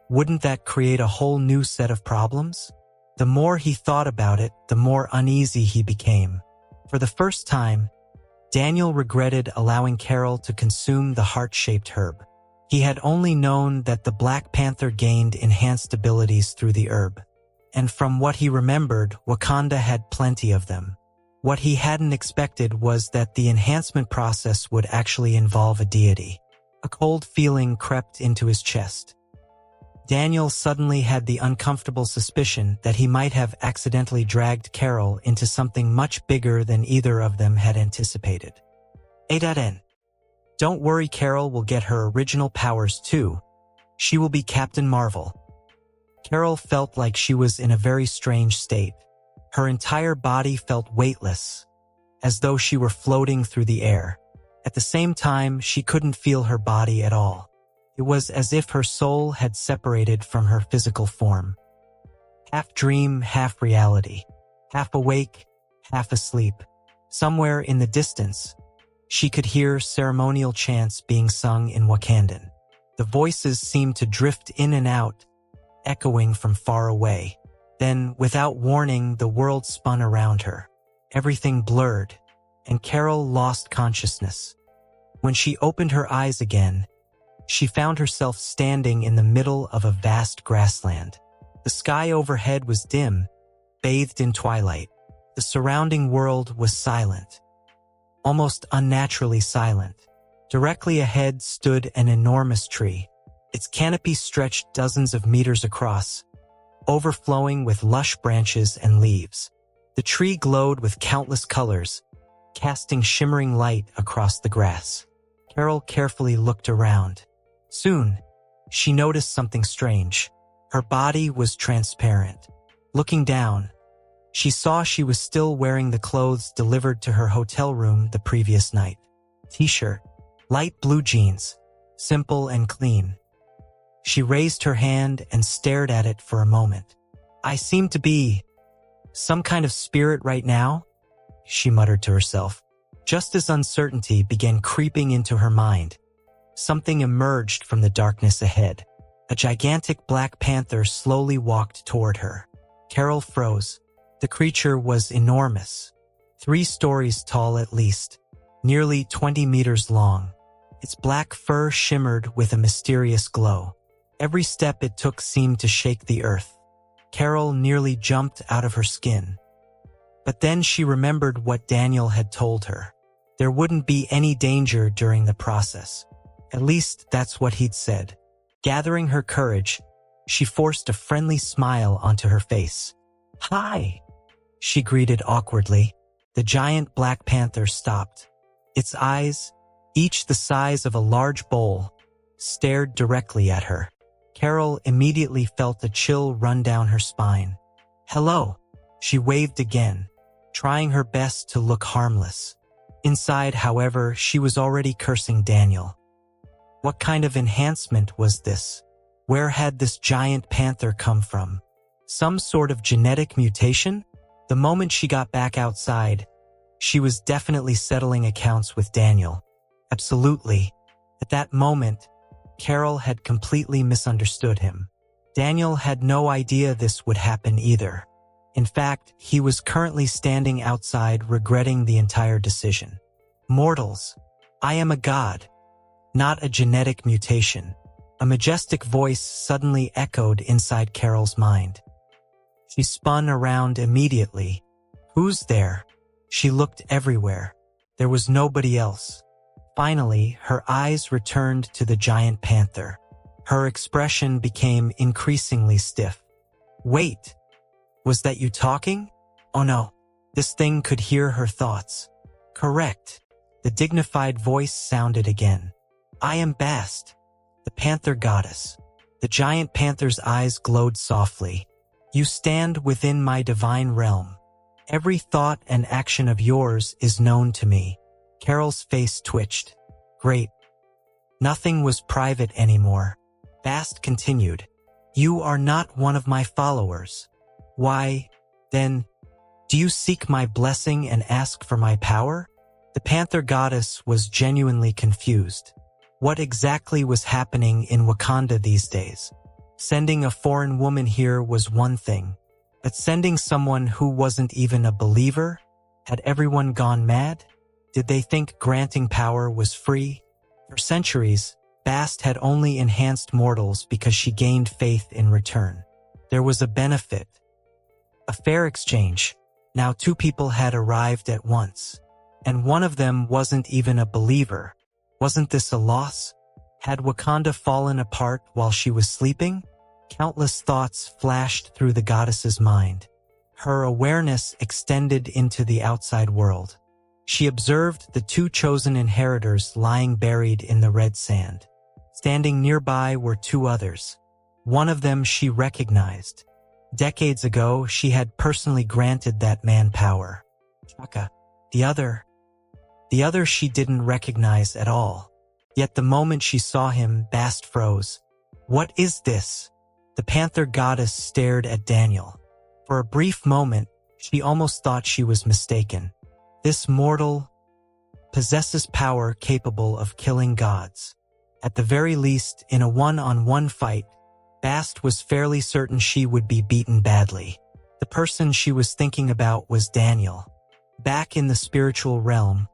Wouldn't that create a whole new set of problems? The more he thought about it, the more uneasy he became. For the first time, Daniel regretted allowing Carol to consume the heart-shaped herb. He had only known that the Black Panther gained enhanced abilities through the herb. And from what he remembered, Wakanda had plenty of them. What he hadn't expected was that the enhancement process would actually involve a deity. A cold feeling crept into his chest. Daniel suddenly had the uncomfortable suspicion that he might have accidentally dragged Carol into something much bigger than either of them had anticipated. A.N. Don't worry, Carol will get her original powers too. She will be Captain Marvel. Carol felt like she was in a very strange state. Her entire body felt weightless, as though she were floating through the air. At the same time, she couldn't feel her body at all. It was as if her soul had separated from her physical form. Half dream, half reality. Half awake, half asleep. Somewhere in the distance, she could hear ceremonial chants being sung in Wakandan. The voices seemed to drift in and out, echoing from far away. Then, without warning, the world spun around her. Everything blurred, and Carol lost consciousness. When she opened her eyes again, she found herself standing in the middle of a vast grassland. The sky overhead was dim, bathed in twilight. The surrounding world was silent, almost unnaturally silent. Directly ahead stood an enormous tree. Its canopy stretched dozens of meters across, overflowing with lush branches and leaves. The tree glowed with countless colors, casting shimmering light across the grass. Carol carefully looked around. Soon, she noticed something strange. Her body was transparent. Looking down, she saw she was still wearing the clothes delivered to her hotel room the previous night. T-shirt, light blue jeans, simple and clean. She raised her hand and stared at it for a moment. "I seem to be some kind of spirit right now," she muttered to herself. Just as uncertainty began creeping into her mind, something emerged from the darkness ahead. A gigantic Black Panther slowly walked toward her. Carol froze. The creature was enormous, 3 stories tall at least, nearly 20 meters long. Its black fur shimmered with a mysterious glow. Every step it took seemed to shake the earth. Carol nearly jumped out of her skin. But then she remembered what Daniel had told her. There wouldn't be any danger during the process. At least that's what he'd said. Gathering her courage, she forced a friendly smile onto her face. "Hi," she greeted awkwardly. The giant Black Panther stopped. Its eyes, each the size of a large bowl, stared directly at her. Carol immediately felt a chill run down her spine. "Hello," she waved again, trying her best to look harmless. Inside, however, she was already cursing Daniel. What kind of enhancement was this? Where had this giant panther come from? Some sort of genetic mutation? The moment she got back outside, she was definitely settling accounts with Daniel. Absolutely. At that moment, Carol had completely misunderstood him. Daniel had no idea this would happen either. In fact, he was currently standing outside regretting the entire decision. Mortals, I am a god, not a genetic mutation. A majestic voice suddenly echoed inside Carol's mind. She spun around immediately. Who's there? She looked everywhere. There was nobody else. Finally, her eyes returned to the giant panther. Her expression became increasingly stiff. Wait, was that you talking? Oh no, this thing could hear her thoughts. Correct. The dignified voice sounded again. I am Bast, the panther goddess. The giant panther's eyes glowed softly. You stand within my divine realm. Every thought and action of yours is known to me. Carol's face twitched. Great. Nothing was private anymore. Bast continued. You are not one of my followers. Why, then, do you seek my blessing and ask for my power? The panther goddess was genuinely confused. What exactly was happening in Wakanda these days? Sending a foreign woman here was one thing, but sending someone who wasn't even a believer? Had everyone gone mad? Did they think granting power was free? For centuries, Bast had only enhanced mortals because she gained faith in return. There was a benefit. A fair exchange. Now 2 people had arrived at once, and one of them wasn't even a believer. Wasn't this a loss? Had Wakanda fallen apart while she was sleeping? Countless thoughts flashed through the goddess's mind. Her awareness extended into the outside world. She observed the 2 chosen inheritors lying buried in the red sand. Standing nearby were 2 others. One of them she recognized. Decades ago, she had personally granted that man power. Chaka. The other she didn't recognize at all. Yet the moment she saw him, Bast froze. What is this? The panther goddess stared at Daniel. For a brief moment, she almost thought she was mistaken. This mortal possesses power capable of killing gods. At the very least, in a one-on-one fight, Bast was fairly certain she would be beaten badly. The person she was thinking about was Daniel. Back in the spiritual realm,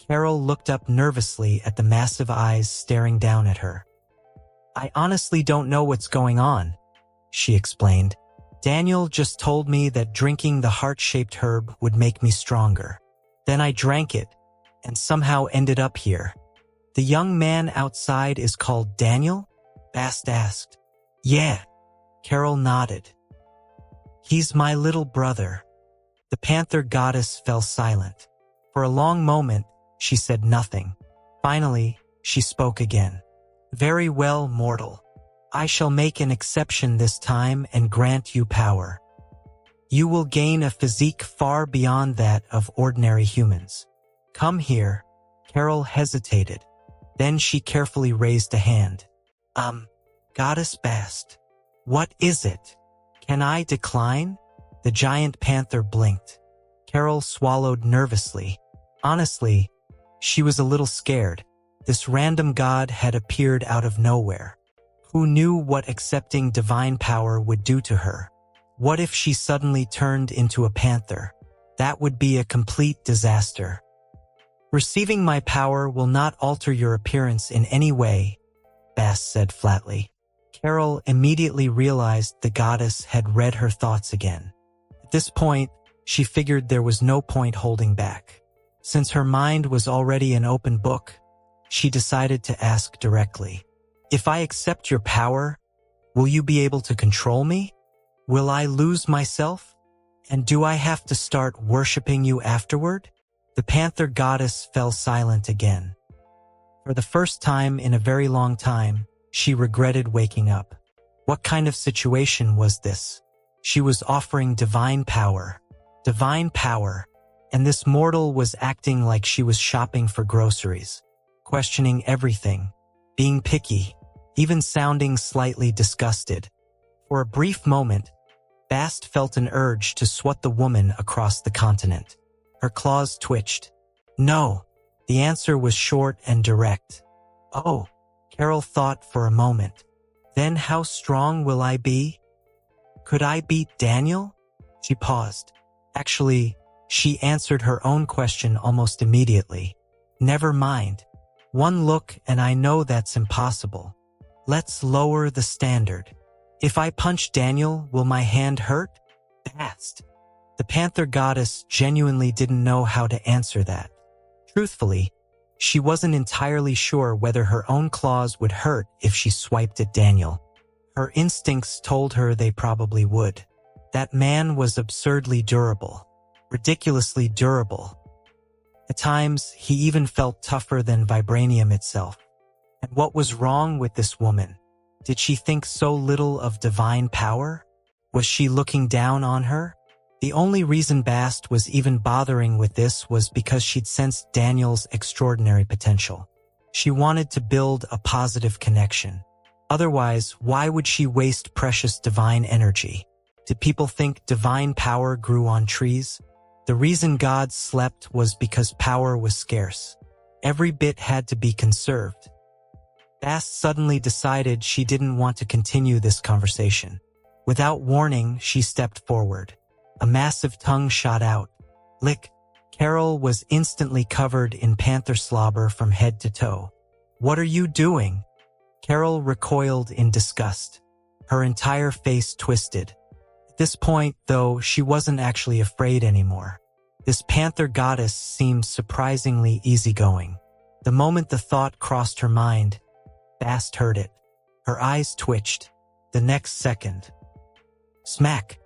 Carol looked up nervously at the massive eyes staring down at her. I honestly don't know what's going on, she explained. Daniel just told me that drinking the heart-shaped herb would make me stronger. Then I drank it, and somehow ended up here. The young man outside is called Daniel? Bast asked. Yeah, Carol nodded. He's my little brother. The panther goddess fell silent. For a long moment, she said nothing. Finally, she spoke again. Very well, mortal. I shall make an exception this time and grant you power. You will gain a physique far beyond that of ordinary humans. Come here. Carol hesitated. Then she carefully raised a hand. Goddess Bast. What is it? Can I decline? The giant panther blinked. Carol swallowed nervously. Honestly, she was a little scared. This random god had appeared out of nowhere. Who knew what accepting divine power would do to her? What if she suddenly turned into a panther? That would be a complete disaster. Receiving my power will not alter your appearance in any way, Bast said flatly. Carol immediately realized the goddess had read her thoughts again. At this point, she figured there was no point holding back. Since her mind was already an open book, she decided to ask directly. If I accept your power, will you be able to control me? Will I lose myself? And do I have to start worshipping you afterward? The panther goddess fell silent again. For the first time in a very long time, she regretted waking up. What kind of situation was this? She was offering divine power, and this mortal was acting like she was shopping for groceries, questioning everything, being picky, even sounding slightly disgusted. For a brief moment, Bast felt an urge to swat the woman across the continent. Her claws twitched. No. The answer was short and direct. Oh, Carol thought for a moment. Then how strong will I be? Could I beat Daniel? She paused. Actually, she answered her own question almost immediately. Never mind. One look and I know that's impossible. Let's lower the standard. If I punch Daniel, will my hand hurt? Bast. The panther goddess genuinely didn't know how to answer that. Truthfully, she wasn't entirely sure whether her own claws would hurt if she swiped at Daniel. Her instincts told her they probably would. That man was absurdly durable. Ridiculously durable. At times, he even felt tougher than vibranium itself. And what was wrong with this woman? Did she think so little of divine power? Was she looking down on her? The only reason Bast was even bothering with this was because she'd sensed Daniel's extraordinary potential. She wanted to build a positive connection. Otherwise, why would she waste precious divine energy? Did people think divine power grew on trees? The reason gods slept was because power was scarce. Every bit had to be conserved. Bast suddenly decided she didn't want to continue this conversation. Without warning, she stepped forward. A massive tongue shot out. Lick. Carol was instantly covered in panther slobber from head to toe. What are you doing? Carol recoiled in disgust. Her entire face twisted. At this point, though, she wasn't actually afraid anymore. This panther goddess seemed surprisingly easygoing. The moment the thought crossed her mind, Bast heard it. Her eyes twitched. The next second. Smack.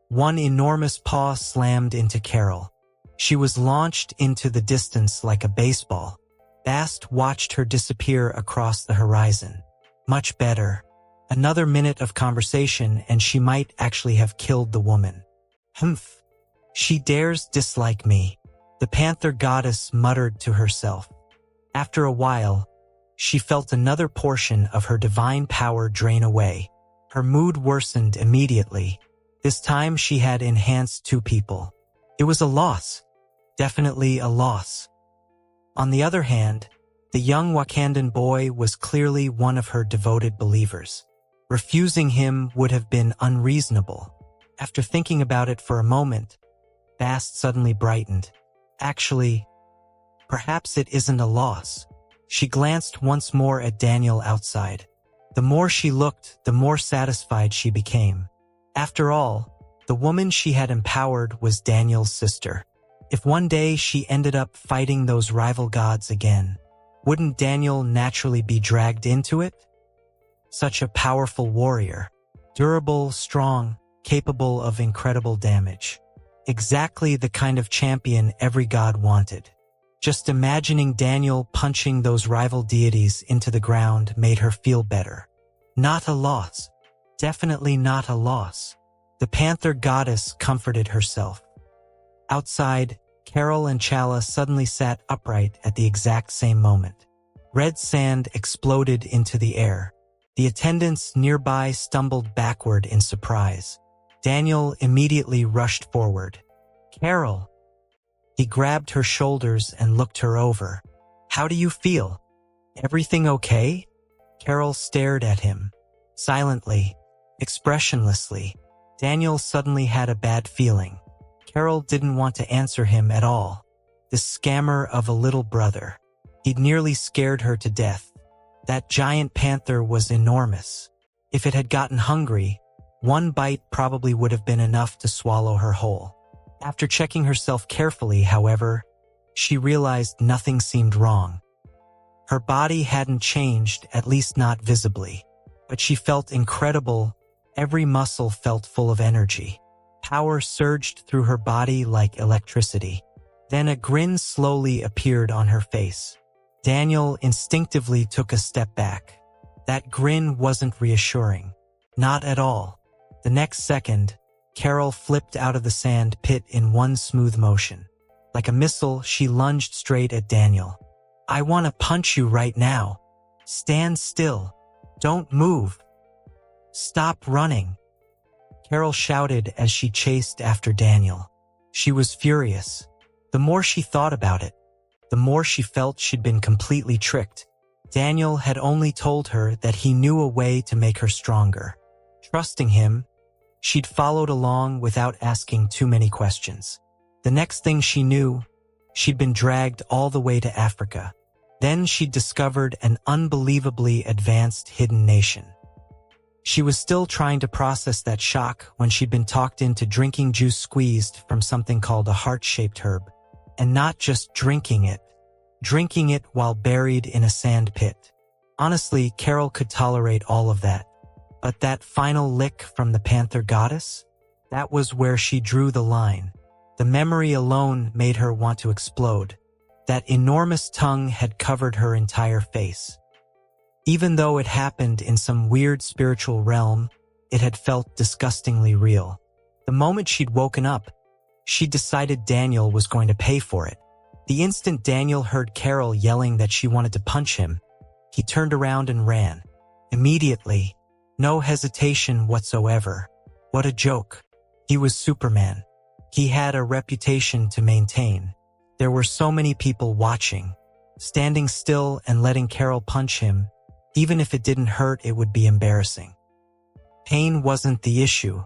One enormous paw slammed into Carol. She was launched into the distance like a baseball. Bast watched her disappear across the horizon. Much better. Another minute of conversation and she might actually have killed the woman. Humph. She dares dislike me. The panther goddess muttered to herself. After a while, she felt another portion of her divine power drain away. Her mood worsened immediately. This time she had enhanced two people. It was a loss. Definitely a loss. On the other hand, the young Wakandan boy was clearly one of her devoted believers. Refusing him would have been unreasonable. After thinking about it for a moment, Bast suddenly brightened. Actually, perhaps it isn't a loss. She glanced once more at Daniel outside. The more she looked, the more satisfied she became. After all, the woman she had empowered was Daniel's sister. If one day she ended up fighting those rival gods again, wouldn't Daniel naturally be dragged into it? Such a powerful warrior. Durable, strong, capable of incredible damage. Exactly the kind of champion every god wanted. Just imagining Daniel punching those rival deities into the ground made her feel better. Not a loss. Definitely not a loss. The panther goddess comforted herself. Outside, Carol and Chala suddenly sat upright at the exact same moment. Red sand exploded into the air. The attendants nearby stumbled backward in surprise. Daniel immediately rushed forward. Carol! He grabbed her shoulders and looked her over. How do you feel? Everything okay? Carol stared at him. Silently, expressionlessly. Daniel suddenly had a bad feeling. Carol didn't want to answer him at all. This scammer of a little brother. He'd nearly scared her to death. That giant panther was enormous. If it had gotten hungry, one bite probably would have been enough to swallow her whole. After checking herself carefully, however, she realized nothing seemed wrong. Her body hadn't changed, at least not visibly. But she felt incredible. Every muscle felt full of energy. Power surged through her body like electricity. Then a grin slowly appeared on her face. Daniel instinctively took a step back. That grin wasn't reassuring. Not at all. The next second, Carol flipped out of the sand pit in one smooth motion. Like a missile, she lunged straight at Daniel. I want to punch you right now. Stand still. Don't move. Stop running. Carol shouted as she chased after Daniel. She was furious. The more she thought about it, the more she felt she'd been completely tricked. Daniel had only told her that he knew a way to make her stronger. Trusting him, she'd followed along without asking too many questions. The next thing she knew, she'd been dragged all the way to Africa. Then she'd discovered an unbelievably advanced hidden nation. She was still trying to process that shock when she'd been talked into drinking juice squeezed from something called a heart-shaped herb. And not just drinking it while buried in a sand pit. Honestly, Carol could tolerate all of that. But that final lick from the panther goddess? That was where she drew the line. The memory alone made her want to explode. That enormous tongue had covered her entire face. Even though it happened in some weird spiritual realm, it had felt disgustingly real. The moment she'd woken up, she decided Daniel was going to pay for it. The instant Daniel heard Carol yelling that she wanted to punch him, he turned around and ran. Immediately, no hesitation whatsoever. What a joke. He was Superman. He had a reputation to maintain. There were so many people watching. Standing still and letting Carol punch him, even if it didn't hurt, it would be embarrassing. Pain wasn't the issue.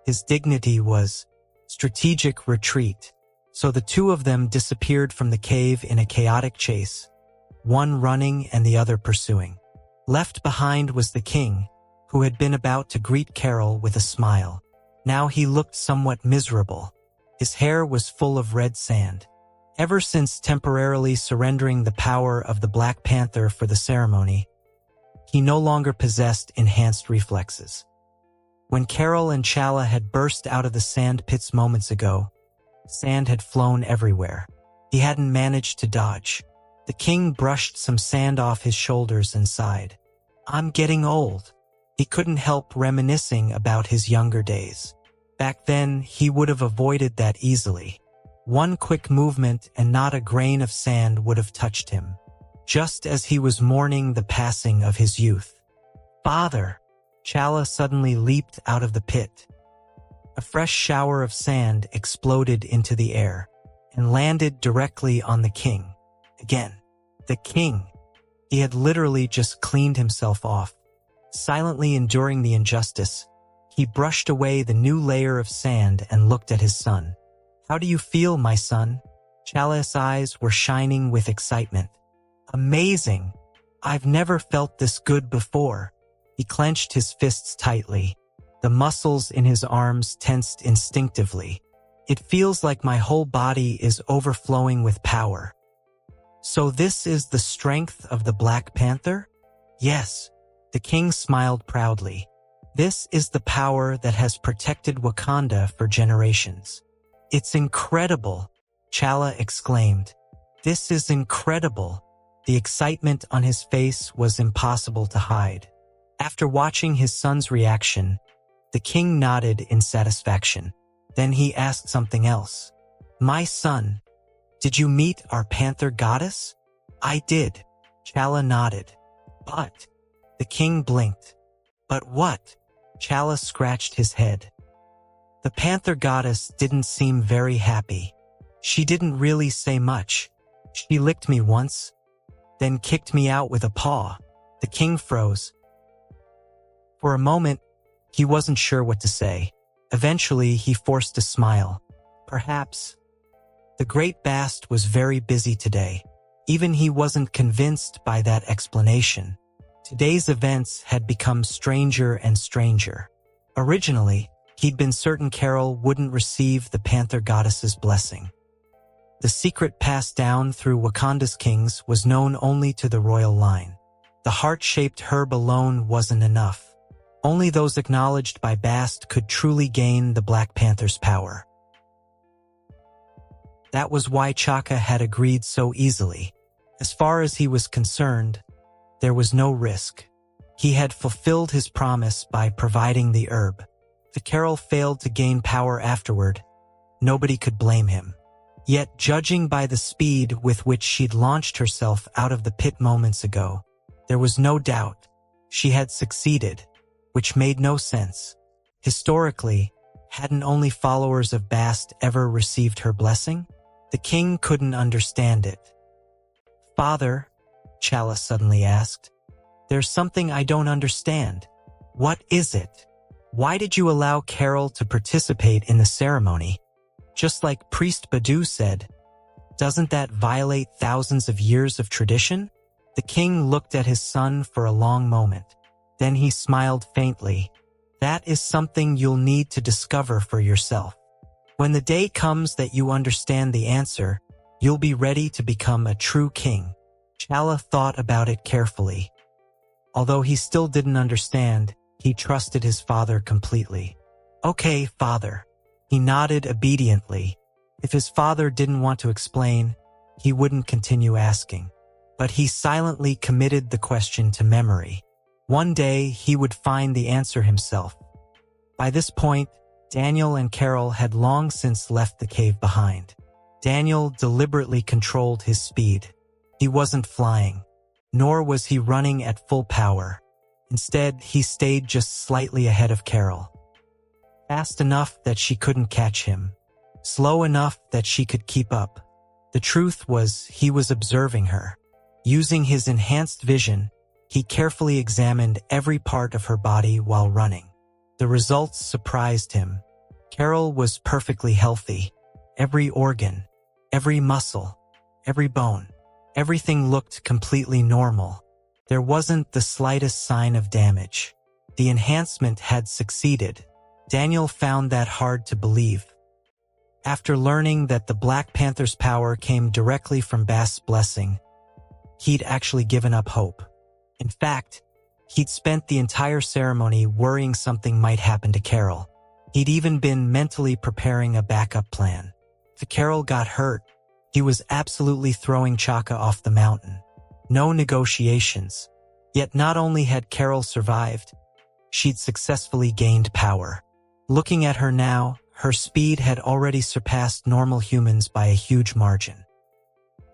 His dignity was strategic retreat. So the two of them disappeared from the cave in a chaotic chase, one running and the other pursuing. Left behind was the king, who had been about to greet Carol with a smile. Now he looked somewhat miserable. His hair was full of red sand. Ever since temporarily surrendering the power of the Black Panther for the ceremony, he no longer possessed enhanced reflexes. When Carol and Chala had burst out of the sand pits moments ago, sand had flown everywhere. He hadn't managed to dodge. The king brushed some sand off his shoulders and sighed. I'm getting old. He couldn't help reminiscing about his younger days. Back then, he would have avoided that easily. One quick movement and not a grain of sand would have touched him, just as he was mourning the passing of his youth. Father! Chala suddenly leaped out of the pit. A fresh shower of sand exploded into the air and landed directly on the king. Again, the king. He had literally just cleaned himself off. Silently enduring the injustice, he brushed away the new layer of sand and looked at his son. How do you feel, my son? Chala's eyes were shining with excitement. Amazing! I've never felt this good before. He clenched his fists tightly. The muscles in his arms tensed instinctively. It feels like my whole body is overflowing with power. So this is the strength of the Black Panther? Yes. The king smiled proudly. This is the power that has protected Wakanda for generations. It's incredible, Chala exclaimed. This is incredible. The excitement on his face was impossible to hide. After watching his son's reaction, the king nodded in satisfaction. Then he asked something else. My son, did you meet our panther goddess? I did. Chala nodded. But, the king blinked. But what? Chala scratched his head. The panther goddess didn't seem very happy. She didn't really say much. She licked me once, then kicked me out with a paw. The king froze. For a moment, he wasn't sure what to say. Eventually, he forced a smile. Perhaps. The great Bast was very busy today. Even he wasn't convinced by that explanation. Today's events had become stranger and stranger. Originally, he'd been certain Carol wouldn't receive the Panther Goddess's blessing. The secret passed down through Wakanda's kings was known only to the royal line. The heart-shaped herb alone wasn't enough. Only those acknowledged by Bast could truly gain the Black Panther's power. That was why Chaka had agreed so easily. As far as he was concerned, there was no risk. He had fulfilled his promise by providing the herb. If Carol failed to gain power afterward, nobody could blame him. Yet, judging by the speed with which she'd launched herself out of the pit moments ago, there was no doubt she had succeeded, which made no sense. Historically, hadn't only followers of Bast ever received her blessing? The king couldn't understand it. "Father," Chalice suddenly asked, "there's something I don't understand. What is it? Why did you allow Carol to participate in the ceremony? Just like Priest Badu said, doesn't that violate thousands of years of tradition?" The king looked at his son for a long moment. Then he smiled faintly. "That is something you'll need to discover for yourself. When the day comes that you understand the answer, you'll be ready to become a true king." Chala thought about it carefully. Although he still didn't understand, he trusted his father completely. "Okay, father." He nodded obediently. If his father didn't want to explain, he wouldn't continue asking. But he silently committed the question to memory. One day, he would find the answer himself. By this point, Daniel and Carol had long since left the cave behind. Daniel deliberately controlled his speed. He wasn't flying, nor was he running at full power. Instead, he stayed just slightly ahead of Carol. Fast enough that she couldn't catch him. Slow enough that she could keep up. The truth was, he was observing her. Using his enhanced vision, he carefully examined every part of her body while running. The results surprised him. Carol was perfectly healthy. Every organ, every muscle, every bone, everything looked completely normal. There wasn't the slightest sign of damage. The enhancement had succeeded. Daniel found that hard to believe. After learning that the Black Panther's power came directly from Bast's blessing, he'd actually given up hope. In fact, he'd spent the entire ceremony worrying something might happen to Carol. He'd even been mentally preparing a backup plan. If Carol got hurt, he was absolutely throwing Chaka off the mountain. No negotiations. Yet not only had Carol survived, she'd successfully gained power. Looking at her now, her speed had already surpassed normal humans by a huge margin.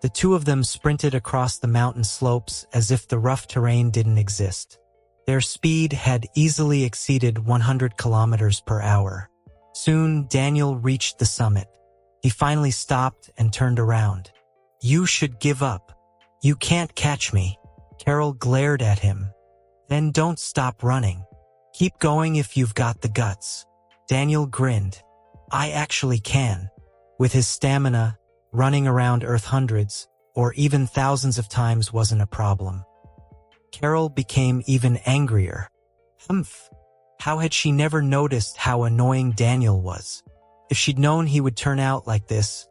The two of them sprinted across the mountain slopes as if the rough terrain didn't exist. Their speed had easily exceeded 100 kilometers per hour. Soon, Daniel reached the summit. He finally stopped and turned around. "You should give up. You can't catch me." Carol glared at him. "Then don't stop running. Keep going if you've got the guts." Daniel grinned. "I actually can." With his stamina, running around Earth hundreds, or even thousands of times wasn't a problem. Carol became even angrier. Humph! How had she never noticed how annoying Daniel was? If she'd known he would turn out like this,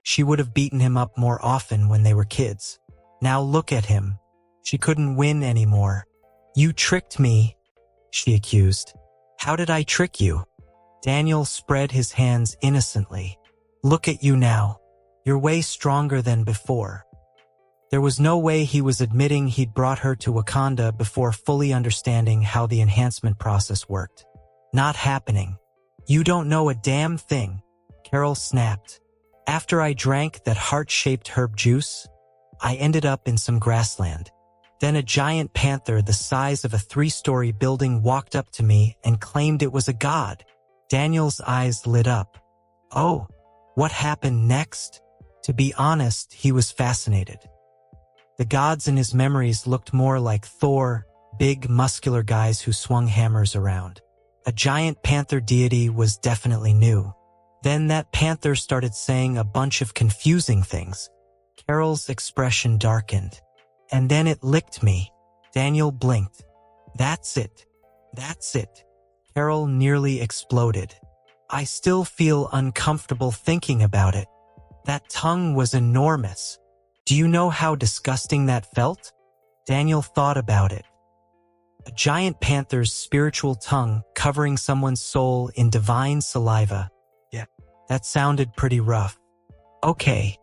she would have beaten him up more often when they were kids. Now look at him. She couldn't win anymore. "You tricked me," she accused. "How did I trick you?" Daniel spread his hands innocently. "Look at you now. You're way stronger than before." There was no way he was admitting he'd brought her to Wakanda before fully understanding how the enhancement process worked. Not happening. "You don't know a damn thing," Carol snapped. "After I drank that heart-shaped herb juice, I ended up in some grassland. Then a giant panther the size of a 3-story building walked up to me and claimed it was a god." Daniel's eyes lit up. Oh, what happened next? To be honest, he was fascinated. The gods in his memories looked more like Thor, big, muscular guys who swung hammers around. A giant panther deity was definitely new. Then that panther started saying a bunch of confusing things. Carol's expression darkened. "And then it licked me." Daniel blinked. "That's it. That's it." Carol nearly exploded. "I still feel uncomfortable thinking about it. That tongue was enormous. Do you know how disgusting that felt?" Daniel thought about it. A giant panther's spiritual tongue covering someone's soul in divine saliva. Yeah, that sounded pretty rough. "Okay."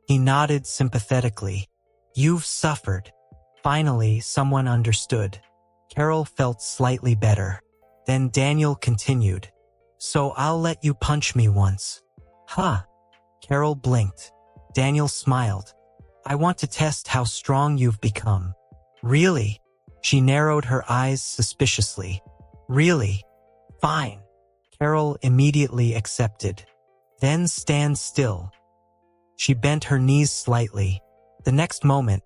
He nodded sympathetically. "You've suffered." Finally, someone understood. Carol felt slightly better. Then Daniel continued. "So I'll let you punch me once." "Huh?" Carol blinked. Daniel smiled. "I want to test how strong you've become." "Really?" She narrowed her eyes suspiciously. "Really? Fine. Carol immediately accepted. Then stand still. She bent her knees slightly. The next moment,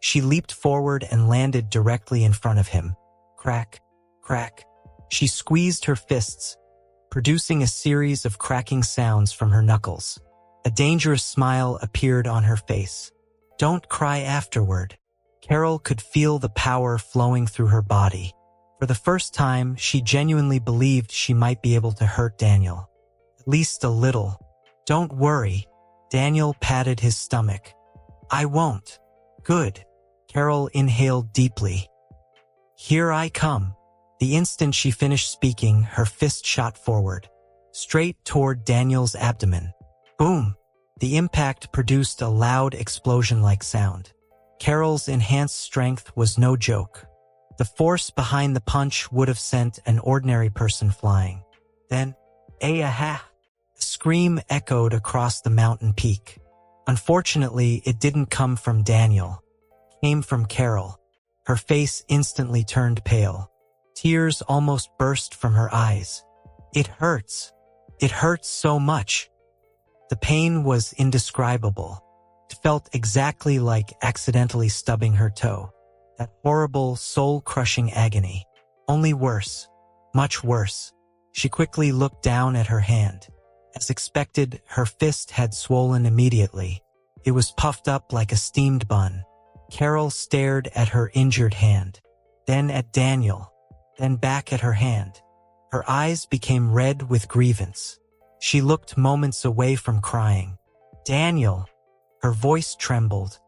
she leaped forward and landed directly in front of him. Crack, crack. She squeezed her fists, producing a series of cracking sounds from her knuckles. A dangerous smile appeared on her face. Don't cry afterward. Carol could feel the power flowing through her body. For the first time, she genuinely believed she might be able to hurt Daniel. At least a little. Don't worry. Daniel patted his stomach. I won't. Good. Carol inhaled deeply. Here I come. The instant she finished speaking, her fist shot forward, straight toward Daniel's abdomen. Boom! The impact produced a loud explosion-like sound. Carol's enhanced strength was no joke. The force behind the punch would have sent an ordinary person flying. Then, ah! A scream echoed across the mountain peak. Unfortunately, it didn't come from Daniel. It came from Carol. Her face instantly turned pale. Tears almost burst from her eyes. It hurts. It hurts so much. The pain was indescribable. It felt exactly like accidentally stubbing her toe. That horrible, soul-crushing agony. Only worse. Much worse. She quickly looked down at her hand. As expected, her fist had swollen immediately. It was puffed up like a steamed bun. Carol stared at her injured hand, then at Daniel, then back at her hand. Her eyes became red with grievance. She looked moments away from crying. Daniel! Her voice trembled.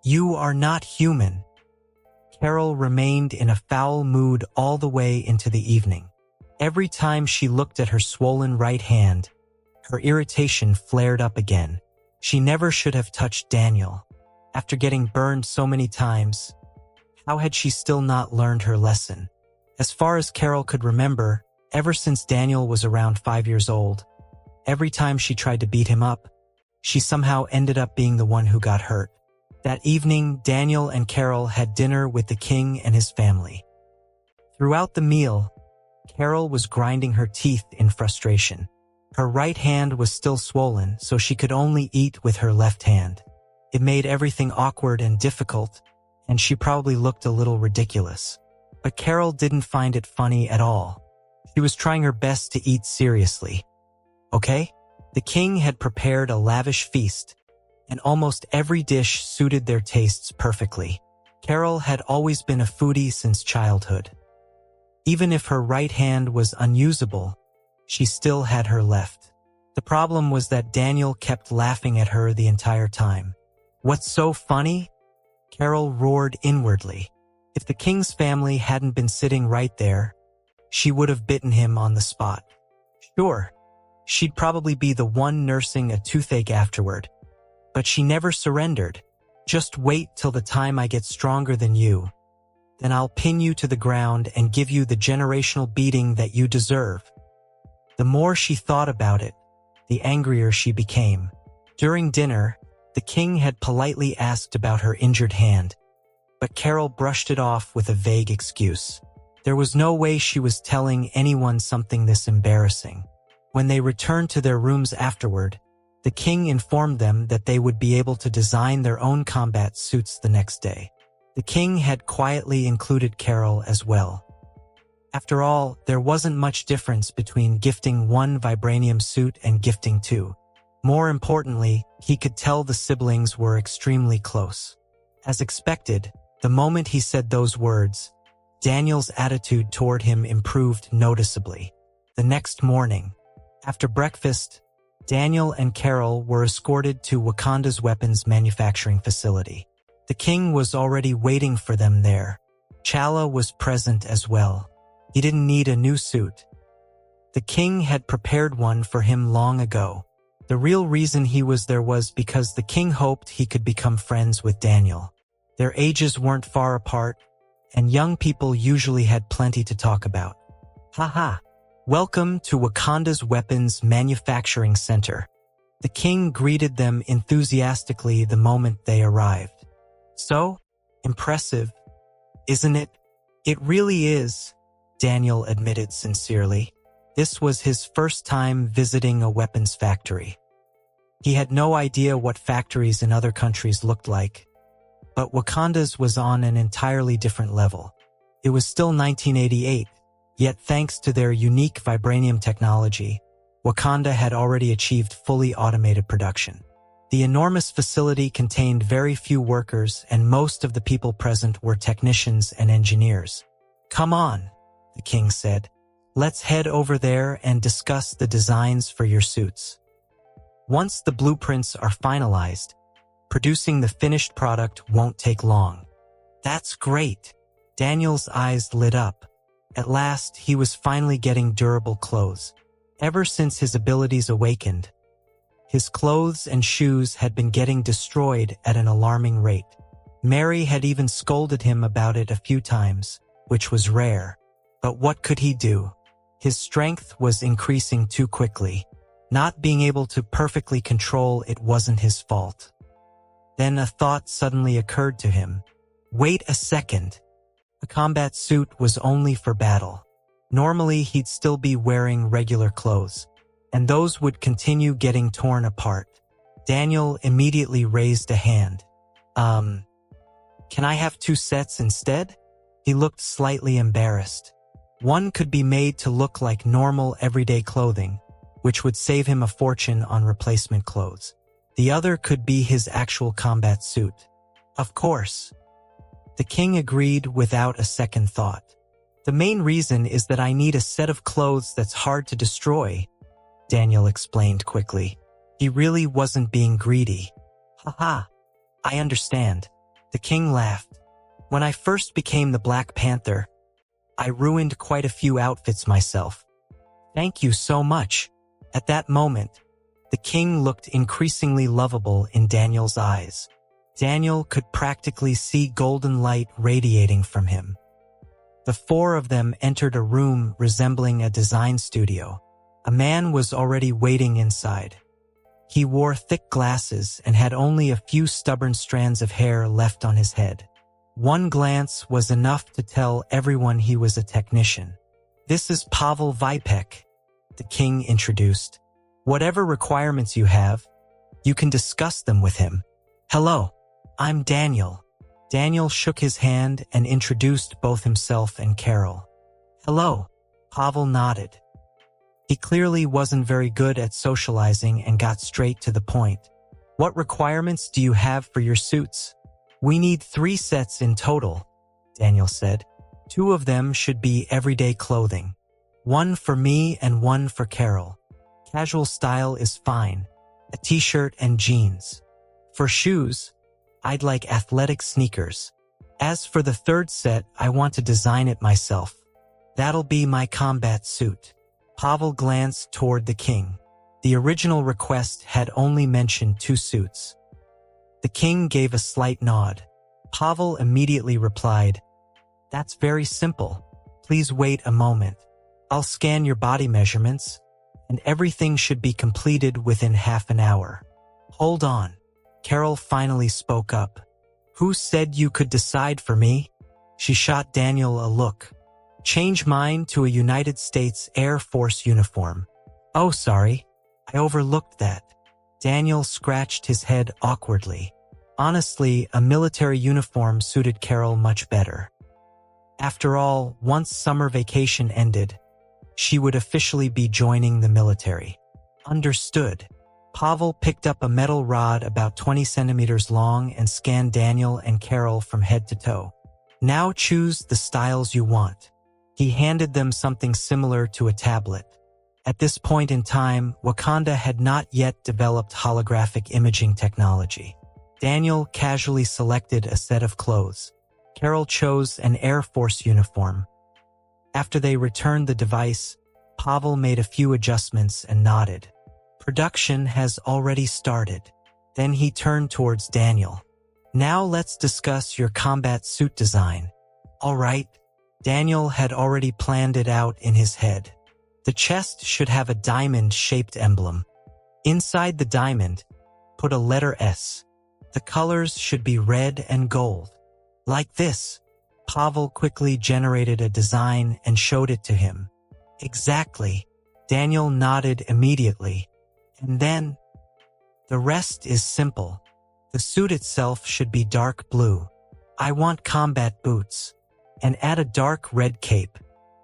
You are not human. Carol remained in a foul mood all the way into the evening. Every time she looked at her swollen right hand, her irritation flared up again. She never should have touched Daniel. After getting burned so many times, how had she still not learned her lesson? As far as Carol could remember, ever since Daniel was around 5 years old, every time she tried to beat him up, she somehow ended up being the one who got hurt. That evening, Daniel and Carol had dinner with the king and his family. Throughout the meal, Carol was grinding her teeth in frustration. Her right hand was still swollen, so she could only eat with her left hand. It made everything awkward and difficult, and she probably looked a little ridiculous. But Carol didn't find it funny at all. She was trying her best to eat seriously. Okay? The king had prepared a lavish feast, and almost every dish suited their tastes perfectly. Carol had always been a foodie since childhood. Even if her right hand was unusable, she still had her left. The problem was that Daniel kept laughing at her the entire time. What's so funny? Carol roared inwardly. If the king's family hadn't been sitting right there, she would have bitten him on the spot. Sure, she'd probably be the one nursing a toothache afterward. But she never surrendered. Just wait till the time I get stronger than you. Then I'll pin you to the ground and give you the generational beating that you deserve. The more she thought about it, the angrier she became. During dinner, the king had politely asked about her injured hand, but Carol brushed it off with a vague excuse. There was no way she was telling anyone something this embarrassing. When they returned to their rooms afterward, the king informed them that they would be able to design their own combat suits the next day. The king had quietly included Carol as well. After all, there wasn't much difference between gifting one vibranium suit and gifting two. More importantly, he could tell the siblings were extremely close. As expected, the moment he said those words, Daniel's attitude toward him improved noticeably. The next morning, after breakfast, Daniel and Carol were escorted to Wakanda's weapons manufacturing facility. The king was already waiting for them there. Chala was present as well. He didn't need a new suit. The king had prepared one for him long ago. The real reason he was there was because the king hoped he could become friends with Daniel. Their ages weren't far apart, and young people usually had plenty to talk about. Haha! Welcome to Wakanda's Weapons Manufacturing Center. The king greeted them enthusiastically the moment they arrived. So, impressive, isn't it? It really is, Daniel admitted sincerely. This was his first time visiting a weapons factory. He had no idea what factories in other countries looked like, but Wakanda's was on an entirely different level. It was still 1988, yet thanks to their unique vibranium technology, Wakanda had already achieved fully automated production. The enormous facility contained very few workers, and most of the people present were technicians and engineers. "Come on," the king said. "Let's head over there and discuss the designs for your suits. Once the blueprints are finalized, producing the finished product won't take long." "That's great." Daniel's eyes lit up. At last, he was finally getting durable clothes. Ever since his abilities awakened, his clothes and shoes had been getting destroyed at an alarming rate. Mary had even scolded him about it a few times, which was rare. But what could he do? His strength was increasing too quickly. Not being able to perfectly control it wasn't his fault. Then a thought suddenly occurred to him. Wait a second. A combat suit was only for battle. Normally he'd still be wearing regular clothes, and those would continue getting torn apart. Daniel immediately raised a hand. Can I have 2 sets instead?" He looked slightly embarrassed. One could be made to look like normal everyday clothing, which would save him a fortune on replacement clothes. The other could be his actual combat suit. Of course. The king agreed without a second thought. "The main reason is that I need a set of clothes that's hard to destroy," Daniel explained quickly. He really wasn't being greedy. "Haha, I understand." The king laughed. "When I first became the Black Panther, I ruined quite a few outfits myself. Thank you so much." At that moment, the king looked increasingly lovable in Daniel's eyes. Daniel could practically see golden light radiating from him. The 4 of them entered a room resembling a design studio. A man was already waiting inside. He wore thick glasses and had only a few stubborn strands of hair left on his head. One glance was enough to tell everyone he was a technician. "This is Pavel Vipek," the king introduced. "Whatever requirements you have, you can discuss them with him." "Hello, I'm Daniel." Daniel shook his hand and introduced both himself and Carol. "Hello," Pavel nodded. He clearly wasn't very good at socializing and got straight to the point. "What requirements do you have for your suits?" "We need 3 sets in total," Daniel said. 2 of them should be everyday clothing. 1 for me and 1 for Carol. Casual style is fine, a t-shirt and jeans. For shoes, I'd like athletic sneakers. As for the 3rd set, I want to design it myself. That'll be my combat suit." Pavel glanced toward the king. The original request had only mentioned 2 suits. The king gave a slight nod. Pavel immediately replied, "That's very simple. Please wait a moment. I'll scan your body measurements, and everything should be completed within half an hour." "Hold on." Carol finally spoke up. "Who said you could decide for me?" She shot Daniel a look. "Change mine to a United States Air Force uniform." "Oh, sorry. I overlooked that." Daniel scratched his head awkwardly. Honestly, a military uniform suited Carol much better. After all, once summer vacation ended, she would officially be joining the military. Understood. Pavel picked up a metal rod about 20 centimeters long and scanned Daniel and Carol from head to toe. "Now choose the styles you want." He handed them something similar to a tablet. At this point in time, Wakanda had not yet developed holographic imaging technology. Daniel casually selected a set of clothes. Carol chose an Air Force uniform. After they returned the device, Pavel made a few adjustments and nodded. "Production has already started." Then he turned towards Daniel. "Now let's discuss your combat suit design." "All right." Daniel had already planned it out in his head. The chest should have a diamond-shaped emblem. Inside the diamond, put a letter S. The colors should be red and gold. Like this. Pavel quickly generated a design and showed it to him. "Exactly." Daniel nodded immediately. And then, the rest is simple. The suit itself should be dark blue. I want combat boots. And add a dark red cape.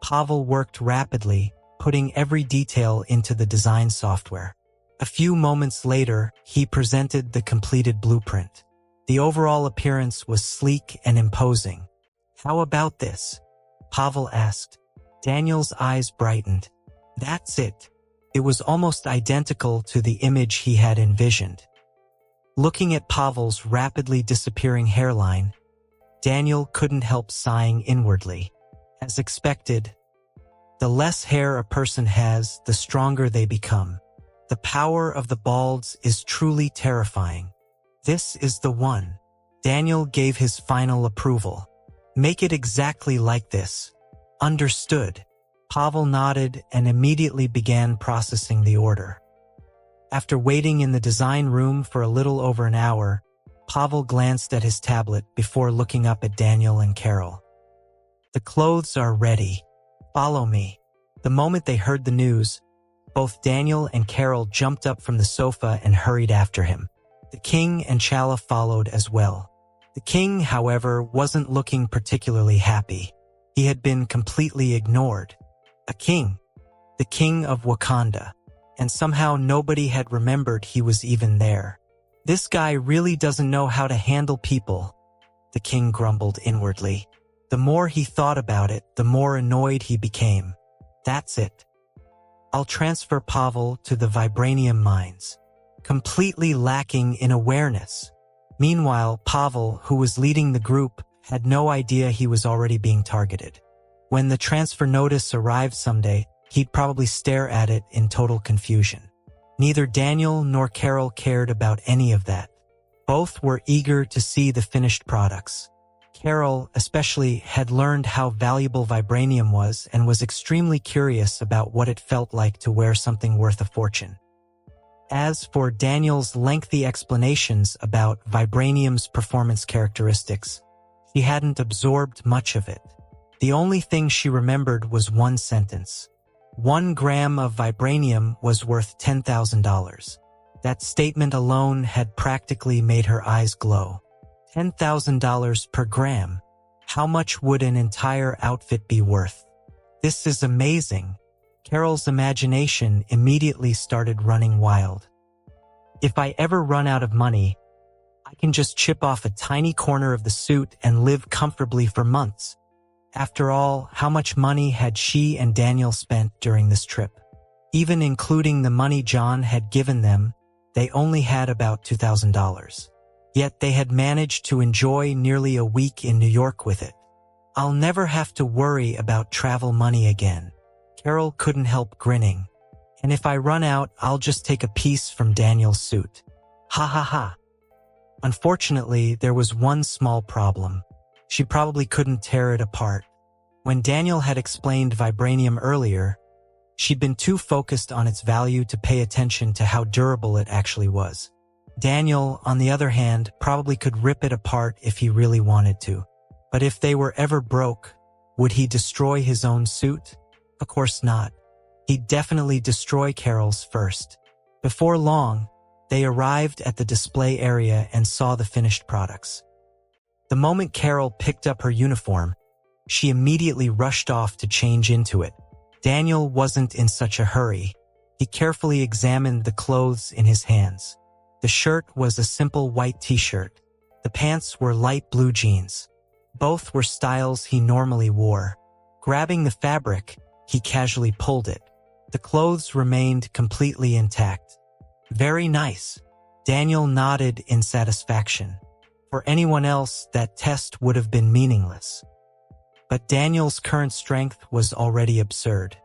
Pavel worked rapidly, putting every detail into the design software. A few moments later, he presented the completed blueprint. The overall appearance was sleek and imposing. How about this? Pavel asked. Daniel's eyes brightened. That's it. It was almost identical to the image he had envisioned. Looking at Pavel's rapidly disappearing hairline, Daniel couldn't help sighing inwardly. As expected, the less hair a person has, the stronger they become. The power of the balds is truly terrifying. This is the one. Daniel gave his final approval. Make it exactly like this. Understood. Pavel nodded and immediately began processing the order. After waiting in the design room for a little over an hour, Pavel glanced at his tablet before looking up at Daniel and Carol. The clothes are ready. Follow me. The moment they heard the news, both Daniel and Carol jumped up from the sofa and hurried after him. The king and Chala followed as well. The king, however, wasn't looking particularly happy. He had been completely ignored. A king. The king of Wakanda. And somehow nobody had remembered he was even there. This guy really doesn't know how to handle people, the king grumbled inwardly. The more he thought about it, the more annoyed he became. That's it. I'll transfer Pavel to the vibranium mines. Completely lacking in awareness. Meanwhile, Pavel, who was leading the group, had no idea he was already being targeted. When the transfer notice arrived someday, he'd probably stare at it in total confusion. Neither Daniel nor Carol cared about any of that. Both were eager to see the finished products. Carol, especially, had learned how valuable vibranium was and was extremely curious about what it felt like to wear something worth a fortune. As for Daniel's lengthy explanations about vibranium's performance characteristics, she hadn't absorbed much of it. The only thing she remembered was one sentence. 1 gram of vibranium was worth $10,000. That statement alone had practically made her eyes glow. $10,000 per gram. How much would an entire outfit be worth? This is amazing. Carol's imagination immediately started running wild. If I ever run out of money, I can just chip off a tiny corner of the suit and live comfortably for months. After all, how much money had she and Daniel spent during this trip? Even including the money John had given them, they only had about $2,000. Yet they had managed to enjoy nearly a week in New York with it. I'll never have to worry about travel money again. Carol couldn't help grinning. And if I run out, I'll just take a piece from Daniel's suit. Ha ha ha. Unfortunately, there was one small problem. She probably couldn't tear it apart. When Daniel had explained vibranium earlier, she'd been too focused on its value to pay attention to how durable it actually was. Daniel, on the other hand, probably could rip it apart if he really wanted to. But if they were ever broke, would he destroy his own suit? Of course not. He'd definitely destroy Carol's first. Before long, they arrived at the display area and saw the finished products. The moment Carol picked up her uniform, she immediately rushed off to change into it. Daniel wasn't in such a hurry. He carefully examined the clothes in his hands. The shirt was a simple white t-shirt. The pants were light blue jeans. Both were styles he normally wore. Grabbing the fabric, he casually pulled it. The clothes remained completely intact. Very nice. Daniel nodded in satisfaction. For anyone else, that test would have been meaningless. But Daniel's current strength was already absurd.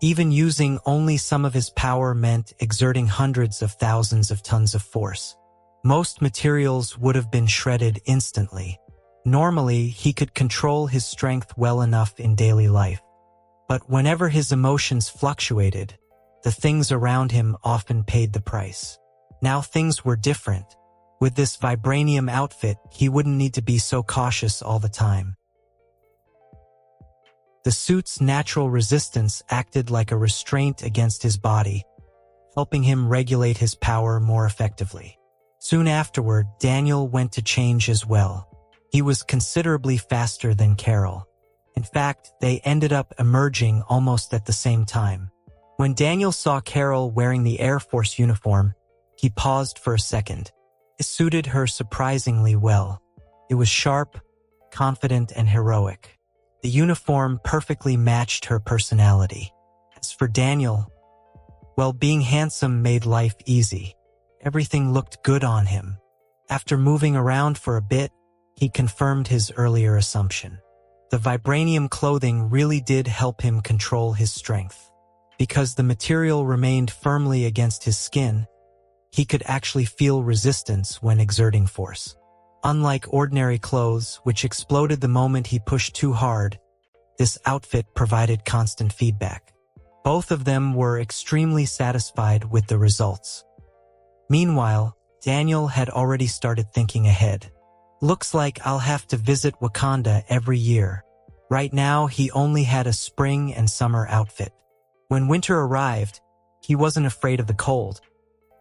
Even using only some of his power meant exerting hundreds of thousands of tons of force. Most materials would have been shredded instantly. Normally, he could control his strength well enough in daily life. But whenever his emotions fluctuated, the things around him often paid the price. Now things were different. With this vibranium outfit, he wouldn't need to be so cautious all the time. The suit's natural resistance acted like a restraint against his body, helping him regulate his power more effectively. Soon afterward, Daniel went to change as well. He was considerably faster than Carol. In fact, they ended up emerging almost at the same time. When Daniel saw Carol wearing the Air Force uniform, he paused for a second. It suited her surprisingly well. It was sharp, confident, and heroic. The uniform perfectly matched her personality. As for Daniel, well, being handsome made life easy. Everything looked good on him. After moving around for a bit, he confirmed his earlier assumption. The vibranium clothing really did help him control his strength. Because the material remained firmly against his skin, he could actually feel resistance when exerting force. Unlike ordinary clothes, which exploded the moment he pushed too hard, this outfit provided constant feedback. Both of them were extremely satisfied with the results. Meanwhile, Daniel had already started thinking ahead. Looks like I'll have to visit Wakanda every year. Right now, he only had a spring and summer outfit. When winter arrived, he wasn't afraid of the cold,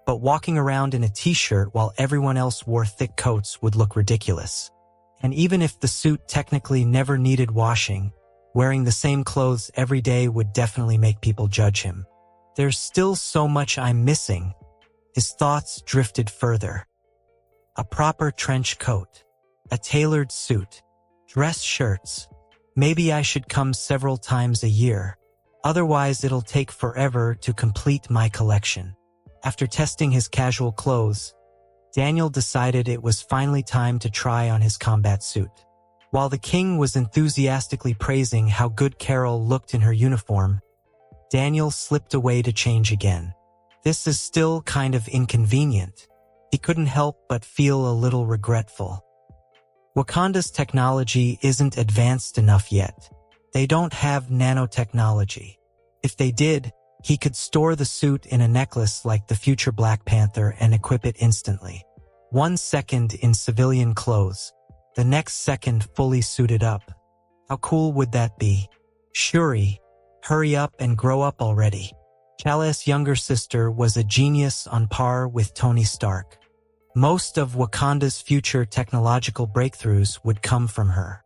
but walking around in a t-shirt while everyone else wore thick coats would look ridiculous. And even if the suit technically never needed washing, wearing the same clothes every day would definitely make people judge him. There's still so much I'm missing. His thoughts drifted further. A proper trench coat, a tailored suit, dress shirts. Maybe I should come several times a year. Otherwise, it'll take forever to complete my collection. After testing his casual clothes, Daniel decided it was finally time to try on his combat suit. While the king was enthusiastically praising how good Carol looked in her uniform, Daniel slipped away to change again. This is still kind of inconvenient. He couldn't help but feel a little regretful. Wakanda's technology isn't advanced enough yet. They don't have nanotechnology. If they did, he could store the suit in a necklace like the future Black Panther and equip it instantly. 1 second in civilian clothes, the next second fully suited up. How cool would that be? Shuri, hurry up and grow up already. T'Challa's younger sister was a genius on par with Tony Stark. Most of Wakanda's future technological breakthroughs would come from her.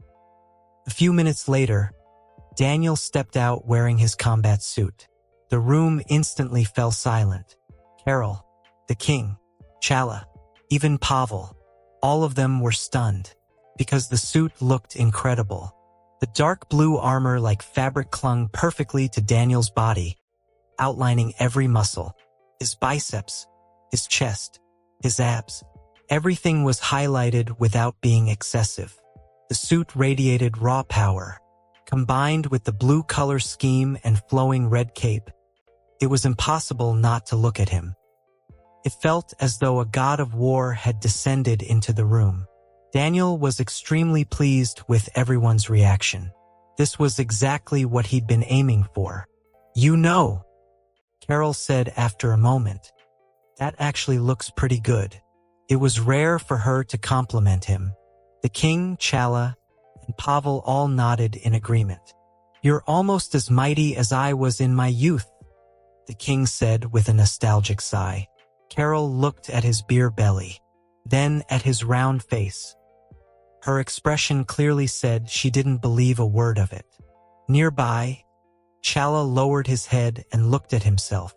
A few minutes later, Daniel stepped out wearing his combat suit. The room instantly fell silent. Carol, the king, T'Challa, even Pavel, all of them were stunned, because the suit looked incredible. The dark blue armor like fabric clung perfectly to Daniel's body, outlining every muscle, his biceps, his chest, his abs. Everything was highlighted without being excessive. The suit radiated raw power. Combined with the blue color scheme and flowing red cape, it was impossible not to look at him. It felt as though a god of war had descended into the room. Daniel was extremely pleased with everyone's reaction. This was exactly what he'd been aiming for. You know, Carol said after a moment, that actually looks pretty good. It was rare for her to compliment him. The king, T'Challa, and Pavel all nodded in agreement. You're almost as mighty as I was in my youth, the king said with a nostalgic sigh. Carol looked at his beer belly, then at his round face. Her expression clearly said she didn't believe a word of it. Nearby, T'Challa lowered his head and looked at himself.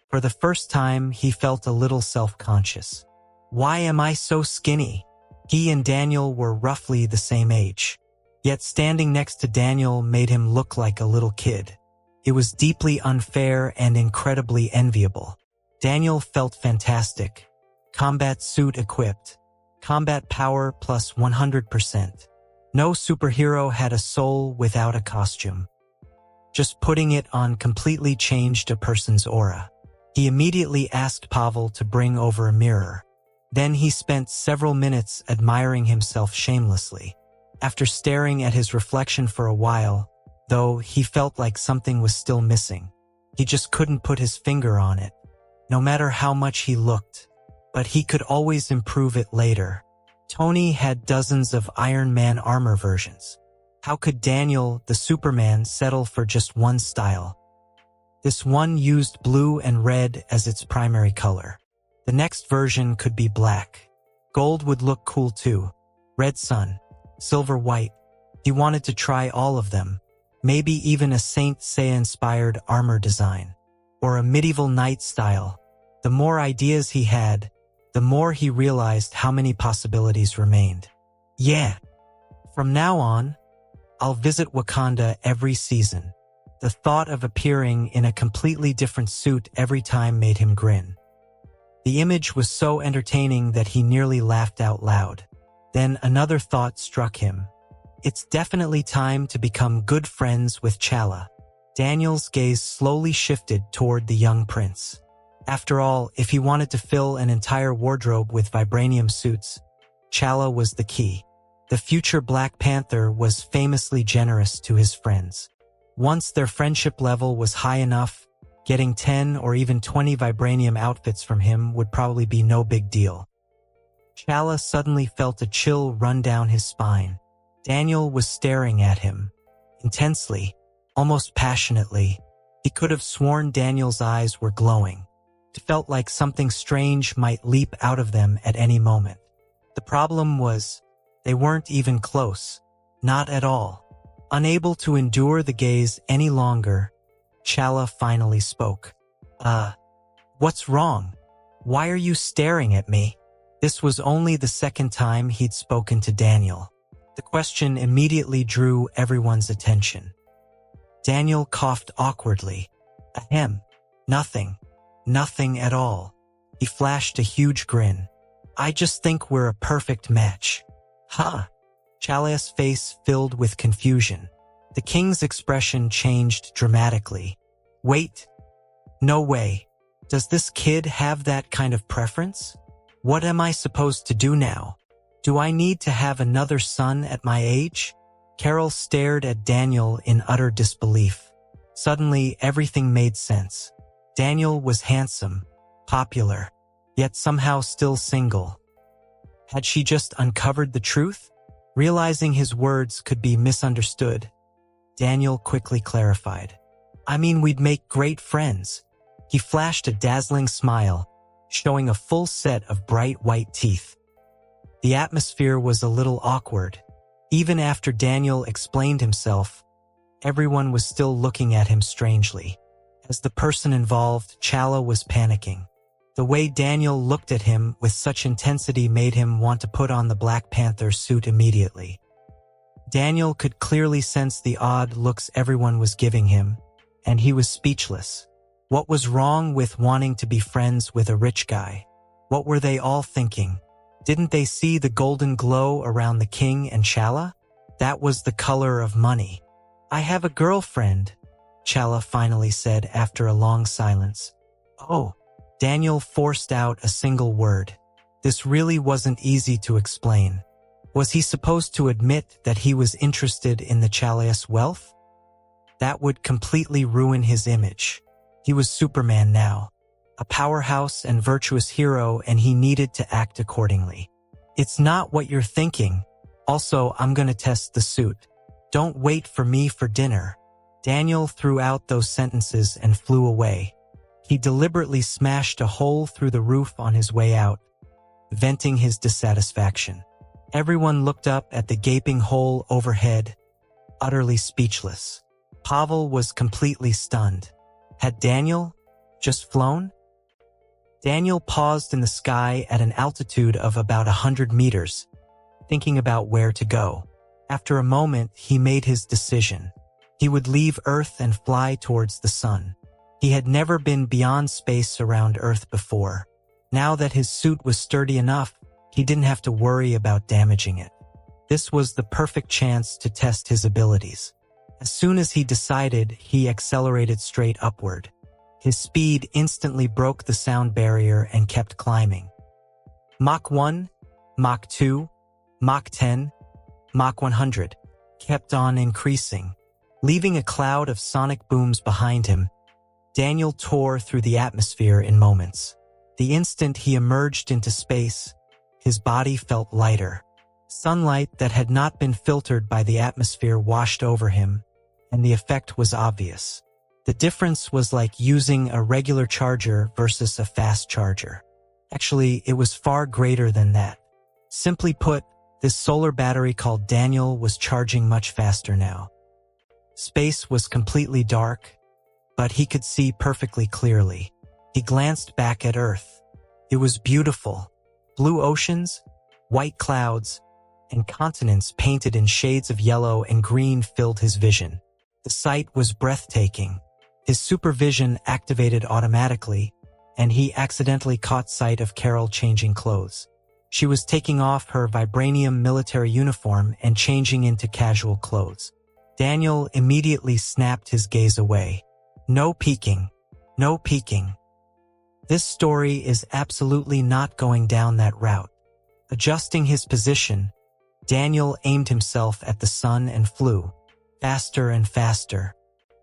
For the first time, he felt a little self-conscious. Why am I so skinny? He and Daniel were roughly the same age. Yet standing next to Daniel made him look like a little kid. It was deeply unfair and incredibly enviable. Daniel felt fantastic. Combat suit equipped. Combat power plus 100%. No superhero had a soul without a costume. Just putting it on completely changed a person's aura. He immediately asked Pavel to bring over a mirror. Then he spent several minutes admiring himself shamelessly. After staring at his reflection for a while, though he felt like something was still missing, he just couldn't put his finger on it, no matter how much he looked. But he could always improve it later. Tony had dozens of Iron Man armor versions. How could Daniel, the Superman, settle for just one style? This one used blue and red as its primary color. The next version could be black. Gold would look cool too. Red sun, silver white. He wanted to try all of them. Maybe even a Saint Seiya-inspired armor design. Or a medieval knight style. The more ideas he had, the more he realized how many possibilities remained. Yeah. From now on, I'll visit Wakanda every season. The thought of appearing in a completely different suit every time made him grin. The image was so entertaining that he nearly laughed out loud. Then another thought struck him. It's definitely time to become good friends with T'Challa. Daniel's gaze slowly shifted toward the young prince. After all, if he wanted to fill an entire wardrobe with vibranium suits, T'Challa was the key. The future Black Panther was famously generous to his friends. Once their friendship level was high enough, getting 10 or even 20 vibranium outfits from him would probably be no big deal. T'Challa suddenly felt a chill run down his spine. Daniel was staring at him. Intensely, almost passionately. He could have sworn Daniel's eyes were glowing. It felt like something strange might leap out of them at any moment. The problem was, they weren't even close. Not at all. Unable to endure the gaze any longer, T'Challa finally spoke. What's wrong? Why are you staring at me? This was only the second time he'd spoken to Daniel. The question immediately drew everyone's attention. Daniel coughed awkwardly. Ahem. Nothing. Nothing at all. He flashed a huge grin. I just think we're a perfect match. Huh. T'Challa's face filled with confusion. The king's expression changed dramatically. Wait. No way. Does this kid have that kind of preference? What am I supposed to do now? Do I need to have another son at my age? Carol stared at Daniel in utter disbelief. Suddenly, everything made sense. Daniel was handsome, popular, yet somehow still single. Had she just uncovered the truth? Realizing his words could be misunderstood, Daniel quickly clarified. I mean, we'd make great friends. He flashed a dazzling smile, showing a full set of bright white teeth. The atmosphere was a little awkward. Even after Daniel explained himself, everyone was still looking at him strangely. As the person involved, T'Challa was panicking. The way Daniel looked at him with such intensity made him want to put on the Black Panther suit immediately. Daniel could clearly sense the odd looks everyone was giving him, and he was speechless. What was wrong with wanting to be friends with a rich guy? What were they all thinking? Didn't they see the golden glow around the king and T'Challa? That was the color of money. I have a girlfriend, T'Challa finally said after a long silence. Oh. Daniel forced out a single word. This really wasn't easy to explain. Was he supposed to admit that he was interested in the T'Challa's wealth? That would completely ruin his image. He was Superman now, a powerhouse and virtuous hero, and he needed to act accordingly. It's not what you're thinking. Also, I'm gonna test the suit. Don't wait for me for dinner. Daniel threw out those sentences and flew away. He deliberately smashed a hole through the roof on his way out, venting his dissatisfaction. Everyone looked up at the gaping hole overhead, utterly speechless. Pavel was completely stunned. Had Daniel just flown? Daniel paused in the sky at an altitude of about 100 meters, thinking about where to go. After a moment, he made his decision. He would leave Earth and fly towards the sun. He had never been beyond space around Earth before. Now that his suit was sturdy enough, he didn't have to worry about damaging it. This was the perfect chance to test his abilities. As soon as he decided, he accelerated straight upward. His speed instantly broke the sound barrier and kept climbing. Mach 1, Mach 2, Mach 10, Mach 100 kept on increasing. Leaving a cloud of sonic booms behind him, Daniel tore through the atmosphere in moments. The instant he emerged into space, his body felt lighter. Sunlight that had not been filtered by the atmosphere washed over him, and the effect was obvious. The difference was like using a regular charger versus a fast charger. Actually, it was far greater than that. Simply put, this solar battery called Daniel was charging much faster now. Space was completely dark, but he could see perfectly clearly. He glanced back at Earth. It was beautiful. Blue oceans, white clouds, and continents painted in shades of yellow and green filled his vision. The sight was breathtaking. His supervision activated automatically, and he accidentally caught sight of Carol changing clothes. She was taking off her vibranium military uniform and changing into casual clothes. Daniel immediately snapped his gaze away. No peeking. No peeking. This story is absolutely not going down that route. Adjusting his position, Daniel aimed himself at the sun and flew, faster and faster.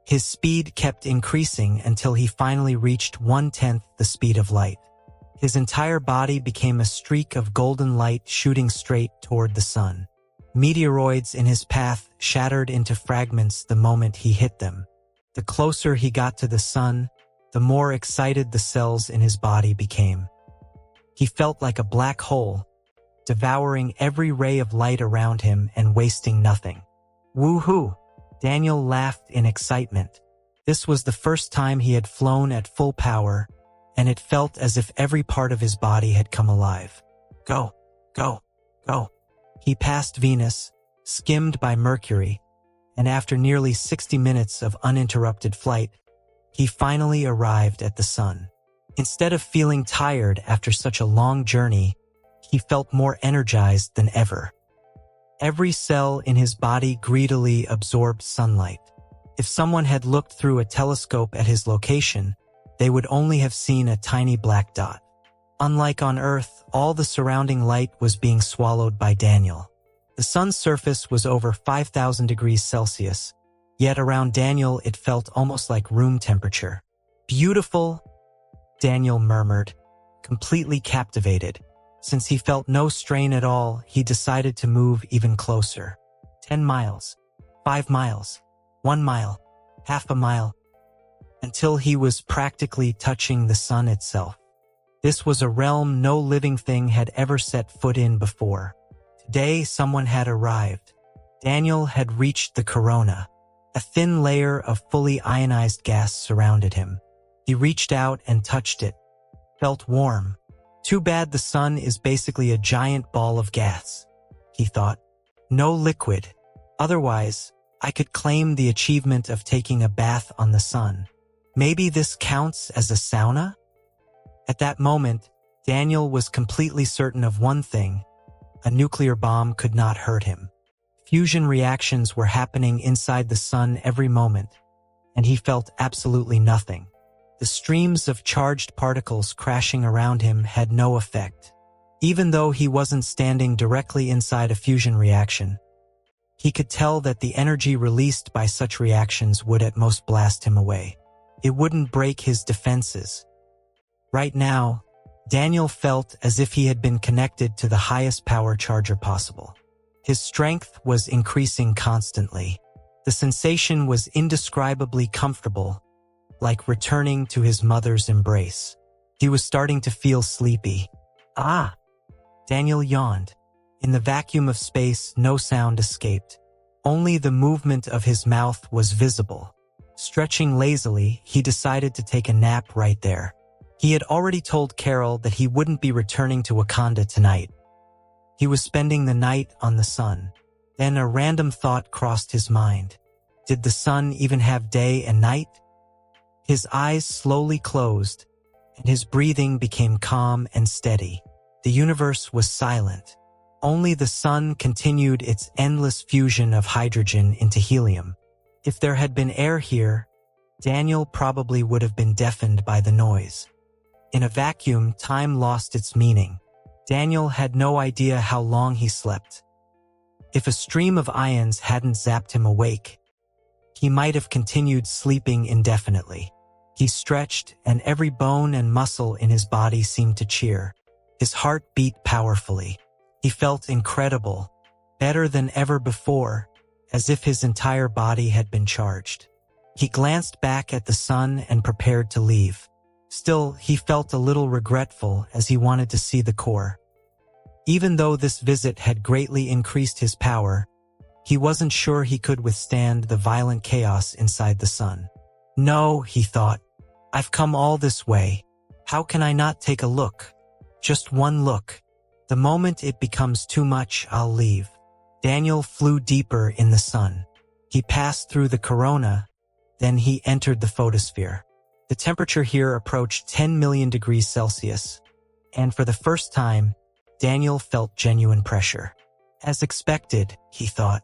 His speed kept increasing until he finally reached 1/10 the speed of light. His entire body became a streak of golden light shooting straight toward the sun. Meteoroids in his path shattered into fragments the moment he hit them. The closer he got to the sun, the more excited the cells in his body became. He felt like a black hole, devouring every ray of light around him and wasting nothing. Woohoo! Daniel laughed in excitement. This was the first time he had flown at full power, and it felt as if every part of his body had come alive. Go, go, go. He passed Venus, skimmed by Mercury, and after nearly 60 minutes of uninterrupted flight, he finally arrived at the sun. Instead of feeling tired after such a long journey, he felt more energized than ever. Every cell in his body greedily absorbed sunlight. If someone had looked through a telescope at his location, they would only have seen a tiny black dot. Unlike on Earth, all the surrounding light was being swallowed by Daniel. The sun's surface was over 5,000 degrees Celsius, yet around Daniel it felt almost like room temperature. Beautiful, Daniel murmured, completely captivated. Since he felt no strain at all, he decided to move even closer. 10 miles, 5 miles, 1 mile, half a mile, until he was practically touching the sun itself. This was a realm no living thing had ever set foot in before. Today, someone had arrived. Daniel had reached the corona. A thin layer of fully ionized gas surrounded him. He reached out and touched it. Felt warm. Too bad the sun is basically a giant ball of gas, he thought. No liquid. Otherwise, I could claim the achievement of taking a bath on the sun. Maybe this counts as a sauna? At that moment, Daniel was completely certain of one thing. A nuclear bomb could not hurt him. Fusion reactions were happening inside the sun every moment, and he felt absolutely nothing. The streams of charged particles crashing around him had no effect. Even though he wasn't standing directly inside a fusion reaction, he could tell that the energy released by such reactions would at most blast him away. It wouldn't break his defenses. Right now, Daniel felt as if he had been connected to the highest power charger possible. His strength was increasing constantly. The sensation was indescribably comfortable, like returning to his mother's embrace. He was starting to feel sleepy. Ah! Daniel yawned. In the vacuum of space, no sound escaped. Only the movement of his mouth was visible. Stretching lazily, he decided to take a nap right there. He had already told Carol that he wouldn't be returning to Wakanda tonight. He was spending the night on the sun. Then a random thought crossed his mind. Did the sun even have day and night? His eyes slowly closed, and his breathing became calm and steady. The universe was silent. Only the sun continued its endless fusion of hydrogen into helium. If there had been air here, Daniel probably would have been deafened by the noise. In a vacuum, time lost its meaning. Daniel had no idea how long he slept. If a stream of ions hadn't zapped him awake, he might have continued sleeping indefinitely. He stretched, and every bone and muscle in his body seemed to cheer. His heart beat powerfully. He felt incredible, better than ever before, as if his entire body had been charged. He glanced back at the sun and prepared to leave. Still, he felt a little regretful as he wanted to see the core. Even though this visit had greatly increased his power, he wasn't sure he could withstand the violent chaos inside the sun. No, he thought, I've come all this way. How can I not take a look? Just one look. The moment it becomes too much, I'll leave. Daniel flew deeper in the sun. He passed through the corona, then he entered the photosphere. The temperature here approached 10 million degrees Celsius, and for the first time, Daniel felt genuine pressure. As expected, he thought.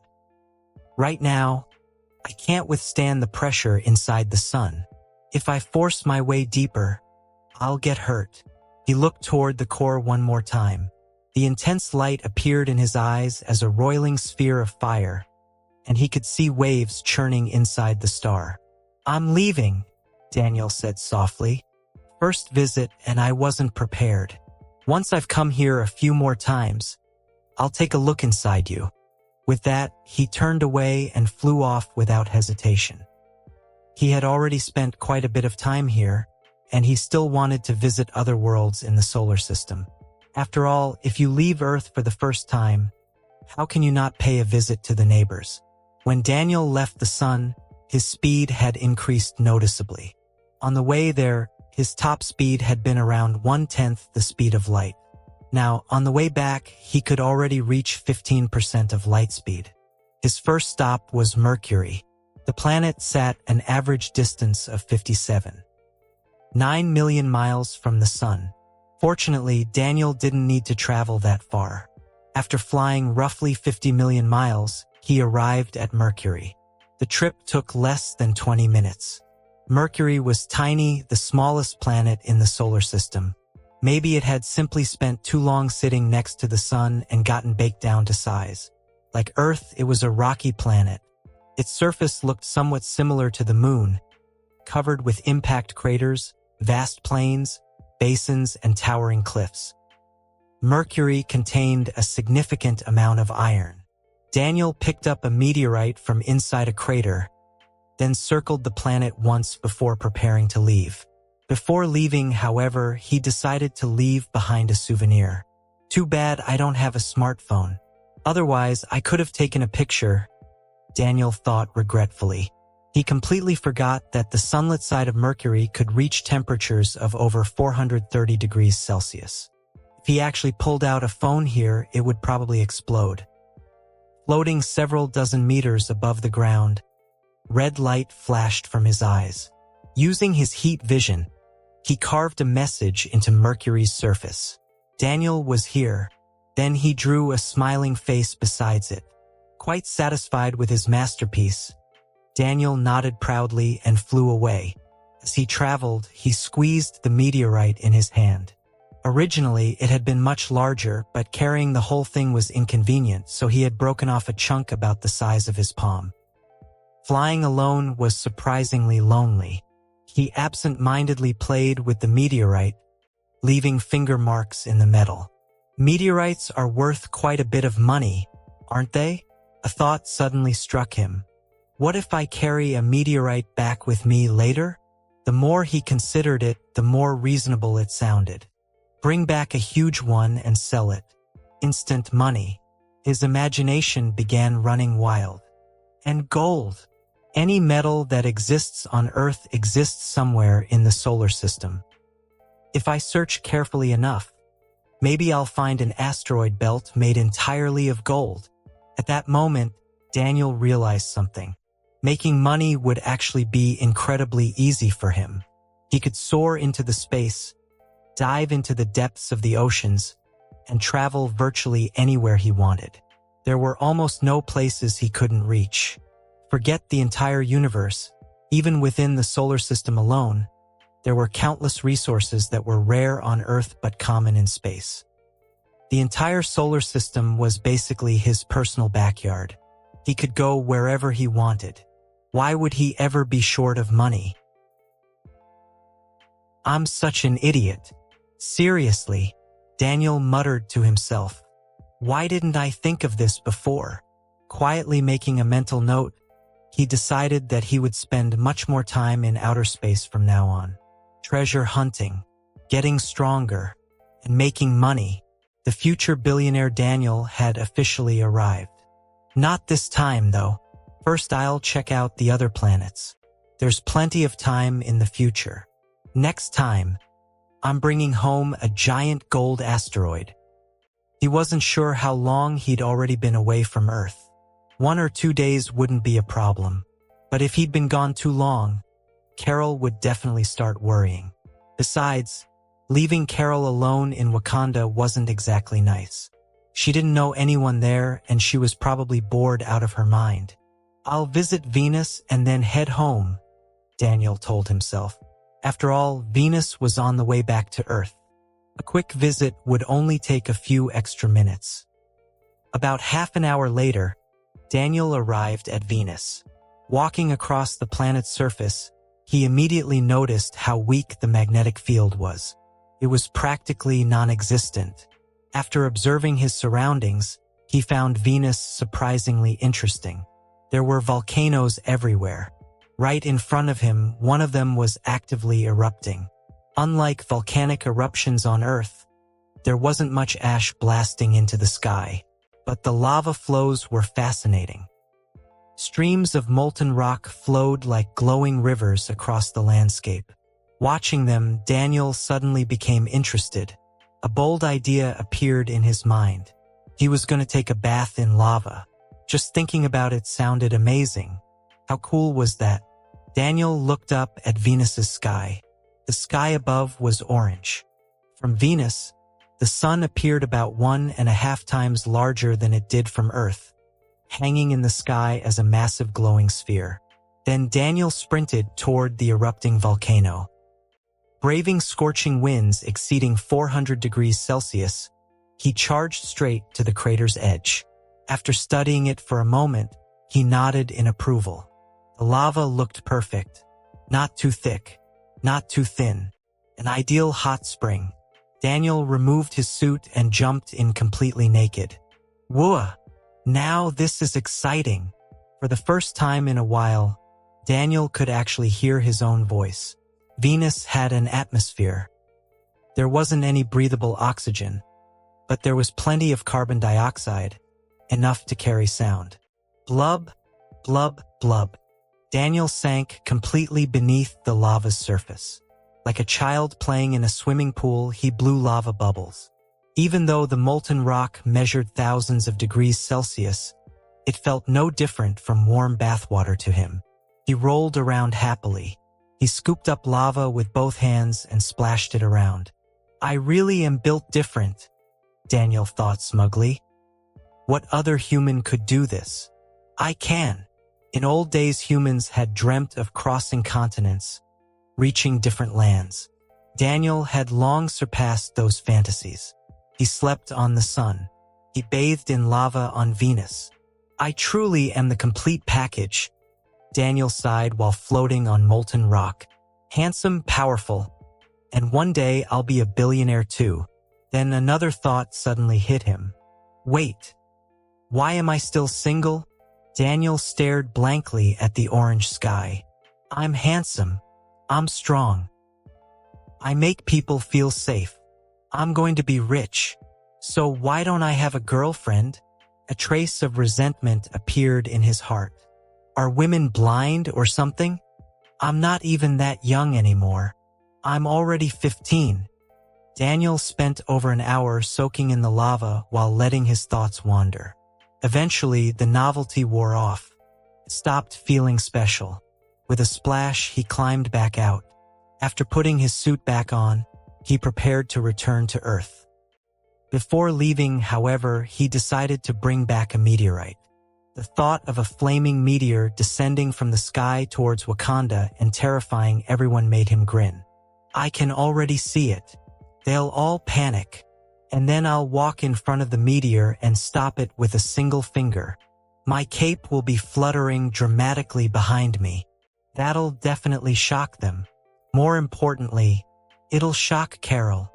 Right now, I can't withstand the pressure inside the sun. If I force my way deeper, I'll get hurt. He looked toward the core one more time. The intense light appeared in his eyes as a roiling sphere of fire, and he could see waves churning inside the star. I'm leaving, Daniel said softly. First visit, and I wasn't prepared. Once I've come here a few more times, I'll take a look inside you. With that, he turned away and flew off without hesitation. He had already spent quite a bit of time here, and he still wanted to visit other worlds in the solar system. After all, if you leave Earth for the first time, how can you not pay a visit to the neighbors? When Daniel left the sun, his speed had increased noticeably. On the way there, his top speed had been around 1/10 the speed of light. Now, on the way back, he could already reach 15% of light speed. His first stop was Mercury. The planet sat an average distance of 57.9 million miles from the sun. Fortunately, Daniel didn't need to travel that far. After flying roughly 50 million miles, he arrived at Mercury. The trip took less than 20 minutes. Mercury was tiny, the smallest planet in the solar system. Maybe it had simply spent too long sitting next to the sun and gotten baked down to size. Like Earth, it was a rocky planet. Its surface looked somewhat similar to the moon, covered with impact craters, vast plains, basins, and towering cliffs. Mercury contained a significant amount of iron. Daniel picked up a meteorite from inside a crater, then circled the planet once before preparing to leave. Before leaving, however, he decided to leave behind a souvenir. Too bad I don't have a smartphone. Otherwise, I could have taken a picture, Daniel thought regretfully. He completely forgot that the sunlit side of Mercury could reach temperatures of over 430 degrees Celsius. If he actually pulled out a phone here, it would probably explode. Floating several dozen meters above the ground, red light flashed from his eyes. Using his heat vision, he carved a message into Mercury's surface. Daniel was here. Then he drew a smiling face beside it. Quite satisfied with his masterpiece, Daniel nodded proudly and flew away. As he traveled, he squeezed the meteorite in his hand. Originally, it had been much larger, but carrying the whole thing was inconvenient, so he had broken off a chunk about the size of his palm. Flying alone was surprisingly lonely. He absent-mindedly played with the meteorite, leaving finger marks in the metal. Meteorites are worth quite a bit of money, aren't they? A thought suddenly struck him. What if I carry a meteorite back with me later? The more he considered it, the more reasonable it sounded. Bring back a huge one and sell it. Instant money. His imagination began running wild. And gold. Any metal that exists on Earth exists somewhere in the solar system. If I search carefully enough, maybe I'll find an asteroid belt made entirely of gold. At that moment, Daniel realized something. Making money would actually be incredibly easy for him. He could soar into the space, dive into the depths of the oceans, and travel virtually anywhere he wanted. There were almost no places he couldn't reach. Forget the entire universe. Even within the solar system alone, there were countless resources that were rare on Earth but common in space. The entire solar system was basically his personal backyard. He could go wherever he wanted. Why would he ever be short of money? I'm such an idiot. Seriously, Daniel muttered to himself. Why didn't I think of this before? Quietly making a mental note, he decided that he would spend much more time in outer space from now on. Treasure hunting, getting stronger, and making money. The future billionaire Daniel had officially arrived. Not this time, though. First, I'll check out the other planets. There's plenty of time in the future. Next time, I'm bringing home a giant gold asteroid. He wasn't sure how long he'd already been away from Earth. 1 or 2 days wouldn't be a problem. But if he'd been gone too long, Carol would definitely start worrying. Besides, leaving Carol alone in Wakanda wasn't exactly nice. She didn't know anyone there, and she was probably bored out of her mind. I'll visit Venus and then head home, Daniel told himself. After all, Venus was on the way back to Earth. A quick visit would only take a few extra minutes. About half an hour later, Daniel arrived at Venus. Walking across the planet's surface, he immediately noticed how weak the magnetic field was. It was practically non-existent. After observing his surroundings, he found Venus surprisingly interesting. There were volcanoes everywhere. Right in front of him, one of them was actively erupting. Unlike volcanic eruptions on Earth, there wasn't much ash blasting into the sky, but the lava flows were fascinating. Streams of molten rock flowed like glowing rivers across the landscape. Watching them, Daniel suddenly became interested. A bold idea appeared in his mind. He was going to take a bath in lava. Just thinking about it sounded amazing. How cool was that? Daniel looked up at Venus's sky. The sky above was orange. From Venus, the sun appeared about 1.5 times larger than it did from Earth, hanging in the sky as a massive glowing sphere. Then Daniel sprinted toward the erupting volcano. Braving scorching winds exceeding 400 degrees Celsius, he charged straight to the crater's edge. After studying it for a moment, he nodded in approval. The lava looked perfect. Not too thick, not too thin. An ideal hot spring. Daniel removed his suit and jumped in completely naked. Whoa! Now this is exciting. For the first time in a while, Daniel could actually hear his own voice. Venus had an atmosphere. There wasn't any breathable oxygen, but there was plenty of carbon dioxide, enough to carry sound. Blub, blub, blub. Daniel sank completely beneath the lava's surface. Like a child playing in a swimming pool, he blew lava bubbles. Even though the molten rock measured thousands of degrees Celsius, it felt no different from warm bathwater to him. He rolled around happily. He scooped up lava with both hands and splashed it around. I really am built different, Daniel thought smugly. What other human could do this? I can. In old days, humans had dreamt of crossing continents, reaching different lands. Daniel had long surpassed those fantasies. He slept on the sun. He bathed in lava on Venus. I truly am the complete package, Daniel sighed while floating on molten rock. Handsome, powerful, and one day I'll be a billionaire too. Then another thought suddenly hit him. Wait, why am I still single? Daniel stared blankly at the orange sky. I'm handsome. I'm strong. I make people feel safe. I'm going to be rich. So why don't I have a girlfriend? A trace of resentment appeared in his heart. Are women blind or something? I'm not even that young anymore. I'm already 15. Daniel spent over an hour soaking in the lava while letting his thoughts wander. Eventually, the novelty wore off. It stopped feeling special. With a splash, he climbed back out. After putting his suit back on, he prepared to return to Earth. Before leaving, however, he decided to bring back a meteorite. The thought of a flaming meteor descending from the sky towards Wakanda and terrifying everyone made him grin. I can already see it. They'll all panic. And then I'll walk in front of the meteor and stop it with a single finger. My cape will be fluttering dramatically behind me. That'll definitely shock them. More importantly, it'll shock Carol.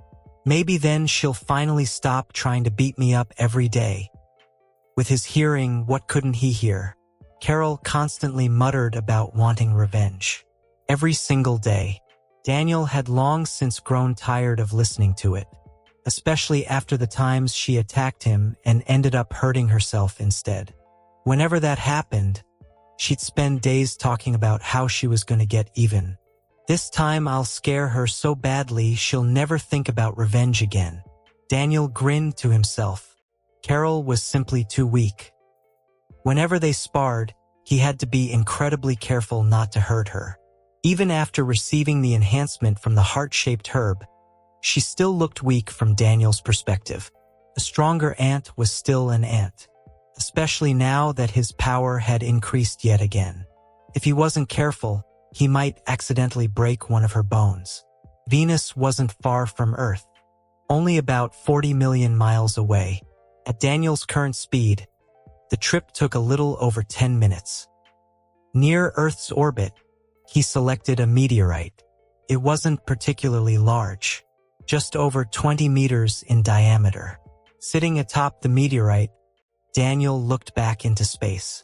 Maybe then she'll finally stop trying to beat me up every day. With his hearing, what couldn't he hear? Carol constantly muttered about wanting revenge. Every single day. Daniel had long since grown tired of listening to it, especially after the times she attacked him and ended up hurting herself instead. Whenever that happened, she'd spend days talking about how she was going to get even. This time I'll scare her so badly she'll never think about revenge again. Daniel grinned to himself. Carol was simply too weak. Whenever they sparred, he had to be incredibly careful not to hurt her. Even after receiving the enhancement from the heart-shaped herb, she still looked weak from Daniel's perspective. A stronger ant was still an ant, especially now that his power had increased yet again. If he wasn't careful, he might accidentally break one of her bones. Venus wasn't far from Earth, only about 40 million miles away. At Daniel's current speed, the trip took a little over 10 minutes. Near Earth's orbit, he selected a meteorite. It wasn't particularly large, just over 20 meters in diameter. Sitting atop the meteorite, Daniel looked back into space.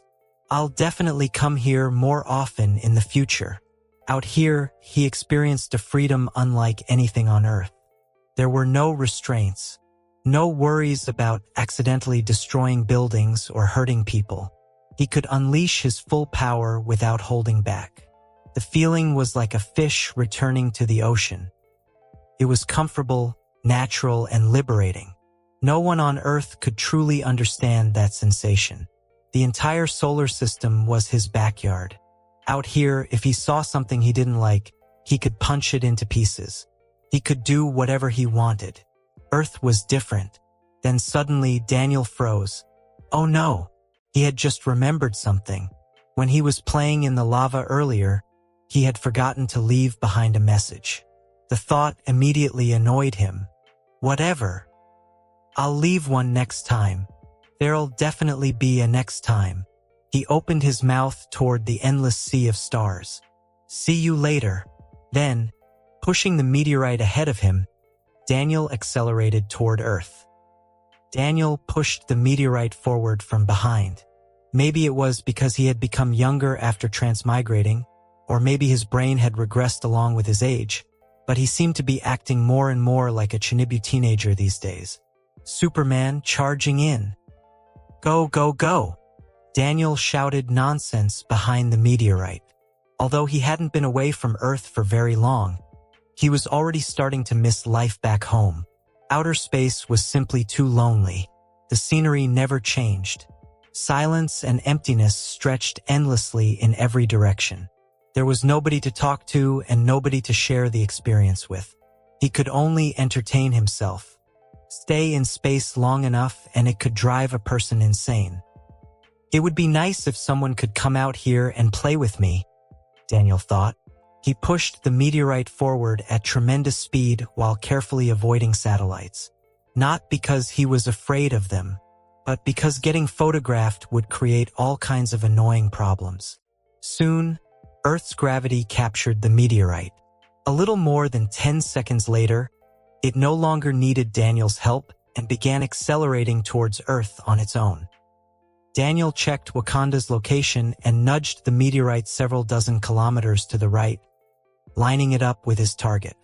I'll definitely come here more often in the future. Out here, he experienced a freedom unlike anything on Earth. There were no restraints, no worries about accidentally destroying buildings or hurting people. He could unleash his full power without holding back. The feeling was like a fish returning to the ocean. It was comfortable, natural, and liberating. No one on Earth could truly understand that sensation. The entire solar system was his backyard. Out here, if he saw something he didn't like, he could punch it into pieces. He could do whatever he wanted. Earth was different. Then suddenly Daniel froze. Oh no! He had just remembered something. When he was playing in the lava earlier, he had forgotten to leave behind a message. The thought immediately annoyed him. Whatever. I'll leave one next time. There'll definitely be a next time. He opened his mouth toward the endless sea of stars. See you later. Then, pushing the meteorite ahead of him, Daniel accelerated toward Earth. Daniel pushed the meteorite forward from behind. Maybe it was because he had become younger after transmigrating, or maybe his brain had regressed along with his age, but he seemed to be acting more and more like a Chinibu teenager these days. Superman charging in. Go, go, go! Daniel shouted nonsense behind the meteorite. Although he hadn't been away from Earth for very long, he was already starting to miss life back home. Outer space was simply too lonely. The scenery never changed. Silence and emptiness stretched endlessly in every direction. There was nobody to talk to and nobody to share the experience with. He could only entertain himself. Stay in space long enough and it could drive a person insane. It would be nice if someone could come out here and play with me, Daniel thought. He pushed the meteorite forward at tremendous speed while carefully avoiding satellites. Not because he was afraid of them, but because getting photographed would create all kinds of annoying problems. Soon, Earth's gravity captured the meteorite. A little more than 10 seconds later, it no longer needed Daniel's help and began accelerating towards Earth on its own. Daniel checked Wakanda's location and nudged the meteorite several dozen kilometers to the right, lining it up with his target.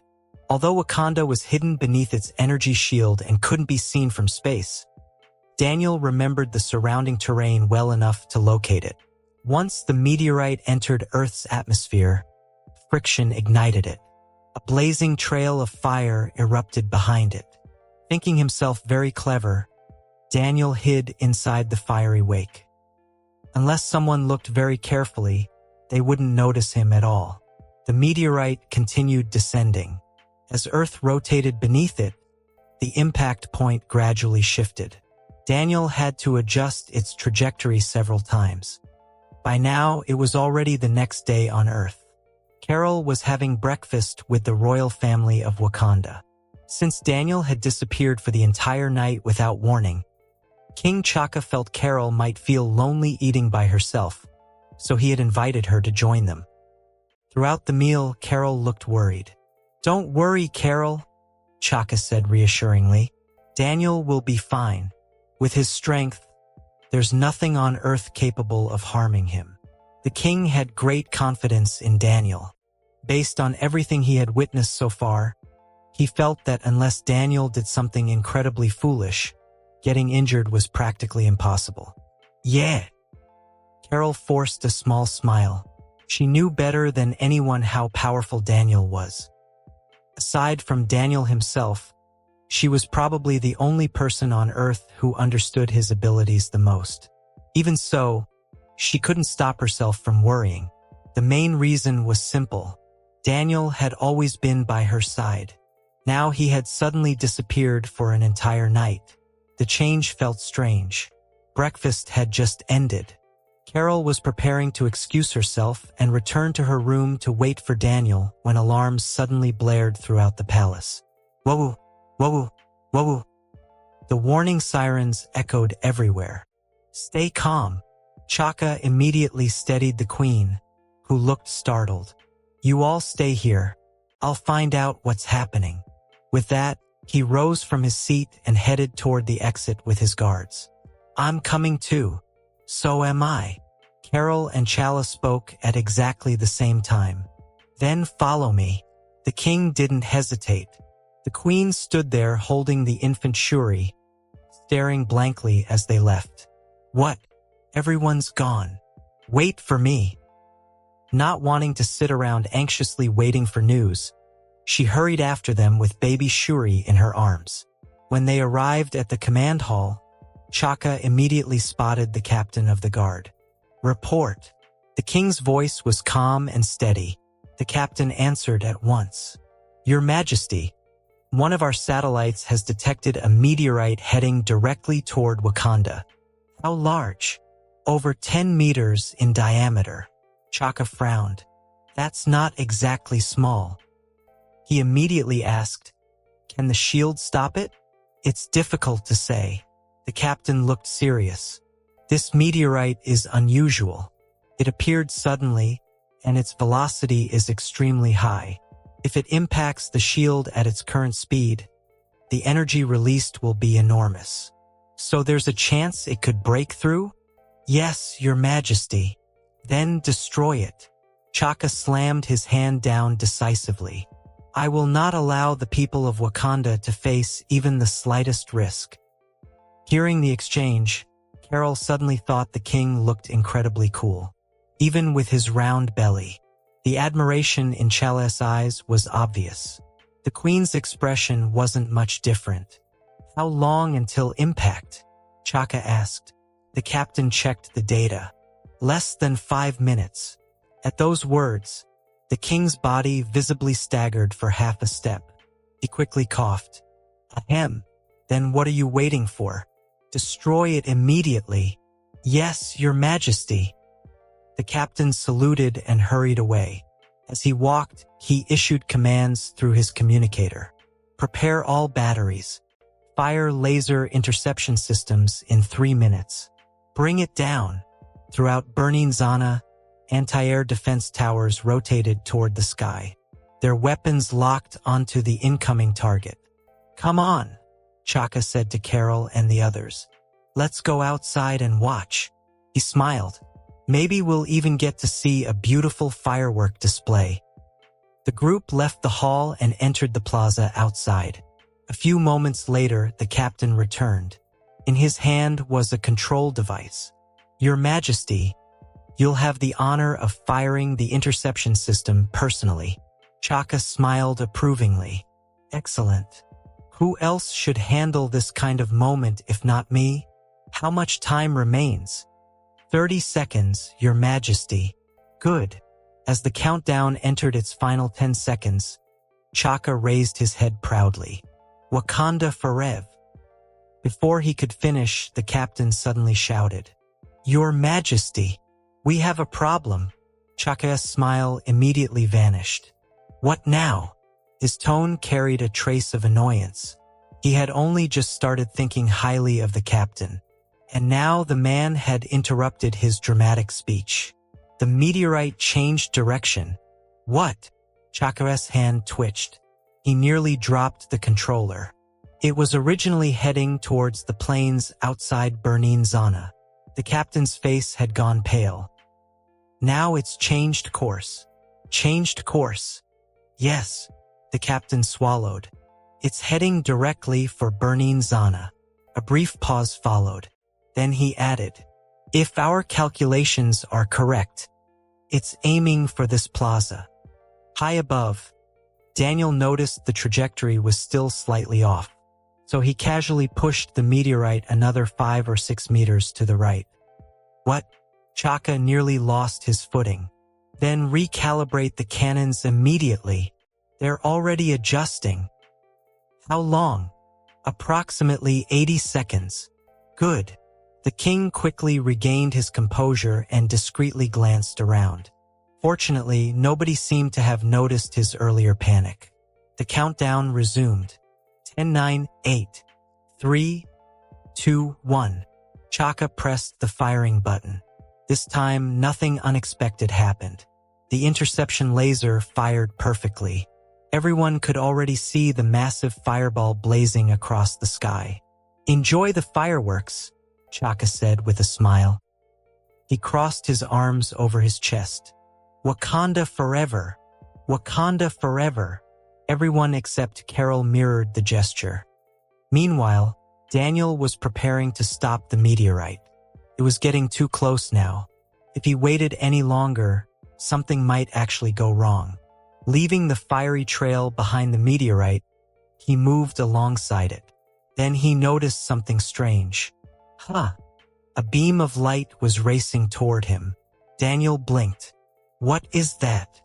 Although Wakanda was hidden beneath its energy shield and couldn't be seen from space, Daniel remembered the surrounding terrain well enough to locate it. Once the meteorite entered Earth's atmosphere, friction ignited it. A blazing trail of fire erupted behind it. Thinking himself very clever, Daniel hid inside the fiery wake. Unless someone looked very carefully, they wouldn't notice him at all. The meteorite continued descending. As Earth rotated beneath it, the impact point gradually shifted. Daniel had to adjust its trajectory several times. By now, it was already the next day on Earth. Carol was having breakfast with the royal family of Wakanda. Since Daniel had disappeared for the entire night without warning, King Chaka felt Carol might feel lonely eating by herself, so he had invited her to join them. Throughout the meal, Carol looked worried. "Don't worry, Carol. Chaka said reassuringly. Daniel will be fine. With his strength, there's nothing on earth capable of harming him. The king had great confidence in Daniel. Based on everything he had witnessed so far, he felt that unless Daniel did something incredibly foolish, getting injured was practically impossible. Yeah. Carol forced a small smile. She knew better than anyone how powerful Daniel was. Aside from Daniel himself, she was probably the only person on Earth who understood his abilities the most. Even so, she couldn't stop herself from worrying. The main reason was simple. Daniel had always been by her side. Now he had suddenly disappeared for an entire night. The change felt strange. Breakfast had just ended. Carol was preparing to excuse herself and return to her room to wait for Daniel when alarms suddenly blared throughout the palace. Whoa, whoa, whoa. The warning sirens echoed everywhere. Stay calm. Chaka immediately steadied the queen, who looked startled. You all stay here. I'll find out what's happening. With that, he rose from his seat and headed toward the exit with his guards. I'm coming too. So am I. Carol and Chala spoke at exactly the same time. Then follow me. The king didn't hesitate. The queen stood there holding the infant Shuri, staring blankly as they left. What? Everyone's gone. Wait for me. Not wanting to sit around anxiously waiting for news, she hurried after them with baby Shuri in her arms. When they arrived at the command hall, Chaka immediately spotted the captain of the guard. Report. The king's voice was calm and steady. The captain answered at once. Your Majesty, one of our satellites has detected a meteorite heading directly toward Wakanda. How large? Over 10 meters in diameter. Chaka frowned. That's not exactly small. He immediately asked, Can the shield stop it? It's difficult to say. The captain looked serious. This meteorite is unusual. It appeared suddenly, and its velocity is extremely high. If it impacts the shield at its current speed, the energy released will be enormous. So there's a chance it could break through? Yes, Your Majesty. Then destroy it. Chaka slammed his hand down decisively. I will not allow the people of Wakanda to face even the slightest risk. Hearing the exchange, Carol suddenly thought the king looked incredibly cool. Even with his round belly, the admiration in Chala's eyes was obvious. The queen's expression wasn't much different. How long until impact? Chaka asked. The captain checked the data. Less than 5 minutes. At those words, the king's body visibly staggered for half a step. He quickly coughed. Ahem. Then what are you waiting for? Destroy it immediately. Yes, Your Majesty. The captain saluted and hurried away. As he walked, he issued commands through his communicator. Prepare all batteries. Fire laser interception systems in 3 minutes. Bring it down. Throughout burning Zana, anti-air defense towers rotated toward the sky. Their weapons locked onto the incoming target. Come on, Chaka said to Carol and the others. Let's go outside and watch. He smiled. Maybe we'll even get to see a beautiful firework display. The group left the hall and entered the plaza outside. A few moments later, the captain returned. In his hand was a control device. Your Majesty, you'll have the honor of firing the interception system personally. Chaka smiled approvingly. Excellent. Who else should handle this kind of moment if not me? How much time remains? 30 seconds, Your Majesty. Good. As the countdown entered its final 10 seconds, Chaka raised his head proudly. Wakanda forever. Before he could finish, the captain suddenly shouted, Your Majesty, we have a problem. Chaka's smile immediately vanished. What now? His tone carried a trace of annoyance. He had only just started thinking highly of the captain, and now the man had interrupted his dramatic speech. The meteorite changed direction. What? Chaka's hand twitched. he nearly dropped the controller. It was originally heading towards the plains outside Burning Zana. The captain's face had gone pale. Now it's changed course. Changed course. Yes, the captain swallowed. It's heading directly for Burning Zana. A brief pause followed. Then he added, if our calculations are correct, it's aiming for this plaza. High above, Daniel noticed the trajectory was still slightly off, so he casually pushed the meteorite another 5 or 6 meters to the right. What? Chaka nearly lost his footing. Then recalibrate the cannons immediately. They're already adjusting. How long? Approximately 80 seconds. Good. The king quickly regained his composure and discreetly glanced around. Fortunately, nobody seemed to have noticed his earlier panic. The countdown resumed. 10, 9, 8, 3, 2, 1. Chaka pressed the firing button. This time, nothing unexpected happened. The interception laser fired perfectly. Everyone could already see the massive fireball blazing across the sky. Enjoy the fireworks, Chaka said with a smile. He crossed his arms over his chest. Wakanda forever! Wakanda forever! Everyone except Carol mirrored the gesture. Meanwhile, Daniel was preparing to stop the meteorite. It was getting too close now. If he waited any longer, something might actually go wrong. Leaving the fiery trail behind the meteorite, he moved alongside it. Then he noticed something strange. A beam of light was racing toward him. Daniel blinked. What is that?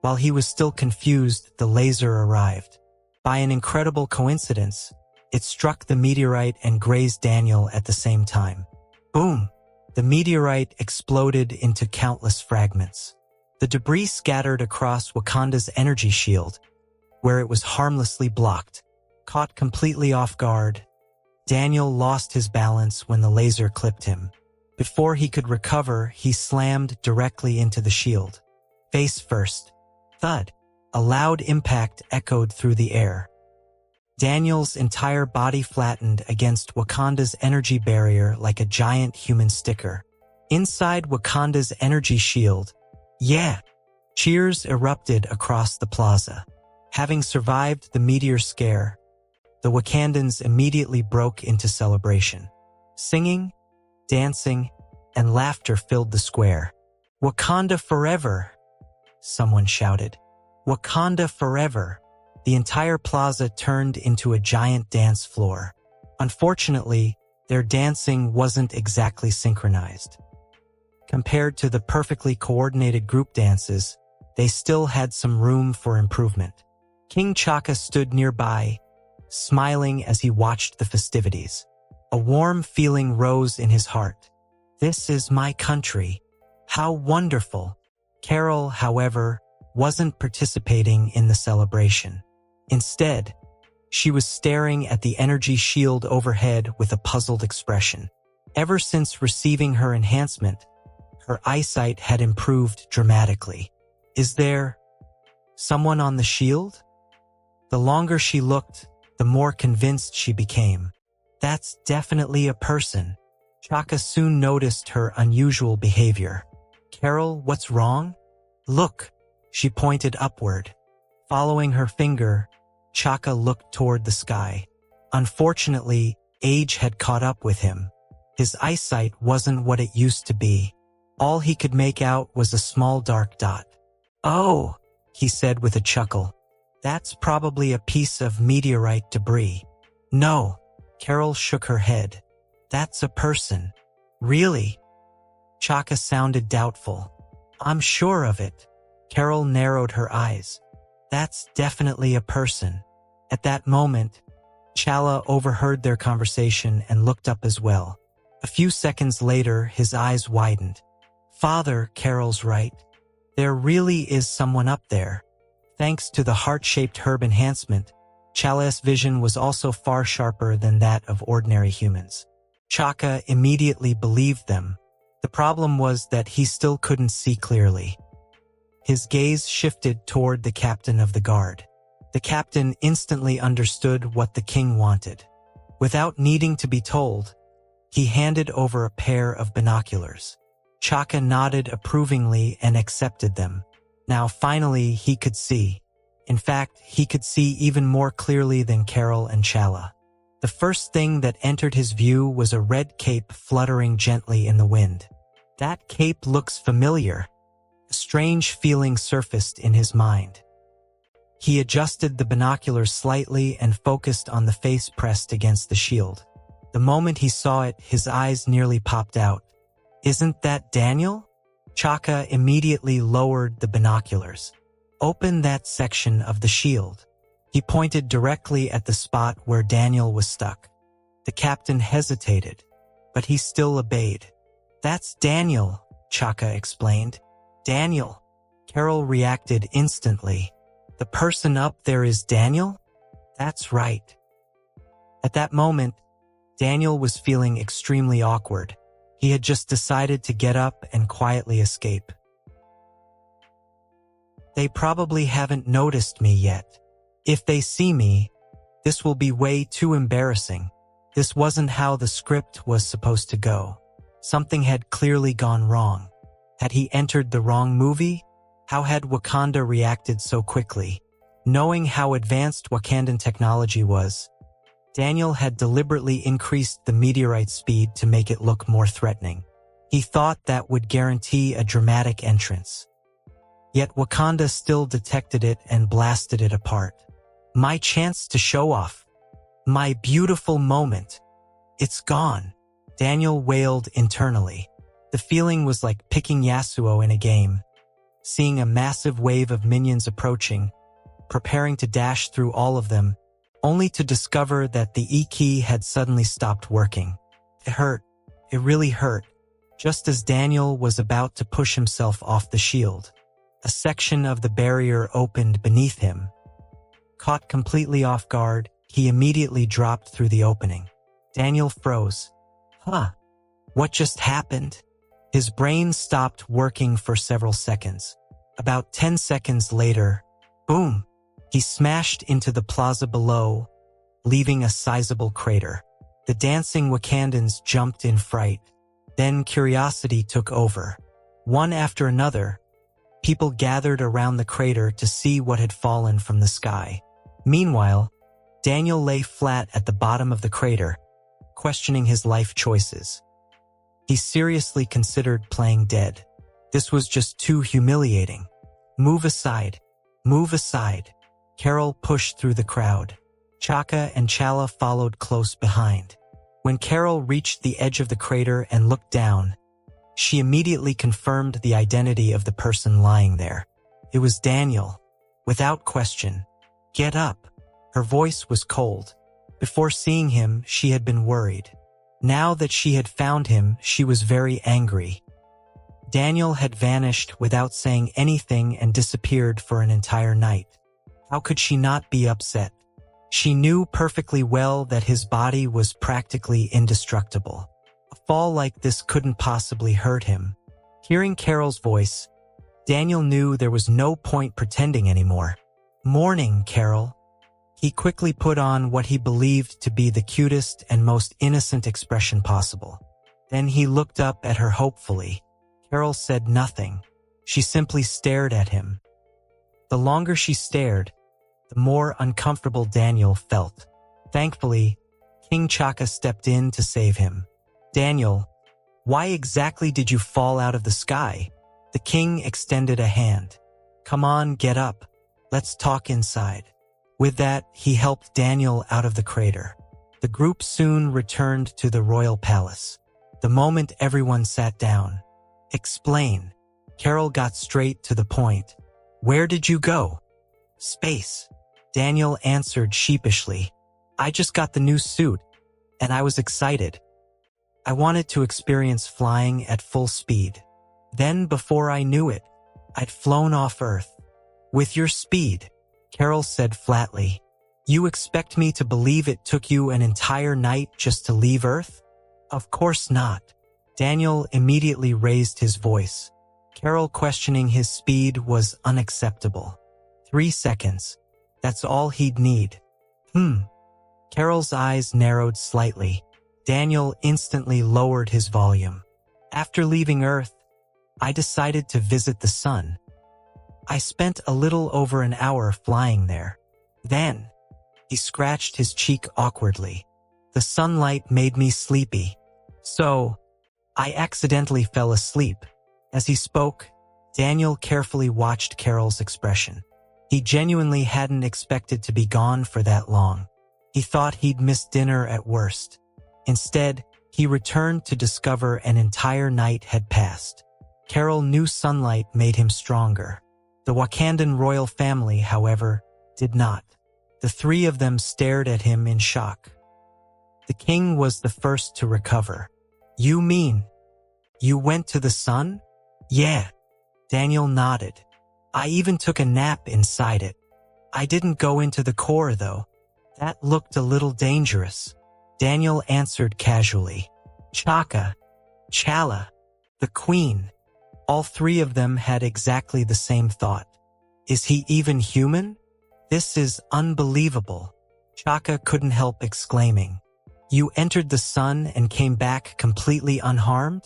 While he was still confused, the laser arrived. By an incredible coincidence, it struck the meteorite and grazed Daniel at the same time. Boom! The meteorite exploded into countless fragments. The debris scattered across Wakanda's energy shield, where it was harmlessly blocked. Caught completely off guard, Daniel lost his balance when the laser clipped him. Before he could recover, he slammed directly into the shield. Face first. Thud. A loud impact echoed through the air. Daniel's entire body flattened against Wakanda's energy barrier like a giant human sticker. Inside Wakanda's energy shield, cheers erupted across the plaza. Having survived the meteor scare, the Wakandans immediately broke into celebration. Singing, dancing, and laughter filled the square. Wakanda forever! Someone shouted. Wakanda forever! The entire plaza turned into a giant dance floor. Unfortunately, their dancing wasn't exactly synchronized. Compared to the perfectly coordinated group dances, they still had some room for improvement. King Chaka stood nearby, smiling as he watched the festivities. A warm feeling rose in his heart. This is my country. How wonderful! Carol, however, wasn't participating in the celebration. Instead, she was staring at the energy shield overhead with a puzzled expression. Ever since receiving her enhancement, her eyesight had improved dramatically. Is there someone on the shield? The longer she looked, the more convinced she became. That's definitely a person. Chaka soon noticed her unusual behavior. Carol, what's wrong? Look, she pointed upward. Following her finger, Chaka looked toward the sky. Unfortunately, age had caught up with him. His eyesight wasn't what it used to be. All he could make out was a small dark dot. Oh, he said with a chuckle. That's probably a piece of meteorite debris. No, Carol shook her head. That's a person. Really? Chaka sounded doubtful. I'm sure of it. Carol narrowed her eyes. That's definitely a person. At that moment, Chala overheard their conversation and looked up as well. A few seconds later, his eyes widened. Father, Carol's right. There really is someone up there. Thanks to the heart-shaped herb enhancement, Chala's vision was also far sharper than that of ordinary humans. Chaka immediately believed them. The problem was that he still couldn't see clearly. His gaze shifted toward the captain of the guard. The captain instantly understood what the king wanted. Without needing to be told, he handed over a pair of binoculars. Chaka nodded approvingly and accepted them. Now finally he could see. In fact, he could see even more clearly than Carol and Chala. The first thing that entered his view was a red cape fluttering gently in the wind. That cape looks familiar. A strange feeling surfaced in his mind. He adjusted the binoculars slightly and focused on the face pressed against the shield. The moment he saw it, his eyes nearly popped out. "Isn't that Daniel?" Chaka immediately lowered the binoculars. "Open that section of the shield." He pointed directly at the spot where Daniel was stuck. The captain hesitated, but he still obeyed. "That's Daniel," Chaka explained. "Daniel." Carol reacted instantly. "The person up there is Daniel?" "That's right." At that moment, Daniel was feeling extremely awkward. He had just decided to get up and quietly escape. "They probably haven't noticed me yet. If they see me, this will be way too embarrassing." This wasn't how the script was supposed to go. Something had clearly gone wrong. Had he entered the wrong movie? How had Wakanda reacted so quickly? Knowing how advanced Wakandan technology was, Daniel had deliberately increased the meteorite speed to make it look more threatening. He thought that would guarantee a dramatic entrance. Yet Wakanda still detected it and blasted it apart. "My chance to show off. My beautiful moment. It's gone," Daniel wailed internally. The feeling was like picking Yasuo in a game, seeing a massive wave of minions approaching, preparing to dash through all of them, only to discover that the E key had suddenly stopped working. It hurt. It really hurt. Just as Daniel was about to push himself off the shield, a section of the barrier opened beneath him. Caught completely off guard, he immediately dropped through the opening. Daniel froze. Huh? What just happened? His brain stopped working for several seconds. About 10 seconds later, boom! He smashed into the plaza below, leaving a sizable crater. The dancing Wakandans jumped in fright. Then curiosity took over. One after another, people gathered around the crater to see what had fallen from the sky. Meanwhile, Daniel lay flat at the bottom of the crater, questioning his life choices. He seriously considered playing dead. This was just too humiliating. "Move aside. Move aside." Carol pushed through the crowd. Chaka and Chala followed close behind. When Carol reached the edge of the crater and looked down, she immediately confirmed the identity of the person lying there. It was Daniel. Without question. "Get up." Her voice was cold. Before seeing him, she had been worried. Now that she had found him, she was very angry. Daniel had vanished without saying anything and disappeared for an entire night. How could she not be upset? She knew perfectly well that his body was practically indestructible. A fall like this couldn't possibly hurt him. Hearing Carol's voice, Daniel knew there was no point pretending anymore. "Morning, Carol." He quickly put on what he believed to be the cutest and most innocent expression possible. Then he looked up at her hopefully. Carol said nothing. She simply stared at him. The longer she stared, the more uncomfortable Daniel felt. Thankfully, King Chaka stepped in to save him. "Daniel, why exactly did you fall out of the sky?" The king extended a hand. "Come on, get up. Let's talk inside." With that, he helped Daniel out of the crater. The group soon returned to the royal palace. The moment everyone sat down. "Explain." Carol got straight to the point. "Where did you go?" "Space." Daniel answered sheepishly. "I just got the new suit, and I was excited. I wanted to experience flying at full speed. Then, before I knew it, I'd flown off Earth." "With your speed," Carol said flatly. "You expect me to believe it took you an entire night just to leave Earth?" "Of course not." Daniel immediately raised his voice. Carol questioning his speed was unacceptable. 3 seconds. That's all he'd need. Carol's eyes narrowed slightly. Daniel instantly lowered his volume. After leaving Earth, I decided to visit the sun. I spent a little over an hour flying there. Then, he scratched his cheek awkwardly. The sunlight made me sleepy. So, I accidentally fell asleep. As he spoke, Daniel carefully watched Carol's expression. He genuinely hadn't expected to be gone for that long. He thought he'd missed dinner at worst. Instead, he returned to discover an entire night had passed. Carol knew sunlight made him stronger. The Wakandan royal family, however, did not. The three of them stared at him in shock. The king was the first to recover. "You mean, you went to the sun?" "Yeah." Daniel nodded. "I even took a nap inside it. I didn't go into the core, though. That looked a little dangerous." Daniel answered casually. "Chaka, Chala, the queen." All three of them had exactly the same thought. Is he even human? This is unbelievable. Chaka couldn't help exclaiming. "You entered the sun and came back completely unharmed?"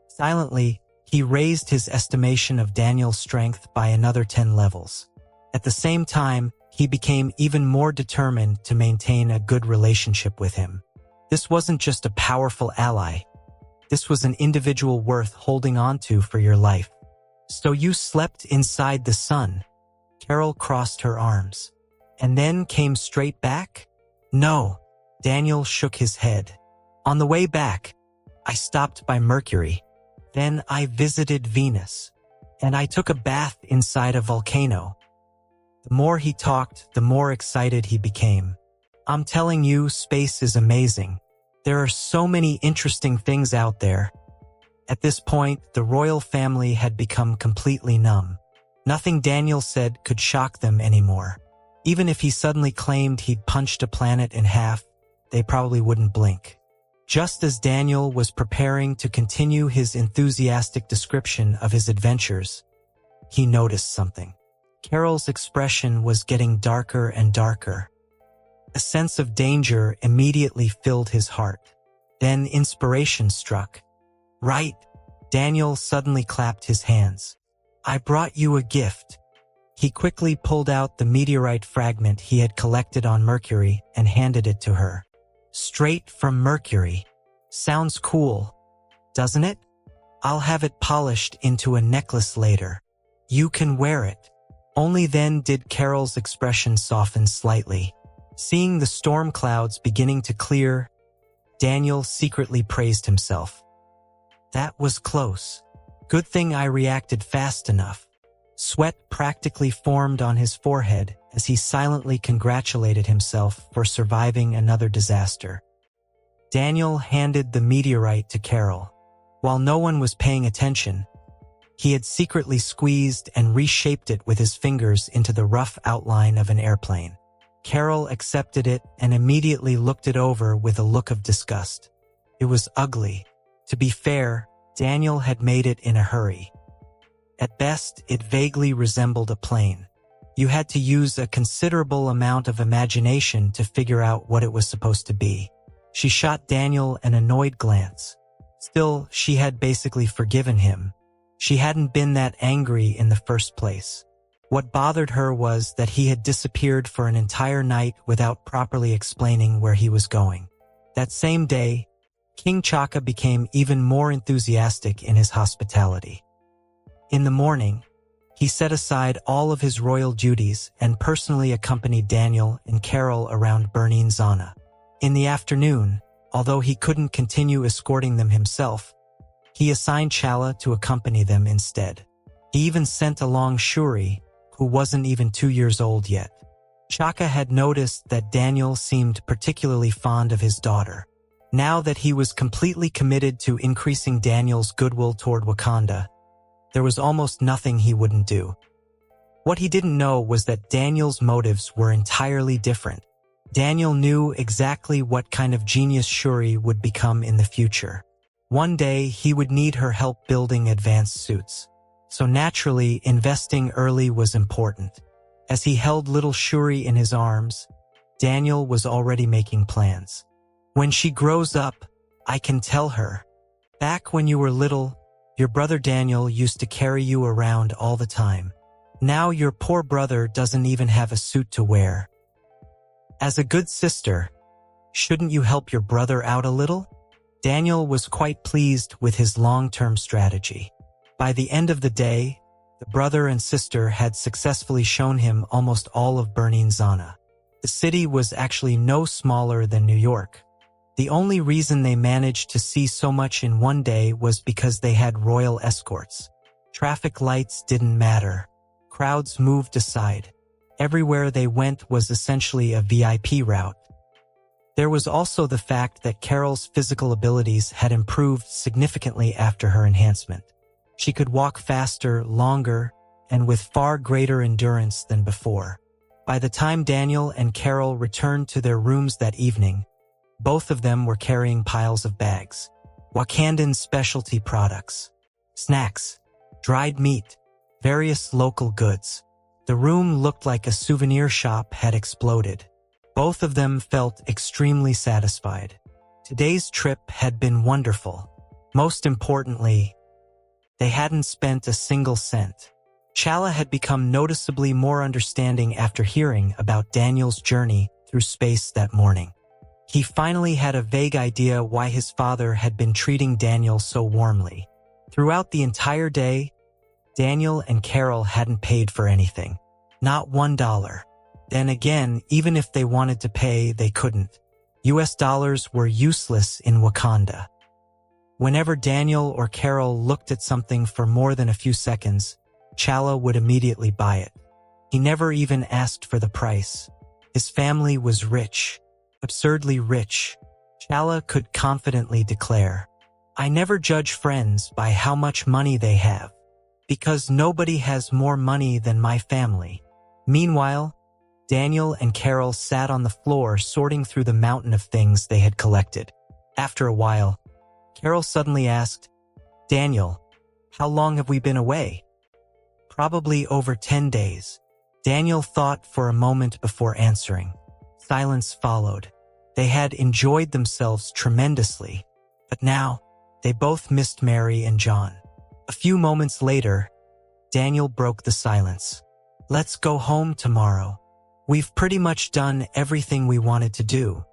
Silently, he raised his estimation of Daniel's strength by another 10 levels. At the same time, he became even more determined to maintain a good relationship with him. This wasn't just a powerful ally. This was an individual worth holding on to for your life. "So you slept inside the sun?" Carol crossed her arms. "And then came straight back?" "No." Daniel shook his head. "On the way back, I stopped by Mercury. Then I visited Venus. And I took a bath inside a volcano." The more he talked, the more excited he became. "I'm telling you, space is amazing. There are so many interesting things out there." At this point, the royal family had become completely numb. Nothing Daniel said could shock them anymore. Even if he suddenly claimed he'd punched a planet in half, they probably wouldn't blink. Just as Daniel was preparing to continue his enthusiastic description of his adventures, he noticed something. Carol's expression was getting darker and darker. A sense of danger immediately filled his heart. Then inspiration struck. "Right." Daniel suddenly clapped his hands. "I brought you a gift." He quickly pulled out the meteorite fragment he had collected on Mercury and handed it to her. "Straight from Mercury. Sounds cool, doesn't it? I'll have it polished into a necklace later. You can wear it." Only then did Carol's expression soften slightly. Seeing the storm clouds beginning to clear, Daniel secretly praised himself. "That was close. Good thing I reacted fast enough." Sweat practically formed on his forehead as he silently congratulated himself for surviving another disaster. Daniel handed the meteorite to Carol. While no one was paying attention, he had secretly squeezed and reshaped it with his fingers into the rough outline of an airplane. Carol accepted it and immediately looked it over with a look of disgust. It was ugly. To be fair, Daniel had made it in a hurry. At best, it vaguely resembled a plane. You had to use a considerable amount of imagination to figure out what it was supposed to be. She shot Daniel an annoyed glance. Still, she had basically forgiven him. She hadn't been that angry in the first place. What bothered her was that he had disappeared for an entire night without properly explaining where he was going. That same day, King Chaka became even more enthusiastic in his hospitality. In the morning, he set aside all of his royal duties and personally accompanied Daniel and Carol around Burning Zana. In the afternoon, although he couldn't continue escorting them himself, he assigned Chala to accompany them instead. He even sent along Shuri, who wasn't even 2 years old yet. Chaka had noticed that Daniel seemed particularly fond of his daughter. Now that he was completely committed to increasing Daniel's goodwill toward Wakanda, there was almost nothing he wouldn't do. What he didn't know was that Daniel's motives were entirely different. Daniel knew exactly what kind of genius Shuri would become in the future. One day, he would need her help building advanced suits. So naturally, investing early was important. As he held little Shuri in his arms, Daniel was already making plans. When she grows up, I can tell her. Back when you were little, your brother Daniel used to carry you around all the time. Now your poor brother doesn't even have a suit to wear. As a good sister, shouldn't you help your brother out a little? Daniel was quite pleased with his long-term strategy. By the end of the day, the brother and sister had successfully shown him almost all of Burning Zana. The city was actually no smaller than New York. The only reason they managed to see so much in one day was because they had royal escorts. Traffic lights didn't matter. Crowds moved aside. Everywhere they went was essentially a VIP route. There was also the fact that Carol's physical abilities had improved significantly after her enhancement. She could walk faster, longer, and with far greater endurance than before. By the time Daniel and Carol returned to their rooms that evening, both of them were carrying piles of bags. Wakandan specialty products, snacks, dried meat, various local goods. The room looked like a souvenir shop had exploded. Both of them felt extremely satisfied. Today's trip had been wonderful. Most importantly, they hadn't spent a single cent. Chala had become noticeably more understanding after hearing about Daniel's journey through space that morning. He finally had a vague idea why his father had been treating Daniel so warmly. Throughout the entire day, Daniel and Carol hadn't paid for anything. Not $1. Then again, even if they wanted to pay, they couldn't. US dollars were useless in Wakanda. Whenever Daniel or Carol looked at something for more than a few seconds, Chala would immediately buy it. He never even asked for the price. His family was rich, absurdly rich. Chala could confidently declare, "I never judge friends by how much money they have, because nobody has more money than my family." Meanwhile, Daniel and Carol sat on the floor sorting through the mountain of things they had collected. After a while, Carol suddenly asked, "Daniel, how long have we been away?" "Probably over 10 days. Daniel thought for a moment before answering. Silence followed. They had enjoyed themselves tremendously, but now they both missed Mary and John. A few moments later, Daniel broke the silence. "Let's go home tomorrow. We've pretty much done everything we wanted to do.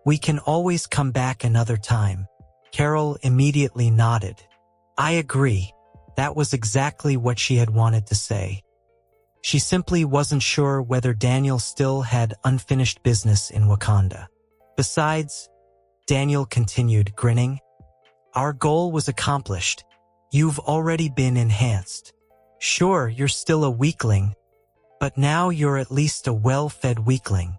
We can always come back another time." Carol immediately nodded. "I agree." That was exactly what she had wanted to say. She simply wasn't sure whether Daniel still had unfinished business in Wakanda. Besides, Daniel continued, grinning, "Our goal was accomplished. You've already been enhanced. Sure, you're still a weakling, but now you're at least a well-fed weakling.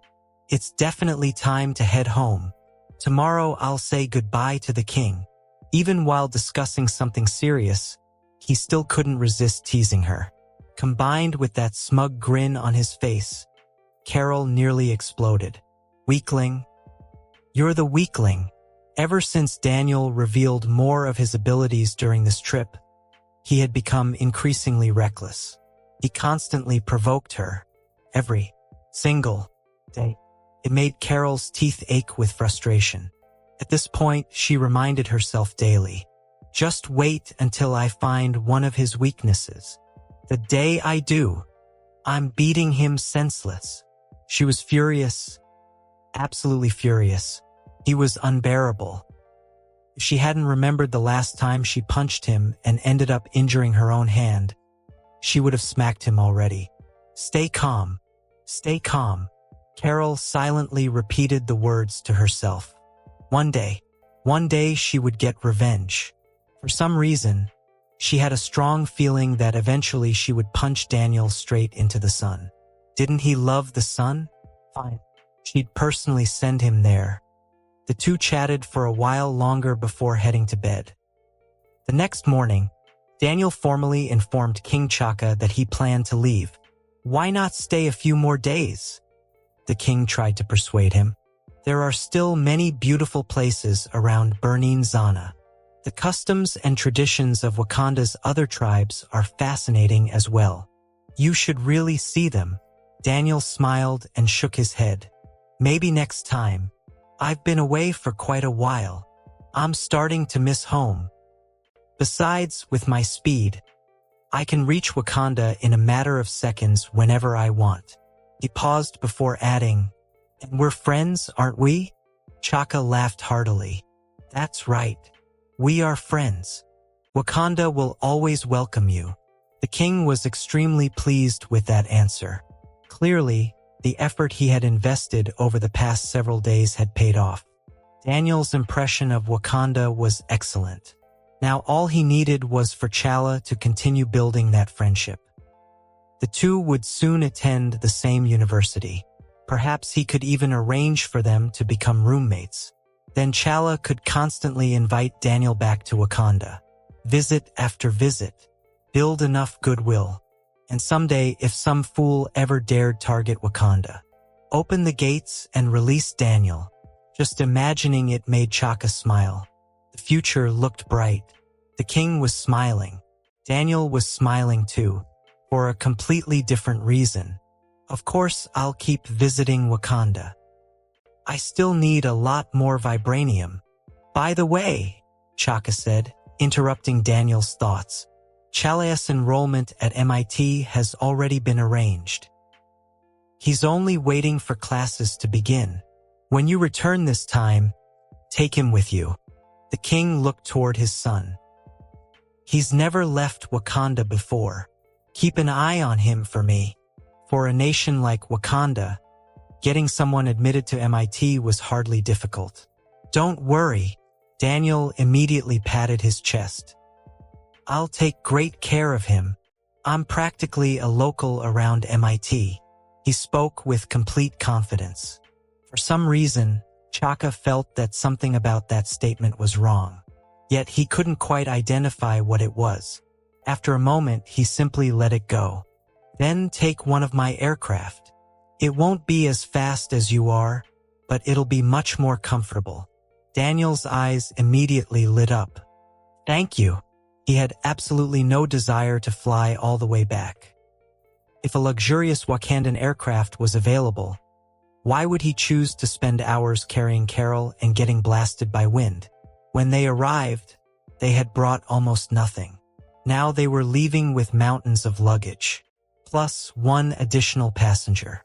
It's definitely time to head home. Tomorrow I'll say goodbye to the king." Even while discussing something serious, he still couldn't resist teasing her. Combined with that smug grin on his face, Carol nearly exploded. "Weakling? You're the weakling." Ever since Daniel revealed more of his abilities during this trip, he had become increasingly reckless. He constantly provoked her, every single day. It made Carol's teeth ache with frustration. At this point, she reminded herself daily, "Just wait until I find one of his weaknesses. The day I do, I'm beating him senseless." She was furious, absolutely furious. He was unbearable. If she hadn't remembered the last time she punched him and ended up injuring her own hand, she would have smacked him already. "Stay calm. Stay calm." Carol silently repeated the words to herself. One day she would get revenge. For some reason, she had a strong feeling that eventually she would punch Daniel straight into the sun. Didn't he love the sun? Fine. She'd personally send him there. The two chatted for a while longer before heading to bed. The next morning, Daniel formally informed King Chaka that he planned to leave. "Why not stay a few more days?" The king tried to persuade him. "There are still many beautiful places around Burning Zana. The customs and traditions of Wakanda's other tribes are fascinating as well. You should really see them." Daniel smiled and shook his head. Maybe next time. I've been away for quite a while. I'm starting to miss home. Besides, with my speed, I can reach Wakanda in a matter of seconds whenever I want. He paused before adding, "And we're friends, aren't we?" Chaka laughed heartily. "That's right. We are friends. Wakanda will always welcome you." The king was extremely pleased with that answer. Clearly, the effort he had invested over the past several days had paid off. Daniel's impression of Wakanda was excellent. Now all he needed was for T'Challa to continue building that friendship. The two would soon attend the same university. Perhaps he could even arrange for them to become roommates. Then T'Challa could constantly invite Daniel back to Wakanda. Visit after visit. Build enough goodwill. And someday, if some fool ever dared target Wakanda, open the gates and release Daniel. Just imagining it made Chaka smile. The future looked bright. The king was smiling. Daniel was smiling too, for a completely different reason. Of course, I'll keep visiting Wakanda. I still need a lot more vibranium. By the way, Chaka said, interrupting Daniel's thoughts, T'Challa's enrollment at MIT has already been arranged. He's only waiting for classes to begin. When you return this time, take him with you. The king looked toward his son. He's never left Wakanda before. Keep an eye on him for me. For a nation like Wakanda, getting someone admitted to MIT was hardly difficult. Don't worry. Daniel immediately patted his chest. I'll take great care of him. I'm practically a local around MIT. He spoke with complete confidence. For some reason, Chaka felt that something about that statement was wrong. Yet he couldn't quite identify what it was. After a moment, he simply let it go. Then take one of my aircraft. It won't be as fast as you are, but it'll be much more comfortable. Daniel's eyes immediately lit up. Thank you. He had absolutely no desire to fly all the way back. If a luxurious Wakandan aircraft was available, why would he choose to spend hours carrying Carol and getting blasted by wind? When they arrived, they had brought almost nothing. Now they were leaving with mountains of luggage, plus one additional passenger.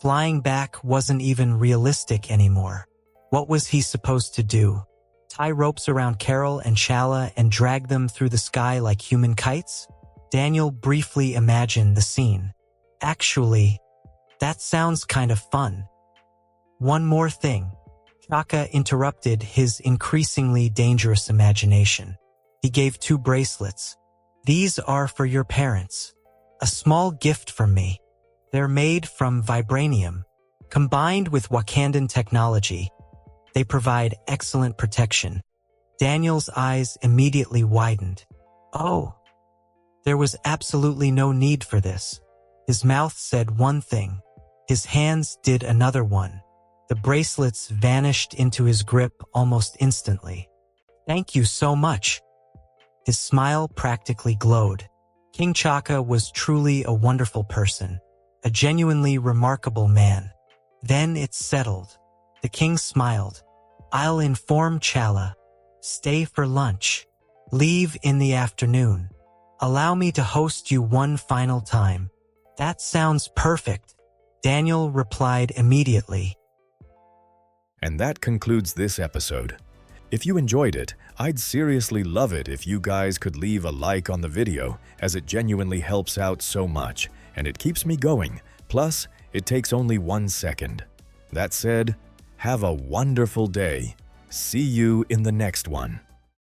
Flying back wasn't even realistic anymore. What was he supposed to do? Tie ropes around Carol and T'Challa and drag them through the sky like human kites? Daniel briefly imagined the scene. Actually, that sounds kind of fun. One more thing. Chaka interrupted his increasingly dangerous imagination. He gave 2 bracelets. These are for your parents. A small gift from me. They're made from vibranium. Combined with Wakandan technology, they provide excellent protection. Daniel's eyes immediately widened. Oh, there was absolutely no need for this. His mouth said one thing. His hands did another one. The bracelets vanished into his grip almost instantly. Thank you so much. His smile practically glowed. King Chaka was truly a wonderful person, a genuinely remarkable man. Then it settled. The king smiled. I'll inform T'Challa. Stay for lunch. Leave in the afternoon. Allow me to host you one final time. That sounds perfect. Daniel replied immediately. And that concludes this episode. If you enjoyed it, I'd seriously love it if you guys could leave a like on the video, as it genuinely helps out so much, and it keeps me going. Plus, it takes only 1 second. That said, have a wonderful day. See you in the next one.